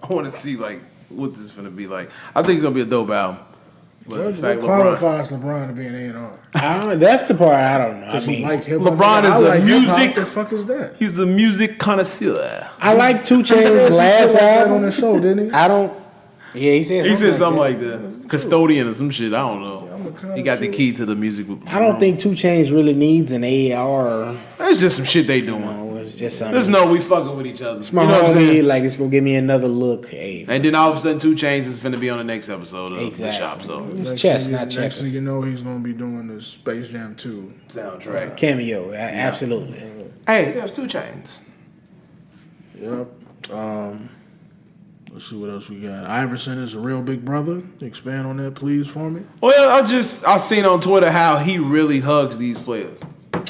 I want to see like what this is going to be like. I think it's going to be a dope album. But What qualifies LeBron to be an A&R? That's the part I don't know. I mean, like hip-hop. LeBron is like music. What the fuck is that? He's a music connoisseur. I like 2 Chainz' last album on the show, didn't he? I don't. Yeah, he said something like that. Custodian or some shit. I don't know. He got the key to the music. I don't think 2 Chainz really needs an AR. That's just some shit they doing. It's just something. There's no we fucking with each other. It's my you know what I'm homie. saying? Like it's gonna give me another look. Hey, And then all of a sudden, 2 Chainz is finna be on the next episode of the shop. So it's chess, not Next checkers. thing you know, he's going to be doing the Space Jam 2 soundtrack. Cameo, absolutely. Hey, there's 2 Chainz. Yep. Let's see what else we got. Iverson is a real big brother. Expand on that, please, for me. Well, I seen on Twitter how he really hugs these players.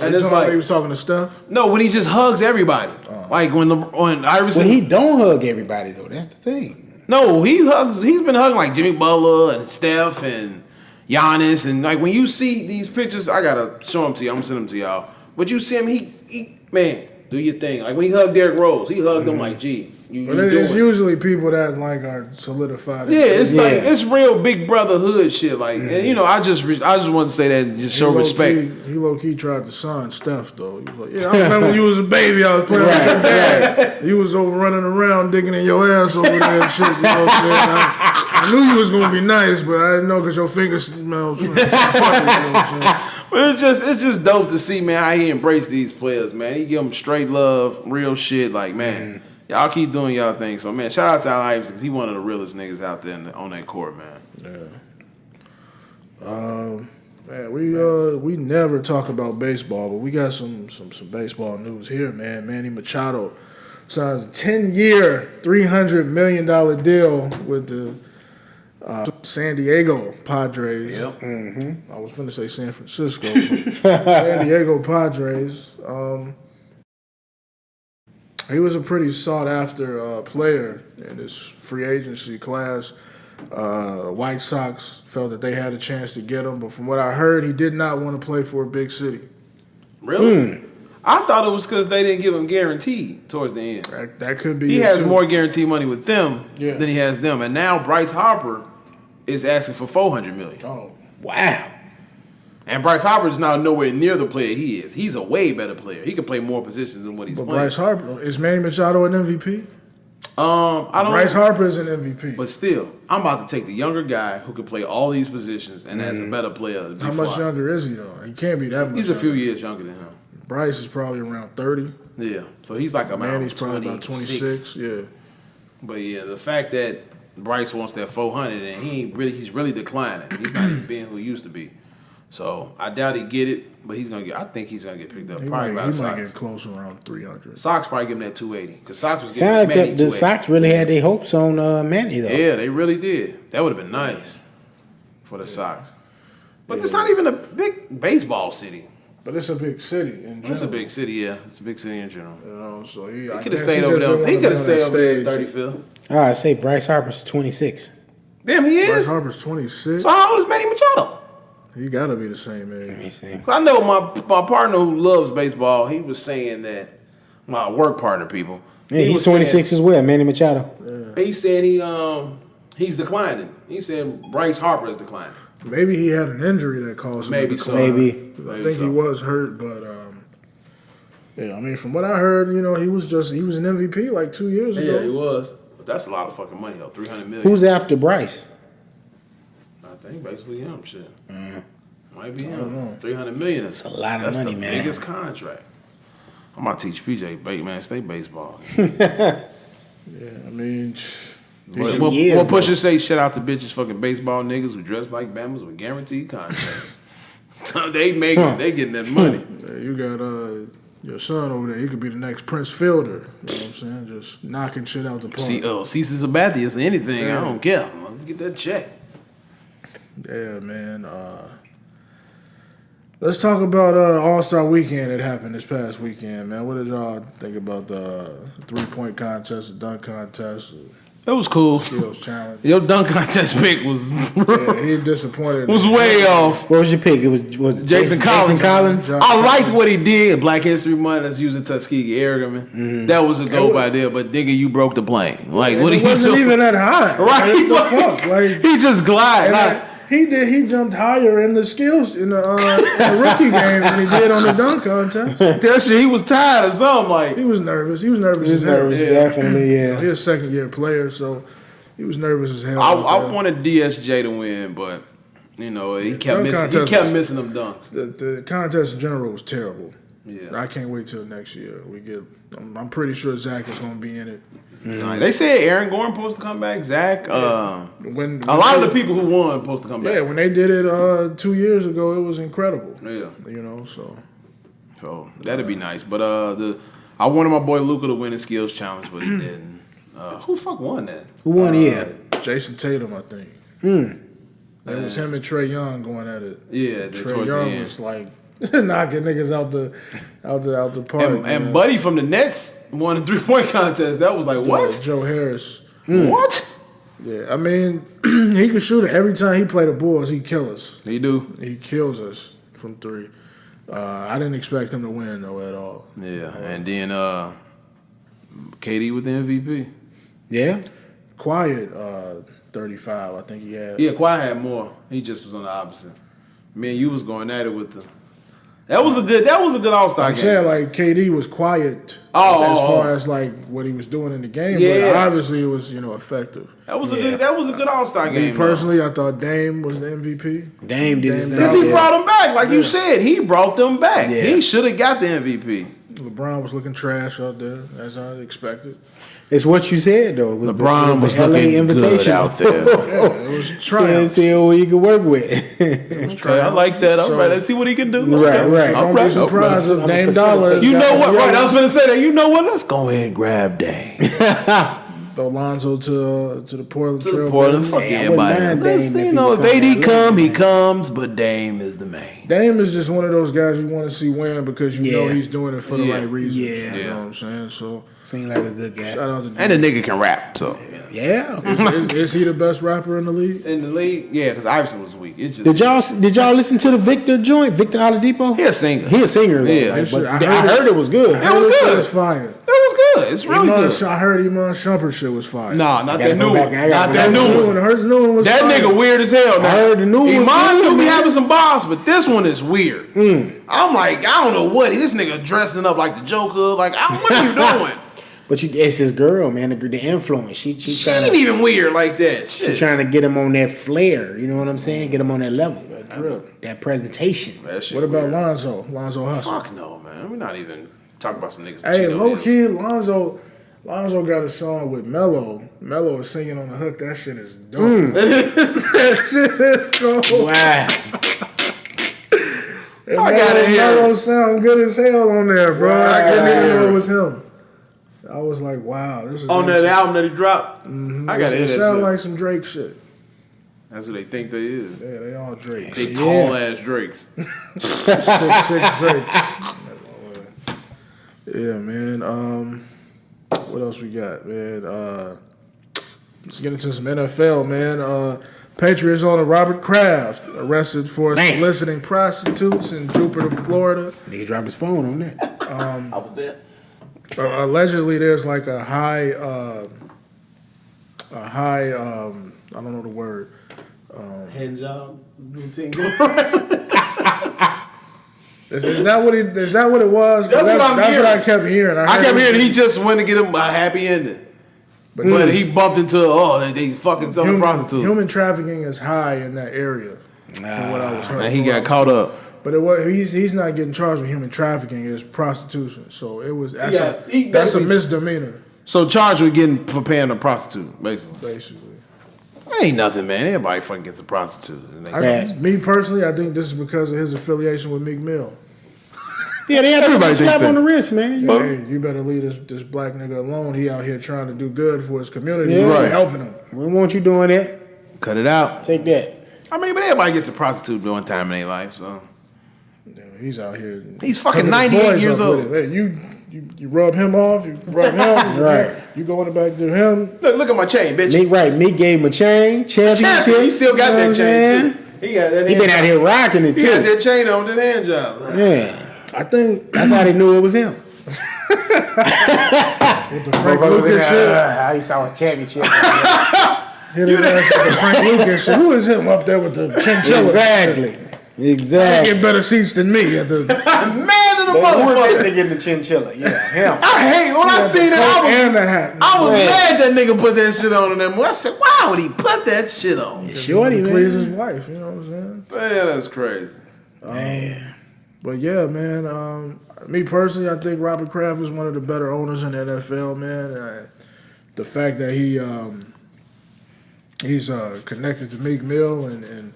And it's like he was talking to Steph. No, when he just hugs everybody. Like when Iverson. Well, he don't hug everybody though. That's the thing. No, he hugs. He's been hugging like Jimmy Butler and Steph and Giannis, and like when you see these pictures, I gotta show them to you. I'm gonna send them to y'all. But you see him, he man, do your thing. Like when he hugged Derrick Rose, he hugged him like, gee. But it's usually people that like are solidified. Yeah, it's like it's real big brotherhood shit. Like, and, you know, I just want to say that and just show respect. He low key tried to sign Steph though. He was like, yeah, I remember when you was a baby, I was playing with your dad. You was over running around digging in your ass over there and shit. You know what I'm saying? I knew you was gonna be nice, but I didn't know because your fingers smelled funny. You know what I'm saying? But it's just dope to see, man, how he embraced these players, man. He give them straight love, real shit. Like, man. Y'all keep doing y'all thing. So, man, shout out to Al Iverson because he one of the realest niggas out there on that court, man. Yeah. Man, we never talk about baseball, but we got some baseball news here, man. Manny Machado signs a 10-year, $300 million deal with the San Diego Padres. Yep. Mm-hmm. I was finna say San Francisco. San Diego Padres. He was a pretty sought-after player in this free agency class. White Sox felt that they had a chance to get him, but from what I heard, he did not want to play for a big city. Really? I thought it was because they didn't give him guaranteed towards the end. That could be. He has more guaranteed money with them than he has them, and now Bryce Harper is asking for $400 million. Oh, wow! And Bryce Harper is now nowhere near the player he is. He's a way better player. He can play more positions than what he's playing. But Bryce Harper, is Manny Machado an MVP? I don't. Bryce Harper is an MVP. But still, I'm about to take the younger guy who can play all these positions and as a better player. How much younger is he though? He can't be that much. He's a few years younger than him. Bryce is probably around 30. Yeah, so he's like about Manny's probably about 26. Yeah. But yeah, the fact that Bryce wants that 400 and he's really declining. He's not even being who he used to be. So I doubt he get it, but I think he's gonna get picked up. He Probably might about get close around 300. Sox probably give him that 280 because Sox was Sound getting like the Sox really had their hopes on Manny though. Yeah, they really did. That would have been nice for the Sox. But it's not even a big baseball city. But it's a big city in general. It's a big city, yeah. It's a big city in general. You know, so he could have stayed over there. He could have stayed over there at 35th. All right, say Bryce Harper's 26. Damn, he is. Bryce Harper's 26. So how old is Manny Machado? He got to be the same age. Let me see. I know my partner who loves baseball. He was saying that my work partner, people. Yeah, he's 26 as well, Manny Machado. Yeah. He said he's declining. He said Bryce Harper is declining. Maybe he had an injury that caused him Maybe to so. decline. Maybe. I think he was hurt, but yeah. I mean, from what I heard, you know, he was an MVP like 2 years ago. Yeah, he was. But that's a lot of fucking money though. $300 million. Who's after Bryce? I think basically him. Shit. Might be him. $300 million. That's a lot of money, That's the man. biggest contract. I'm gonna teach PJ, man, stay baseball. Yeah, I mean, We'll push and say shout out to bitches fucking baseball niggas who dress like Bamas with guaranteed contracts. They getting that money. you got your son over there. He could be the next Prince Fielder. You know what I'm saying? Just knocking shit out the park. Ceases Abadius or anything. Yeah. I don't care. Let's get that check. Yeah, man. Let's talk about All-Star Weekend that happened this past weekend, man. What did y'all think about the 3-point contest, the dunk contest, It was cool. skills challenge? Your dunk contest pick was Yeah, he disappointed. was way off. What was your pick? It was Jason Collins. John I liked Collins. what he did. Black History Month. That's using Tuskegee Airmen. That was a go by there. But nigga, you broke the plane. Like what It he wasn't even that high. Right? Like, what the fuck? Like He just glide. and he jumped higher in the skills in the rookie game than he did on the dunk contest. That shit, he was tired or something. Like He was nervous. He was nervous He's as hell. nervous, Yeah. definitely, He's yeah. a second-year player, so he was nervous as hell. I wanted DSJ to win, but you know he kept dunk missing. He contest kept was- missing them dunks. The contest in general was terrible. Yeah. I can't wait till next year. I'm pretty sure Zach is going to be in it. They said Aaron Gordon supposed to come back. Zach. When A lot of the people who won supposed to come back. Yeah, when they did it 2 years ago, it was incredible. Yeah. You know, so That'd be nice. But I wanted my boy Luka to win the skills challenge, but he didn't. Who the fuck won that? Who won? Yeah. Jason Tatum, I think. That was him and Trey Young going at it. Yeah, Trey towards the Young end. was like knocking niggas out the park. And man. Buddy from the Nets won the 3-point contest. That was like, what? Joe Harris. What? Yeah, I mean, he could shoot it every time he play the Bulls. He kill us. He do. He kills us from three. I didn't expect him to win though at all. Yeah, and then KD with the MVP. Yeah. Quiet, 35. I think he had. Yeah, Kawhi had more. He just was on the opposite. Me and you was going at it with the. That was a good All-Star I'm game. saying like KD was quiet as far as like what he was doing in the game, Yeah. but obviously it was effective. That was a good All-Star game. Me personally, I thought Dame was the MVP. Dame did his thing. because he brought them back, like you said, he brought them back. Yeah. He should have got the MVP. LeBron was looking trash out there as I expected. It's what you said though. It was LeBron was the LA looking invitation good out there. Yeah, it was triumph. See who he could work with. Okay, I like that. All So- right, let's see what he can do. Right, Okay. right. Don't be surprised if Dame facilitate. Dollars. You know what? got- Right, I was going to say that. You know what? Let's go ahead and grab Dame. Throw Lonzo to the Portland To the Trail Portland, Blazers. fuck Hey, I everybody. wouldn't mind Let's Dame see, if you he know, if would come AD back. come, he comes, but Dame is the main. Dame is just one of those guys you want to see win because you know Yeah. he's doing it for the Yeah. right reasons. Yeah. You know what I'm saying? So Seemed like a good guy. shout out to And the Dame. nigga can rap, so. Yeah. Is he the best rapper in the league? In the league, yeah, because Iverson was weak. It's Did just y'all listen to the Victor joint? Victor Oladipo? he a singer. He a singer though. Yeah. like, but I I heard heard it was good. It was good. It's fire. It was good. It's really good. I heard Iman Shumpert shit was fire. Nah, not gotta that go new back. one. I gotta Not go that back. new New one. Hers new one was That fire. nigga weird as hell. Now. I heard the new one was Iman good, do be man. having some bars, but this one is weird. I'm like, I don't know what this nigga dressing up like the Joker. Like, what are you doing? But it's his girl, man. The influence. She She trying ain't to even weird like that. she Shit. trying to get him on that flair. You know what I'm saying? Get him on that level. drip. That presentation. That shit What about weird. Lonzo? Lonzo Hustle. Fuck no, man. We're not even talking about some niggas. Hey, She know low this. key, Lonzo got a song with Mello. Mello is singing on the hook. That shit is dope. That shit is cold. Wow. And I gotta hear Mello it. sound good as hell on there, bro. I I gotta didn't even hear know it. it was him. I was like, wow, this is On that album that he dropped, I gotta hear It that sound shit. like some Drake shit. That's what they think they is. Yeah, they all Drake. They tall ass Drakes. six Drakes. Yeah, man. What else we got, man? Let's get into some NFL, man. Patriots owner Robert Kraft arrested for Man. soliciting prostitutes in Jupiter, Florida. Nigga dropped his phone on that. I was there. Allegedly, there's like a high, I don't know the word. Hand job routine. Is that what it was? That's what I'm That's hearing. what I kept hearing. I heard kept it- hearing he just went to get him a happy ending. But he bumped into, they fucking selling prostitutes. Human trafficking is high in that area. From what I was hearing. And he from what I got was caught told. up. But he's not getting charged with human trafficking. It's prostitution. So that's a basically- misdemeanor, So charged with getting for paying a prostitute, basically. basically. Ain't nothing, man. Everybody fucking gets a prostitute. And they- Right. Me personally, I think this is because of his affiliation with Meek Mill. Yeah, they had Everybody a slap thinks on that. the wrist, man. You Hey, know? you better leave this black nigga alone. He out here trying to do good for his community. Yeah. You Right. helping him. We don't want you doing that. Cut it out. Take that. I mean, but everybody gets a prostitute one time in their life, so He's out here. He's fucking him and the 98 boys years up old. with it. Hey, you rub him off. You rub him. Right. You go in the back to him. Look at my chain, bitch. Meek gave him a chain, championship. He still got that chain too. He got that. He been out here rocking it He too. got that chain on that hand job. Yeah, I think that's how they knew it was him. with the Frank Lucas shit. I saw his championship. Hit his ass with the Frank Lucas shit. Who is him up there with the chinchilla? Exactly. They get better seats than me at the. Man, than a Who motherfucker. was that nigga in the chinchilla? Yeah, him. I hate when I seen that. and the hat. I was mad that nigga put that shit on in that movie. I said, why would he put that shit on? Shorty, man. Please his wife. You know what I'm saying? Man, that's crazy. Man. But yeah, man. Me personally, I think Robert Kraft is one of the better owners in the NFL, man. And the fact that he's connected to Meek Mill and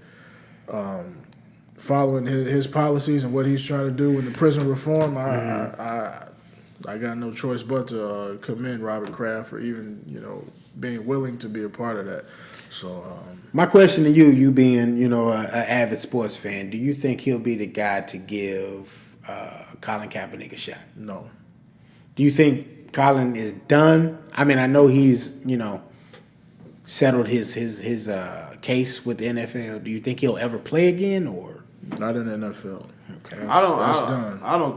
following his policies and what he's trying to do in the prison reform, I got no choice but to commend Robert Kraft for even being willing to be a part of that. So My question to you being an avid sports fan, do you think he'll be the guy to give Colin Kaepernick a shot? no. Do you think Colin is done? I mean, I know he's settled his case with the NFL. Do you think he'll ever play again, or Not in the NFL. okay? That's done. I don't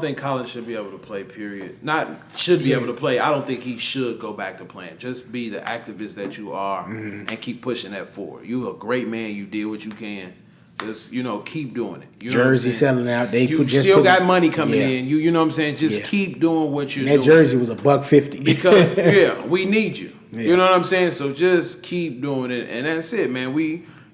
think Colin should be able to play. Period. Not should be able to play. I don't think he should go back to playing. Just be the activist that you are and keep pushing that forward. You a great man. You did what you can. Just keep doing it. You know Jersey what I'm saying? selling out. They You just still put- got money coming Yeah. in. You know what I'm saying? Just Yeah. keep doing what you're And that doing. jersey was $150 Because we need you. Yeah. You know what I'm saying? So just keep doing it, and that's it, man.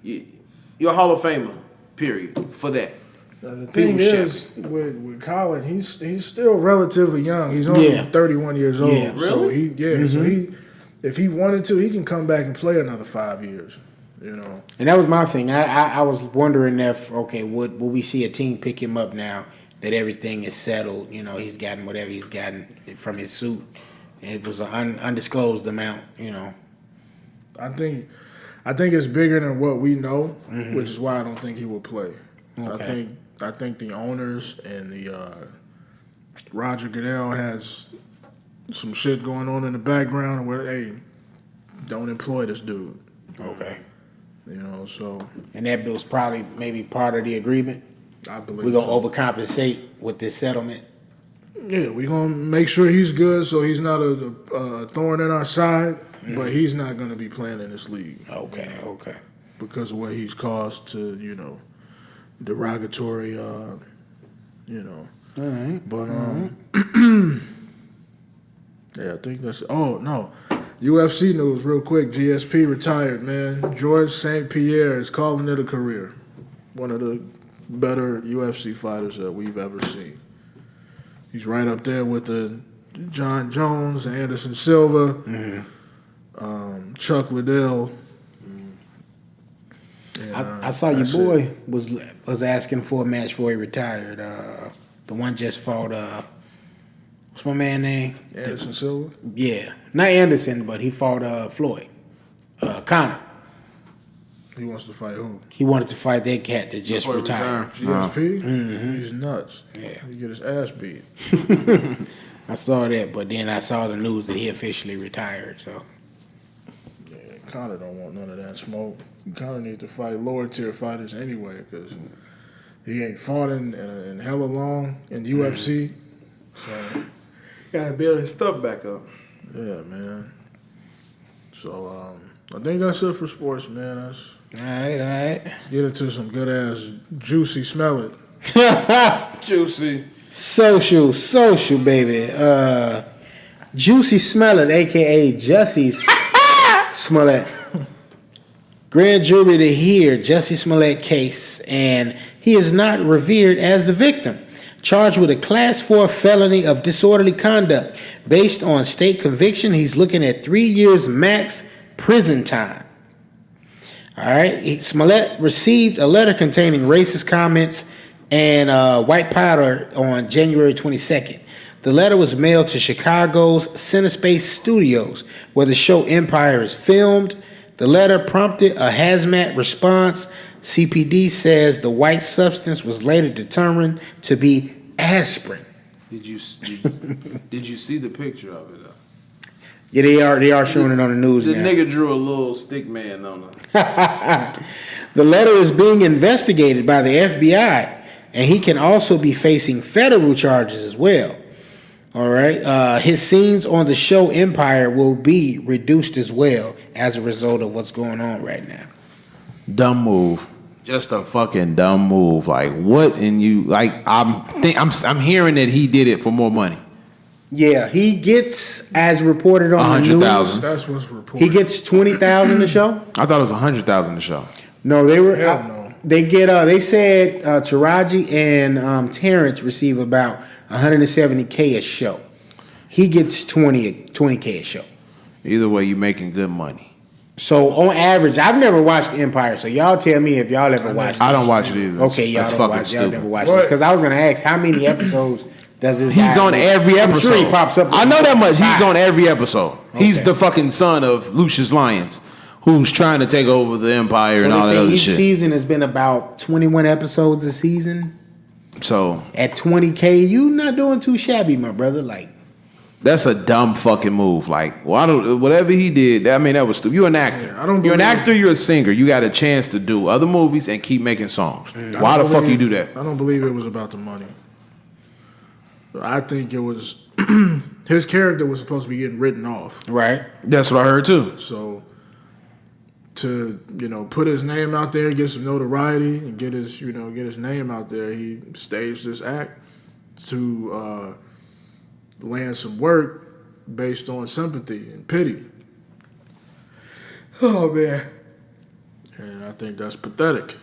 You're a Hall of Famer. Period. For that. Now, the thing is, with Colin, he's still relatively young. He's only 31 years old. Yeah. So Really? so if he wanted to, he can come back and play another 5 years. And that was my thing. I was wondering if will we see a team pick him up now that everything is settled? He's gotten whatever he's gotten from his suit. It was an undisclosed amount. I think it's bigger than what we know, which is why I don't think he will play. Okay. I think the owners and the Roger Goodell has some shit going on in the background where don't employ this dude. Okay. So And that was probably maybe part of the agreement. I believe We're gonna so. overcompensate with this settlement. Yeah, we're gonna make sure he's good, so he's not a thorn in our side. But he's not gonna be playing in this league. Okay. Because of what he's caused to, derogatory, All right. But yeah, I think that's. Oh no, UFC news real quick. GSP retired, man. George St. Pierre is calling it a career. One of the better UFC fighters that we've ever seen. He's right up there with the John Jones, Anderson Silva, Chuck Liddell. And, I saw your that's boy it. was asking for a match before he retired. The one just fought. What's my man name? Anderson Silva. Yeah, not Anderson, but he fought Floyd. Conor. He wants to fight who? He wanted to fight that cat that just Before he retired. GSP? He's nuts. Yeah. He get his ass beat. I saw that, but then I saw the news that he officially retired. So Yeah, Conor don't want none of that smoke. Conor need to fight lower tier fighters anyway, because he ain't fought in hella long in the UFC. So Gotta build his stuff back up. yeah, man. So I think that's it for sports, man. Let's all right. get into some good ass juicy smell it. Juicy. Social, baby. Juicy Smollett, a.k.a. Jussie Smollett. Grand jury to hear Jussie Smollett case, and he is not revered as the victim. Charged with a Class 4 felony of disorderly conduct. Based on state conviction, he's looking at 3 years max prison time. All right. Smollett received a letter containing racist comments and white powder on January 22nd. The letter was mailed to Chicago's CineSpace Studios, where the show Empire is filmed. The letter prompted a hazmat response. CPD says the white substance was later determined to be aspirin. Did you see the picture of it? Yeah, they are showing it on the news The now. nigga drew a little stick man on it. The letter is being investigated by the FBI, and he can also be facing federal charges as well. All right. His scenes on the show Empire will be reduced as well as a result of what's going on right now. Dumb move. Just a fucking dumb move. Like what? And you like? I'm hearing that he did it for more money. Yeah, he gets, as reported on the news, 100,000. That's what's reported. he gets 20,000 a show. I thought it was 100,000 a show. No, they were. Hell no. They get. They said Taraji and Terrence receive about 170K a show. He gets 20K a show. Either way, you making good money. So on average, I've never watched Empire. So y'all tell me if y'all ever watched. I it. don't watch it either. Okay, y'all That's don't fucking watch. Y'all stupid. never watched it What? because I was gonna ask how many episodes does this? He's guy on do? every episode. I'm sure he pops up. I know that much. He's Five. on every episode. He's Okay. the fucking son of Lucius Lyons, who's trying to take over the Empire So and they all that say other each shit. season has been about 21 episodes a season. So At 20K, you not doing too shabby, my brother. Like, that's a dumb fucking move. Like, well, I don't. Whatever he did, I mean, that was stupid. You're an actor. Yeah, I don't you're an believe- actor. You're a singer. You got a chance to do other movies and keep making songs. Why the fuck you do that? I don't believe it was about the money. I think it was his character was supposed to be getting written off. right? That's what I heard too. So to put his name out there, get some notoriety, and get his name out there, he staged this act to land some work based on sympathy and pity. Oh man. And I think that's pathetic.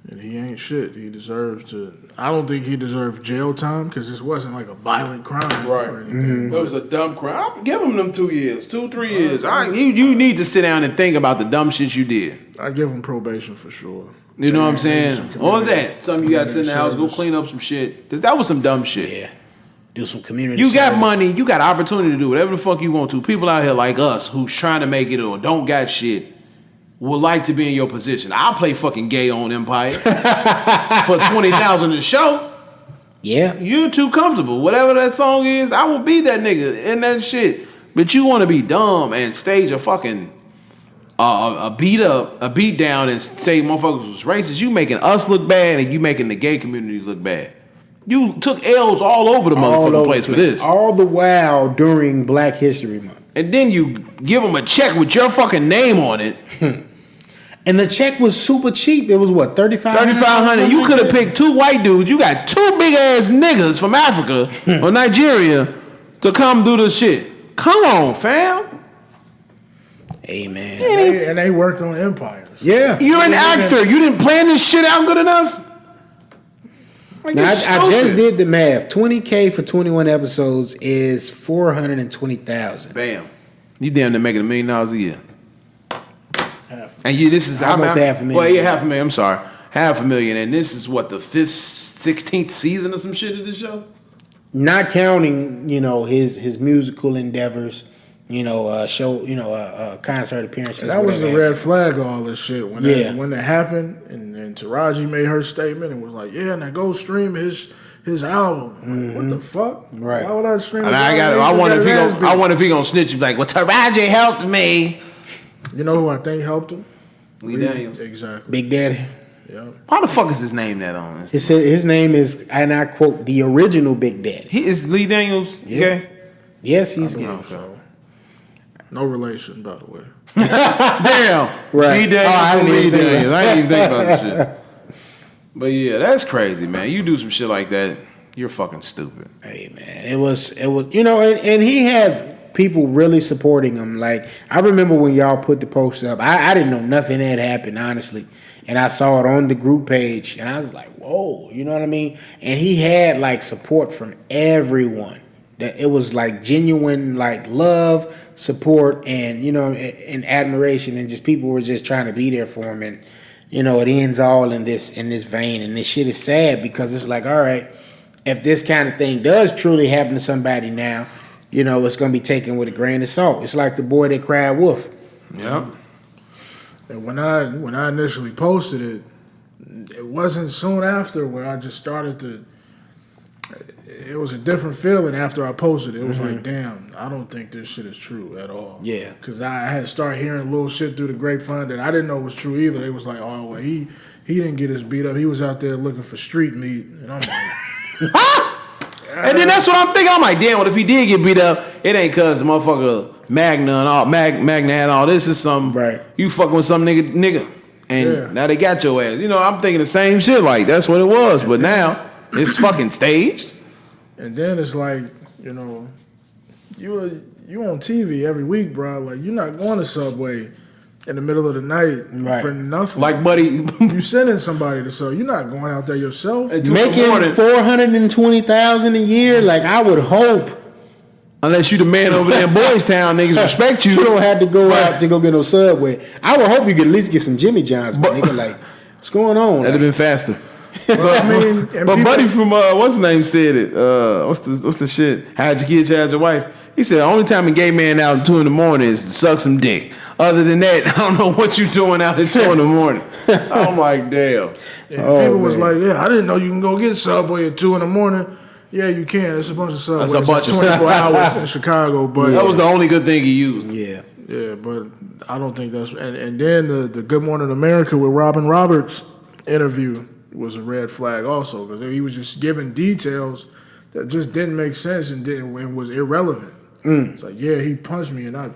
And he ain't shit. He deserves to. I don't think he deserved jail time because this wasn't like a violent crime or anything. It was a dumb crime. Give him them 2 years, 2-3 years. You need to sit down and think about the dumb shit you did. I give him probation for sure. You know what I'm Maybe saying? some All community- that. Something you got to sit in the house, go service. clean up some shit. Because that was some dumb shit. Yeah. Do some community. You got service. money, you got opportunity to do whatever the fuck you want to. People out here like us who's trying to make it or don't got shit would like to be in your position. I'll play fucking gay on Empire for 20,000 a show. Yeah. You're too comfortable. Whatever that song is, I will be that nigga in that shit. But you want to be dumb and stage a fucking a beat down and say motherfuckers was racist. You making us look bad and you making the gay community look bad. You took L's all over the All motherfucking over place the for this. All the while during Black History Month. And then you give them a check with your fucking name on it. And the check was super cheap. It was what, $3,500? $3,500. You could have picked 2 white dudes. You got 2 big ass niggas from Africa or Nigeria to come do the shit. Come on, fam. Hey man. And they worked on empires. Yeah. You're an actor. You didn't plan this shit out good enough? Like, Now, you're I just stupid. did the math. 20K for 21 episodes is $420,000. Bam. You damn near making $1 million a year. Half. And this is Almost $500,000. Well, yeah, $500,000. I'm sorry, $500,000. And this is what, the 16th season or some shit of this show. Not counting, his musical endeavors, concert appearances. And that was the whatever. red flag of all this shit. When that happened, and Taraji made her statement and was like, "Yeah, now go stream his album." Like, what the fuck? Right. Why would I stream? And his I album? wonder if he Got his gonna, ass I wonder if he gonna snitch and be like, "Well, Taraji helped me." beat. You know who I think helped him? Lee Daniels. Exactly. Big Daddy. Yeah. Why the fuck is his name that on? His name is, and I quote, the original Big Daddy. He is Lee Daniels. Yeah. Okay. Yes, he's gay. So, no relation, by the way. Damn. Right. Lee Daniels. Oh, I didn't Lee even think about Daniels. I didn't even think about this shit. But yeah, that's crazy, man. You do some shit like that, you're fucking stupid. Hey man, it was, and he had people really supporting him. Like, I remember when y'all put the post up, I didn't know nothing had happened, honestly. And I saw it on the group page, and I was like, whoa, you know what I mean? And he had, like, support from everyone. That it was, like, genuine, like, love, support, and, and admiration, and just people were just trying to be there for him. And, it ends all in this vein. And this shit is sad because it's like, all right, if this kind of thing does truly happen to somebody now, it's going to be taken with a grain of salt. It's like the boy that cried wolf. Yeah. And when I initially posted it, it wasn't soon after where I just started to. It was a different feeling after I posted it. It was like, damn, I don't think this shit is true at all. Yeah. Because I had started hearing little shit through the grapevine that I didn't know was true either. They was like, oh, well, he didn't get his beat up. He was out there looking for street meat. And I'm like... And then that's what I'm thinking. I'm like, damn, well, if he did get beat up, it ain't cause the motherfucker Magna had all this. Is some right. You fucking with some nigga. And now they got your ass. You know, I'm thinking the same shit. Like, that's what it was. But now, it's fucking staged. And then it's like, you know, you on TV every week, bro. Like, you're not going to Subway in the middle of the night for nothing. Like, buddy, you sending somebody to Subway. You're not going out there yourself. Making $420,000 a year. Like, I would hope. Unless you the man over there in Boys Town, niggas respect you. You don't have to go out to go get no Subway. I would hope you could at least get some Jimmy John's, but nigga, like, what's going on? That'd have been faster. But I mean, but buddy from what's his name said it. What's the shit? How'd your kids had your wife? He said the only time a gay man out at 2 in the morning is to suck some dick. Other than that, I don't know what you doing out at 2 in the morning. I'm like, damn. Yeah, people was like, yeah, I didn't know you can go get Subway at 2 in the morning. Yeah, you can. It's a bunch of Subways. That's a bunch of 24 hours in Chicago, but that was the only good thing he used. Yeah, but I don't think that's. And then the Good Morning America with Robin Roberts interview was a red flag also, because he was just giving details that just didn't make sense and was irrelevant. It's like, yeah, he punched me and I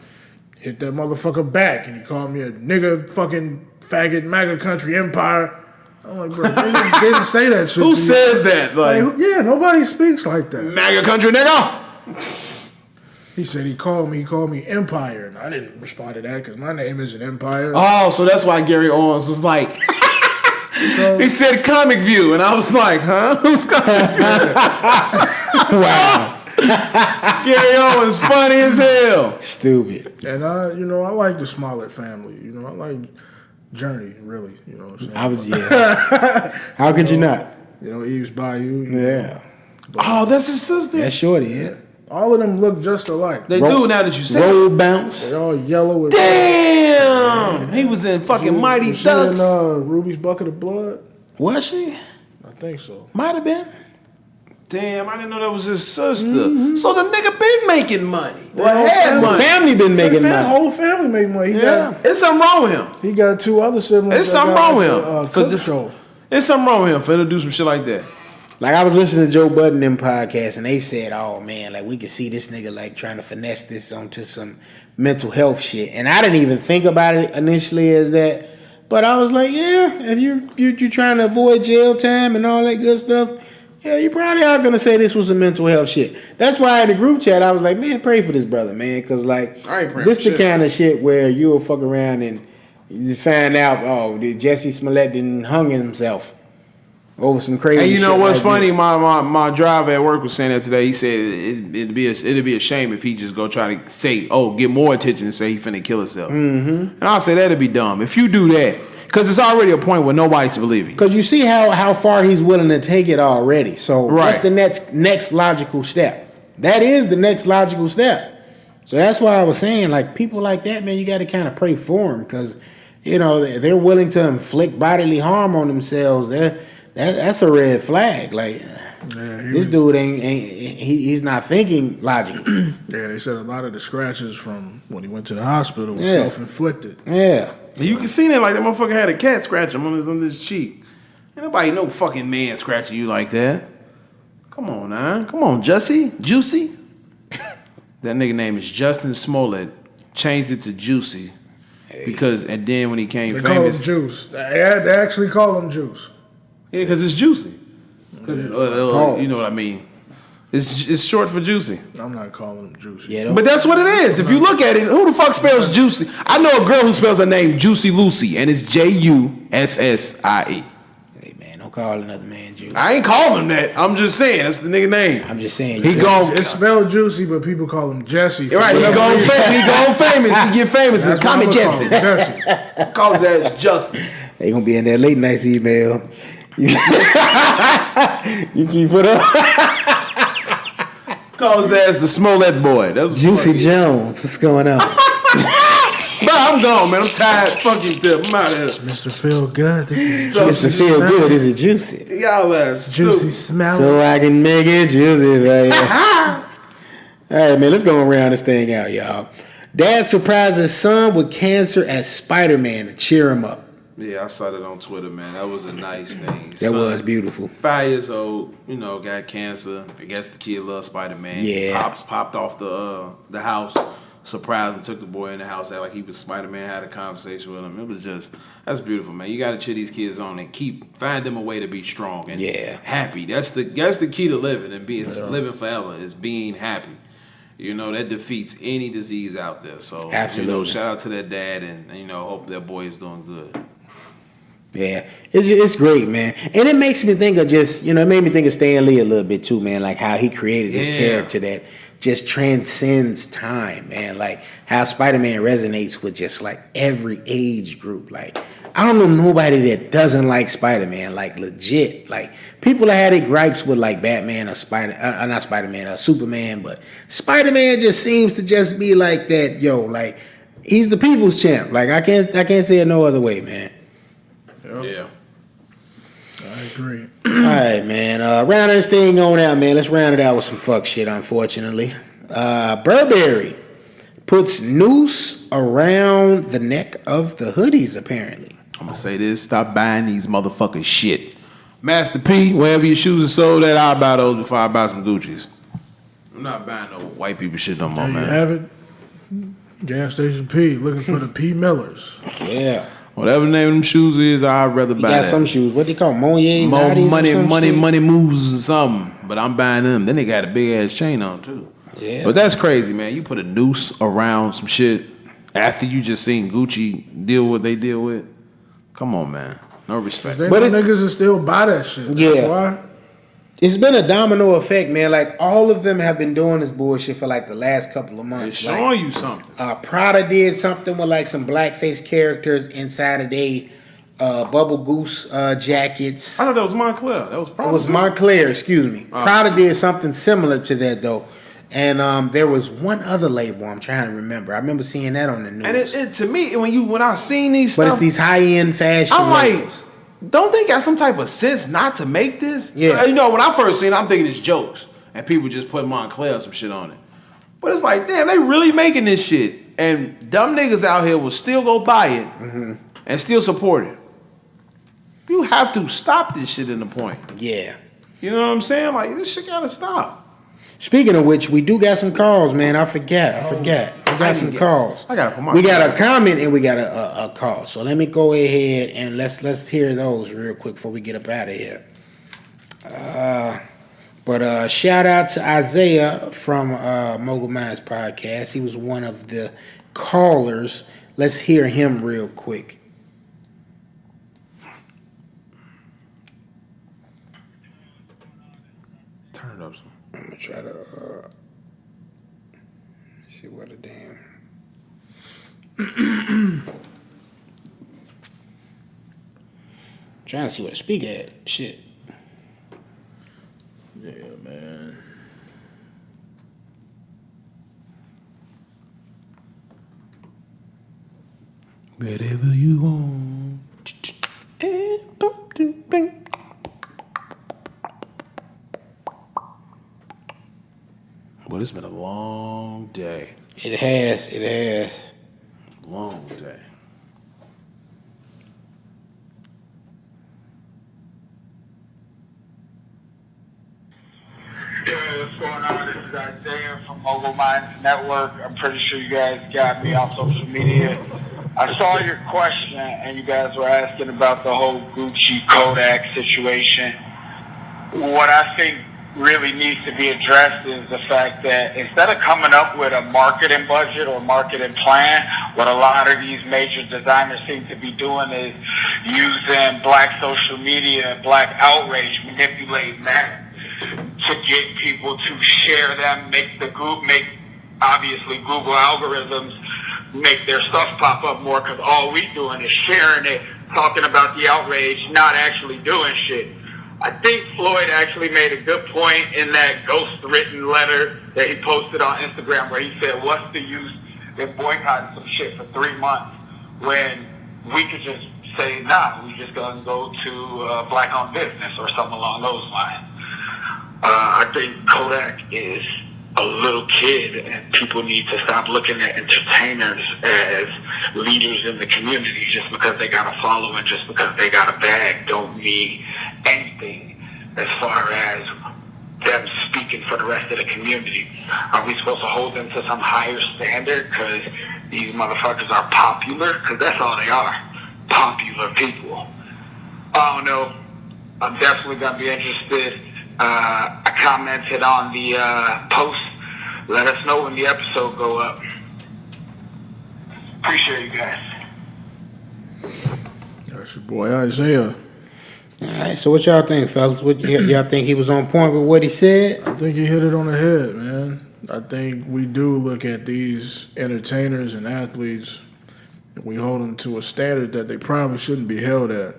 hit that motherfucker back and he called me a nigga, fucking faggot, MAGA country empire. I'm like, bro, they didn't say that shit. Who says that? Like, yeah, nobody speaks like that. MAGA country nigga. He said he called me Empire, and I didn't respond to that because my name isn't Empire. Oh, so that's why Gary Owens was like, he said Comic View, and I was like, huh? Who's Comic View? Wow. Gary Owens funny as hell. Stupid. And I like the Smollett family. You know, I like Journey, really. You know what I'm saying? How could you not? You know, Eve's Bayou. Yeah. Oh, that's his sister? That's Shorty, yeah. All of them look just alike. They do now that you say it. Roll bounce. They're all yellow with damn! He was in fucking Mighty was Ducks. She in Ruby's Bucket of Blood? Was she? I think so. Might have been. Damn, I didn't know that was his sister. Mm-hmm. So the nigga been making money. The family been making money. The whole family made money. It's something wrong with him. He got 2 other siblings. It's something wrong with him. For the show. It's something wrong with him for him to do some shit like that. Like, I was listening to Joe Budden in podcast, and they said, oh, man, like, we could see this nigga, like, trying to finesse this onto some mental health shit. And I didn't even think about it initially as that. But I was like, yeah, if you're trying to avoid jail time and all that good stuff, yeah, you probably are going to say this was a mental health shit. That's why in the group chat, I was like, man, pray for this brother, man. Because, like, this the kind of shit where you'll fuck around and you find out, oh, Jesse Smollett done hung himself over some crazy shit. And you know what's like funny? this. My driver at work was saying that today. He said it'd be a shame if he just go try to say, get more attention and say he finna kill himself. Mm-hmm. And I'll say that'd be dumb. If you do that, because it's already a point where nobody's believing. Because you see how far he's willing to take it already. So what's the next logical step? That is the next logical step. So that's why I was saying, like, people like that, man, you got to kind of pray for them, because, you know, they're willing to inflict bodily harm on themselves. That's a red flag. Like, this dude he's not thinking logically. Yeah, they said a lot of the scratches from when he went to the hospital was self-inflicted. Yeah. You can see that, like, that motherfucker had a cat scratch him on his cheek. Ain't nobody, no fucking man scratching you like that. Come on, man. Come on, Juicy. That nigga name is Justin Smollett. Changed it to Juicy. Because, and then when he came they famous. Call him Juice. They actually call him Juice. Yeah, because it's juicy. You know what I mean. It's short for juicy. I'm not calling him Juicy. Yeah, but that's what it is. If you look at it, who the fuck spells Juicy? I know a girl who spells her name Juicy Lucy, and it's Jussie. Hey, man, don't call another man Juicy. I ain't calling him that. I'm just saying that's the nigga name. I'm just saying. It's spelled Juicy, but people call him Jesse. Right, he go famous. He get famous and call me Jesse. Call his ass Justin. They gonna be in that late nights email. You keep it up. Call his ass the Smollett boy. That's Juicy Jones. What's going on? Bro, I'm gone, man. I'm tired. Fuck you, Tip. I'm out of here. Mr. Feel Good. This is Mr. Feel Good. This is juicy. Y'all ass juicy stupid. smell. So I can make it juicy for you. All right, man. Let's go and round this thing out, y'all. Dad surprised his son with cancer as Spider-Man to cheer him up. Yeah, I saw that on Twitter, man. That was a nice thing. That was beautiful. 5 years old, got cancer. I guess the kid loves Spider-Man. Yeah. Popped off the house, surprised him, took the boy in the house, acted like he was Spider-Man, had a conversation with him. It was that's beautiful, man. You got to cheer these kids on and find them a way to be strong and happy. That's the key to living and living forever is being happy. That defeats any disease out there. So, absolutely. Shout out to that dad and hope that boy is doing good. Yeah, it's great, man. And it makes me think of it made me think of Stan Lee a little bit too, man, like how he created this character that just transcends time, man. Like how Spider-Man resonates with just like every age group. Like, I don't know nobody that doesn't like Spider-Man, like legit. Like people that had their gripes with like Batman or not Spider-Man, Superman, but Spider-Man just seems to just be like that, like he's the people's champ. Like I can't say it no other way, man. Yeah. I agree. All right, man. Round this thing on out, man. Let's round it out with some fuck shit, unfortunately. Burberry puts noose around the neck of the hoodies, apparently. I'm going to say this. Stop buying these motherfuckers shit. Master P, wherever your shoes are sold at, I'll buy those before I buy some Gucci's. I'm not buying no white people shit no more, there man. You have it. Gas Station P, looking for the P Millers. Yeah. Whatever the name of them shoes is, I'd rather buy that. Got some shoes. What they call Money moves or something. But I'm buying them. Then they got a big ass chain on too. Yeah. But that's crazy, man. You put a noose around some shit after you just seen Gucci deal with what they deal with. Come on, man. No respect. But niggas will still buy that shit. That's why. It's been a domino effect, man. Like all of them have been doing this bullshit for like the last couple of months. It's showing you something. Prada did something with like some blackface characters inside of they Bubble Goose jackets. I thought that was Montclair. That was Prada. It was Montclair, excuse me. Prada did something similar to that though. And there was one other label I'm trying to remember. I remember seeing that on the news. And it to me, when I seen these but stuff, it's these high-end fashion labels. Don't they got some type of sense not to make this? Yeah. So, when I first seen it, I'm thinking it's jokes. And people just put Montclair or some shit on it. But it's like, damn, they really making this shit. And dumb niggas out here will still go buy it and still support it. You have to stop this shit in the point. Yeah. You know what I'm saying? Like, this shit gotta stop. Speaking of which, we do got some calls, man. I forgot. We got some calls. I gotta put my we got a comment and we got a call. So let me go ahead and let's hear those real quick before we get up out of here. But shout out to Isaiah from Mogul Minds Podcast. He was one of the callers. Let's hear him real quick. Turn it up some. I'm gonna try to see what a damn. Trying to see what a speaker at. Shit. Yeah, man. Whatever you want. Well, it's been a long day. It has. Long day. Yeah, what's going on? This is Isaiah from Mogul Minds Network. I'm pretty sure you guys got me on social media. I saw your question, and you guys were asking about the whole Gucci Kodak situation. What I think really needs to be addressed is the fact that instead of coming up with a marketing budget or marketing plan, what a lot of these major designers seem to be doing is using black social media, black outrage, manipulating that to get people to share them, obviously Google algorithms make their stuff pop up more, because all we doing is sharing it, talking about the outrage, not actually doing shit. I think Floyd actually made a good point in that ghost written letter that he posted on Instagram, where he said, what's the use been boycotting some shit for 3 months when we could just say, nah, we just gonna go to black-owned business or something along those lines. I think Kodak is a little kid, and people need to stop looking at entertainers as leaders in the community. Just because they got a following, just because they got a bag, don't mean anything as far as them speaking for the rest of the community. Are we supposed to hold them to some higher standard because these motherfuckers are popular? Because that's all they are, popular people. I don't know. I'm definitely going to be interested. I commented on the post. Let us know when the episode go up. Appreciate you guys. That's your boy Isaiah. All right, so what y'all think, fellas? What y'all think he was on point with what he said? I think he hit it on the head, man. I think we do look at these entertainers and athletes, and we hold them to a standard that they probably shouldn't be held at.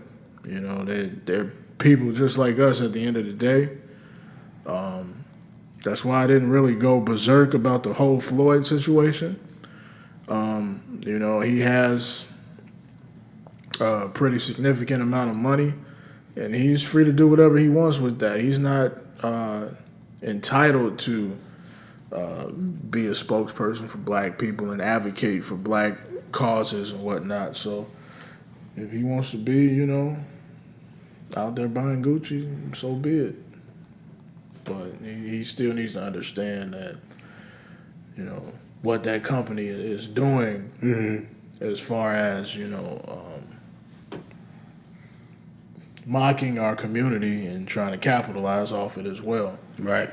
You know, they're people just like us at the end of the day. That's why I didn't really go berserk about the whole Floyd situation. You know, he has a pretty significant amount of money, and he's free to do whatever he wants with that. He's not entitled to be a spokesperson for black people and advocate for black causes and whatnot. So if he wants to be, you know, out there buying Gucci, so be it. But he still needs to understand that, you know, what that company is doing as far as, you know, mocking our community and trying to capitalize off it as well. Right.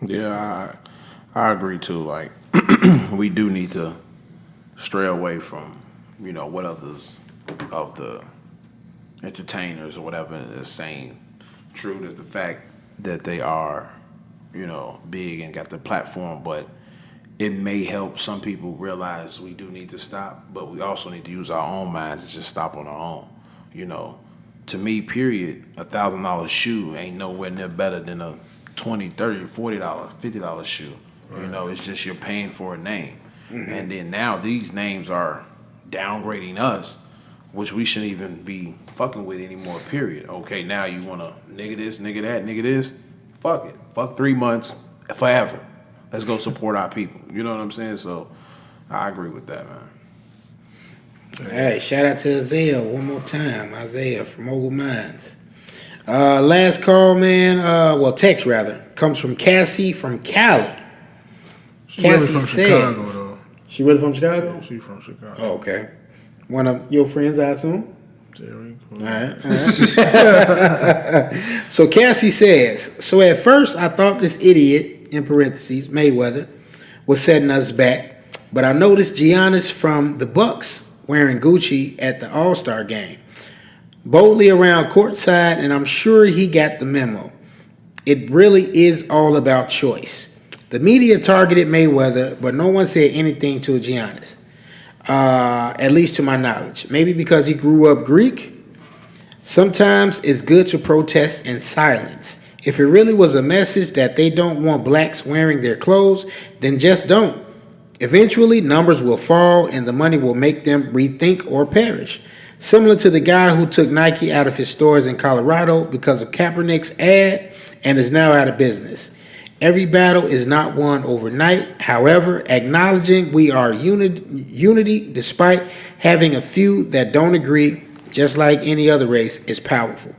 Yeah, I agree too. Like, we do need to stray away from, you know, what others of the entertainers or whatever is saying. True to the fact that they are, you know, big and got the platform, but it may help some people realize we do need to stop, but we also need to use our own minds and just stop on our own. You know, to me, period, $1,000 shoe ain't nowhere near better than a $20, $30, $40, $50 shoe. Right. You know, it's just you're paying for a name. And then now these names are downgrading us, which we shouldn't even be fucking with anymore, period. Okay, now you want to nigga this, nigga that, nigga this. Fuck it. Fuck 3 months, forever. Let's go support our people. You know what I'm saying? So I agree with that, man. All right, shout out to Isaiah one more time. Isaiah from Mogul Minds. Last call, man. Well, text rather, comes from Cassie from Cali. She's Cassie really from Chicago, though. She really from Chicago? Yeah, she's from Chicago. Oh, okay. One of your friends, I assume? Very cool. All right. So Cassie says, so at first I thought this idiot, in parentheses, Mayweather, was setting us back, but I noticed Giannis from the Bucks wearing Gucci at the All-Star game, boldly around courtside, and I'm sure he got the memo. It really is all about choice. The media targeted Mayweather, but no one said anything to Giannis. At least to my knowledge. Maybe because he grew up Greek. Sometimes it's good to protest in silence. If it really was a message that they don't want blacks wearing their clothes, then just don't. Eventually, numbers will fall and the money will make them rethink or perish. Similar to the guy who took Nike out of his stores in Colorado because of Kaepernick's ad and is now out of business. Every battle is not won overnight. However, acknowledging we are unity despite having a few that don't agree, just like any other race, is powerful.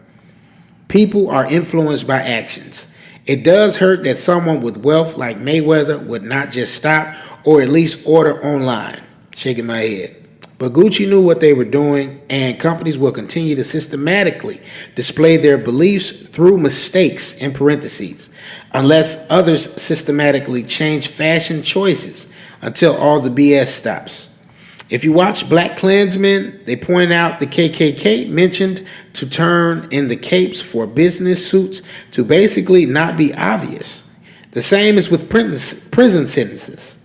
People are influenced by actions. It does hurt that someone with wealth like Mayweather would not just stop or at least order online. Shaking my head. But Gucci knew what they were doing, and companies will continue to systematically display their beliefs through mistakes, in parentheses, unless others systematically change fashion choices until all the BS stops. If you watch Black Klansmen, they point out the KKK mentioned to turn in the capes for business suits to basically not be obvious. The same is with prison sentences,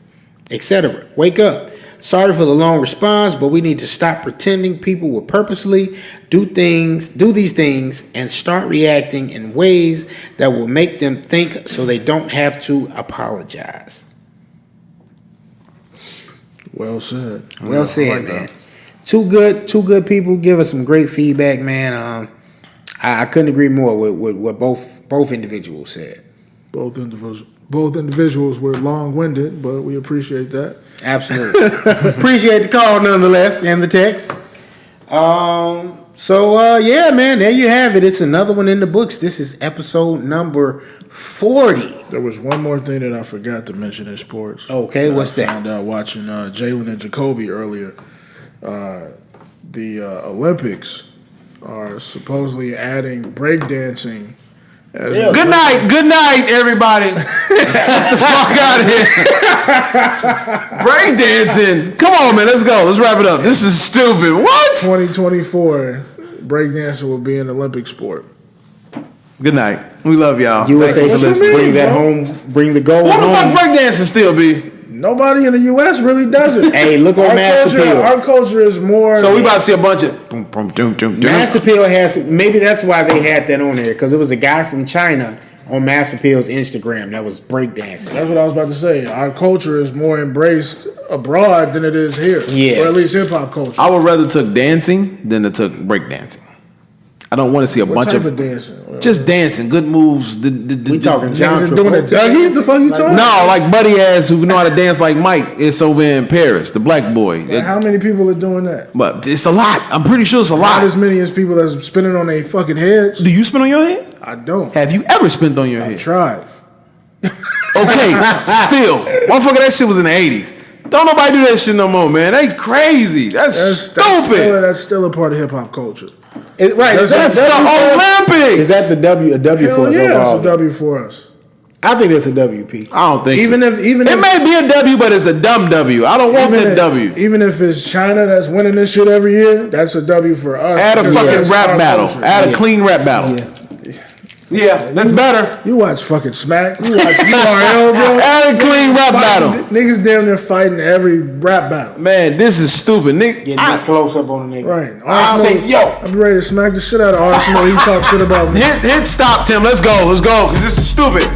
etc. Wake up. Sorry for the long response, but we need to stop pretending people will purposely do these things and start reacting in ways that will make them think so they don't have to apologize. Well said. Well said, I like man. that. Two good people give us some great feedback, man. I couldn't agree more with what both individuals said. Both individuals were long-winded, but we appreciate that. Absolutely. Appreciate the call nonetheless and the text. Yeah, man, there you have it. It's another one in the books. This is episode number 40. There was one more thing that I forgot to mention in sports. Okay, what's that? I found out watching Jalen and Jacoby earlier. The Olympics are supposedly adding breakdancing. Good night, everybody. Get the fuck out of here. Breakdancing. Come on, man. Let's go. Let's wrap it up. This is stupid. What? 2024, breakdancing will be an Olympic sport. Good night. We love y'all. USA Thank you for listening. bring that home. Bring the gold What the home. fuck breakdancing still be? Nobody in the U.S. really does it. Hey, look on Mass Appeal. Our culture is more. So we about to see a bunch of boom, boom, doom, doom, doom. Mass Appeal has, maybe that's why they had that on there, because it was a guy from China on Mass Appeal's Instagram that was breakdancing. That's what I was about to say. Our culture is more embraced abroad than it is here. Yeah. Or at least hip hop culture. I would rather took dancing than to took breakdancing. I don't want to see a What bunch type of of dancing? just dancing, good moves. We talking John Niggas doing it. Travolta. Dougie, the fuck you talking? No, like buddy ass who know how to dance like Mike. It's over in Paris, the black boy. Like, how many people are doing that? But it's a lot. I'm pretty sure it's a Not lot. as many as people that's spinning on their fucking heads. Do you spin on your head? I don't. Have you ever spent on your I've head? tried. Okay, still, motherfucker, that shit was in the '80s. Don't nobody do that shit no more, man. They crazy. That's stupid. That's still a part of hip hop culture. Right. That's the Olympics. Is that the W? A W for Hell us yeah, overall? it's a W for us. I think it's a WP. I don't think Even so. if It may be a W, but it's a dumb W. I don't want that W. Even if it's China that's winning this shit every year, that's a W for us. Add a because fucking that's rap our battle. culture. Add a clean rap battle. Yeah, that's better. You watch fucking Smack. You watch URL, bro. Add a clean rap battle. Niggas damn near fighting every rap battle. Man, this is stupid, Nick. Getting this close up on the nigga. Right. I say, yo. I'll be ready to smack the shit out of Arsenal. He talk shit about me. Hit stop, Tim. Let's go, because this is stupid.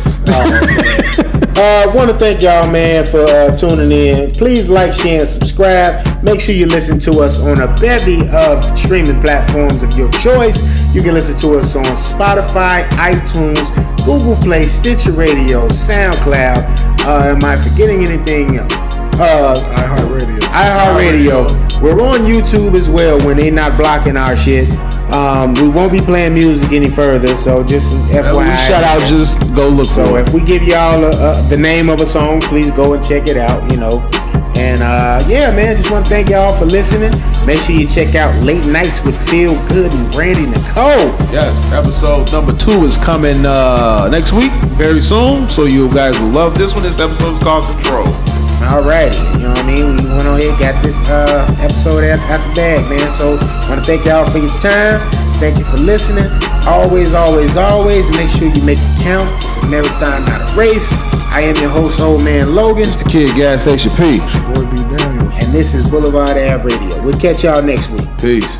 I want to thank y'all, man, for tuning in. Please like, share, and subscribe. Make sure you listen to us on a bevy of streaming platforms of your choice. You can listen to us on Spotify, iTunes, Google Play, Stitcher Radio, SoundCloud. Am I forgetting anything else? iHeartRadio. We're on YouTube as well when they're not blocking our shit. We won't be playing music any further, so just FYI. Shout out, just go look So for it. if we give y'all the name of a song, please go and check it out, you know. And yeah, man, just want to thank y'all for listening. Make sure you check out Late Nights with Feel Good and Brandy Nicole. Yes, episode number 2 is coming next week, very soon. So you guys will love this one. This episode is called Control. Alrighty, you know what I mean? We went on here, got this episode out the bag, man. So want to thank y'all for your time. Thank you for listening. Always, always, always make sure you make it count. It's a marathon, not a race. I am your host, Old Man Logan. It's the Kid Gas Station P. Boy B. Daniels. And this is Blvdave Radio. We'll catch y'all next week. Peace.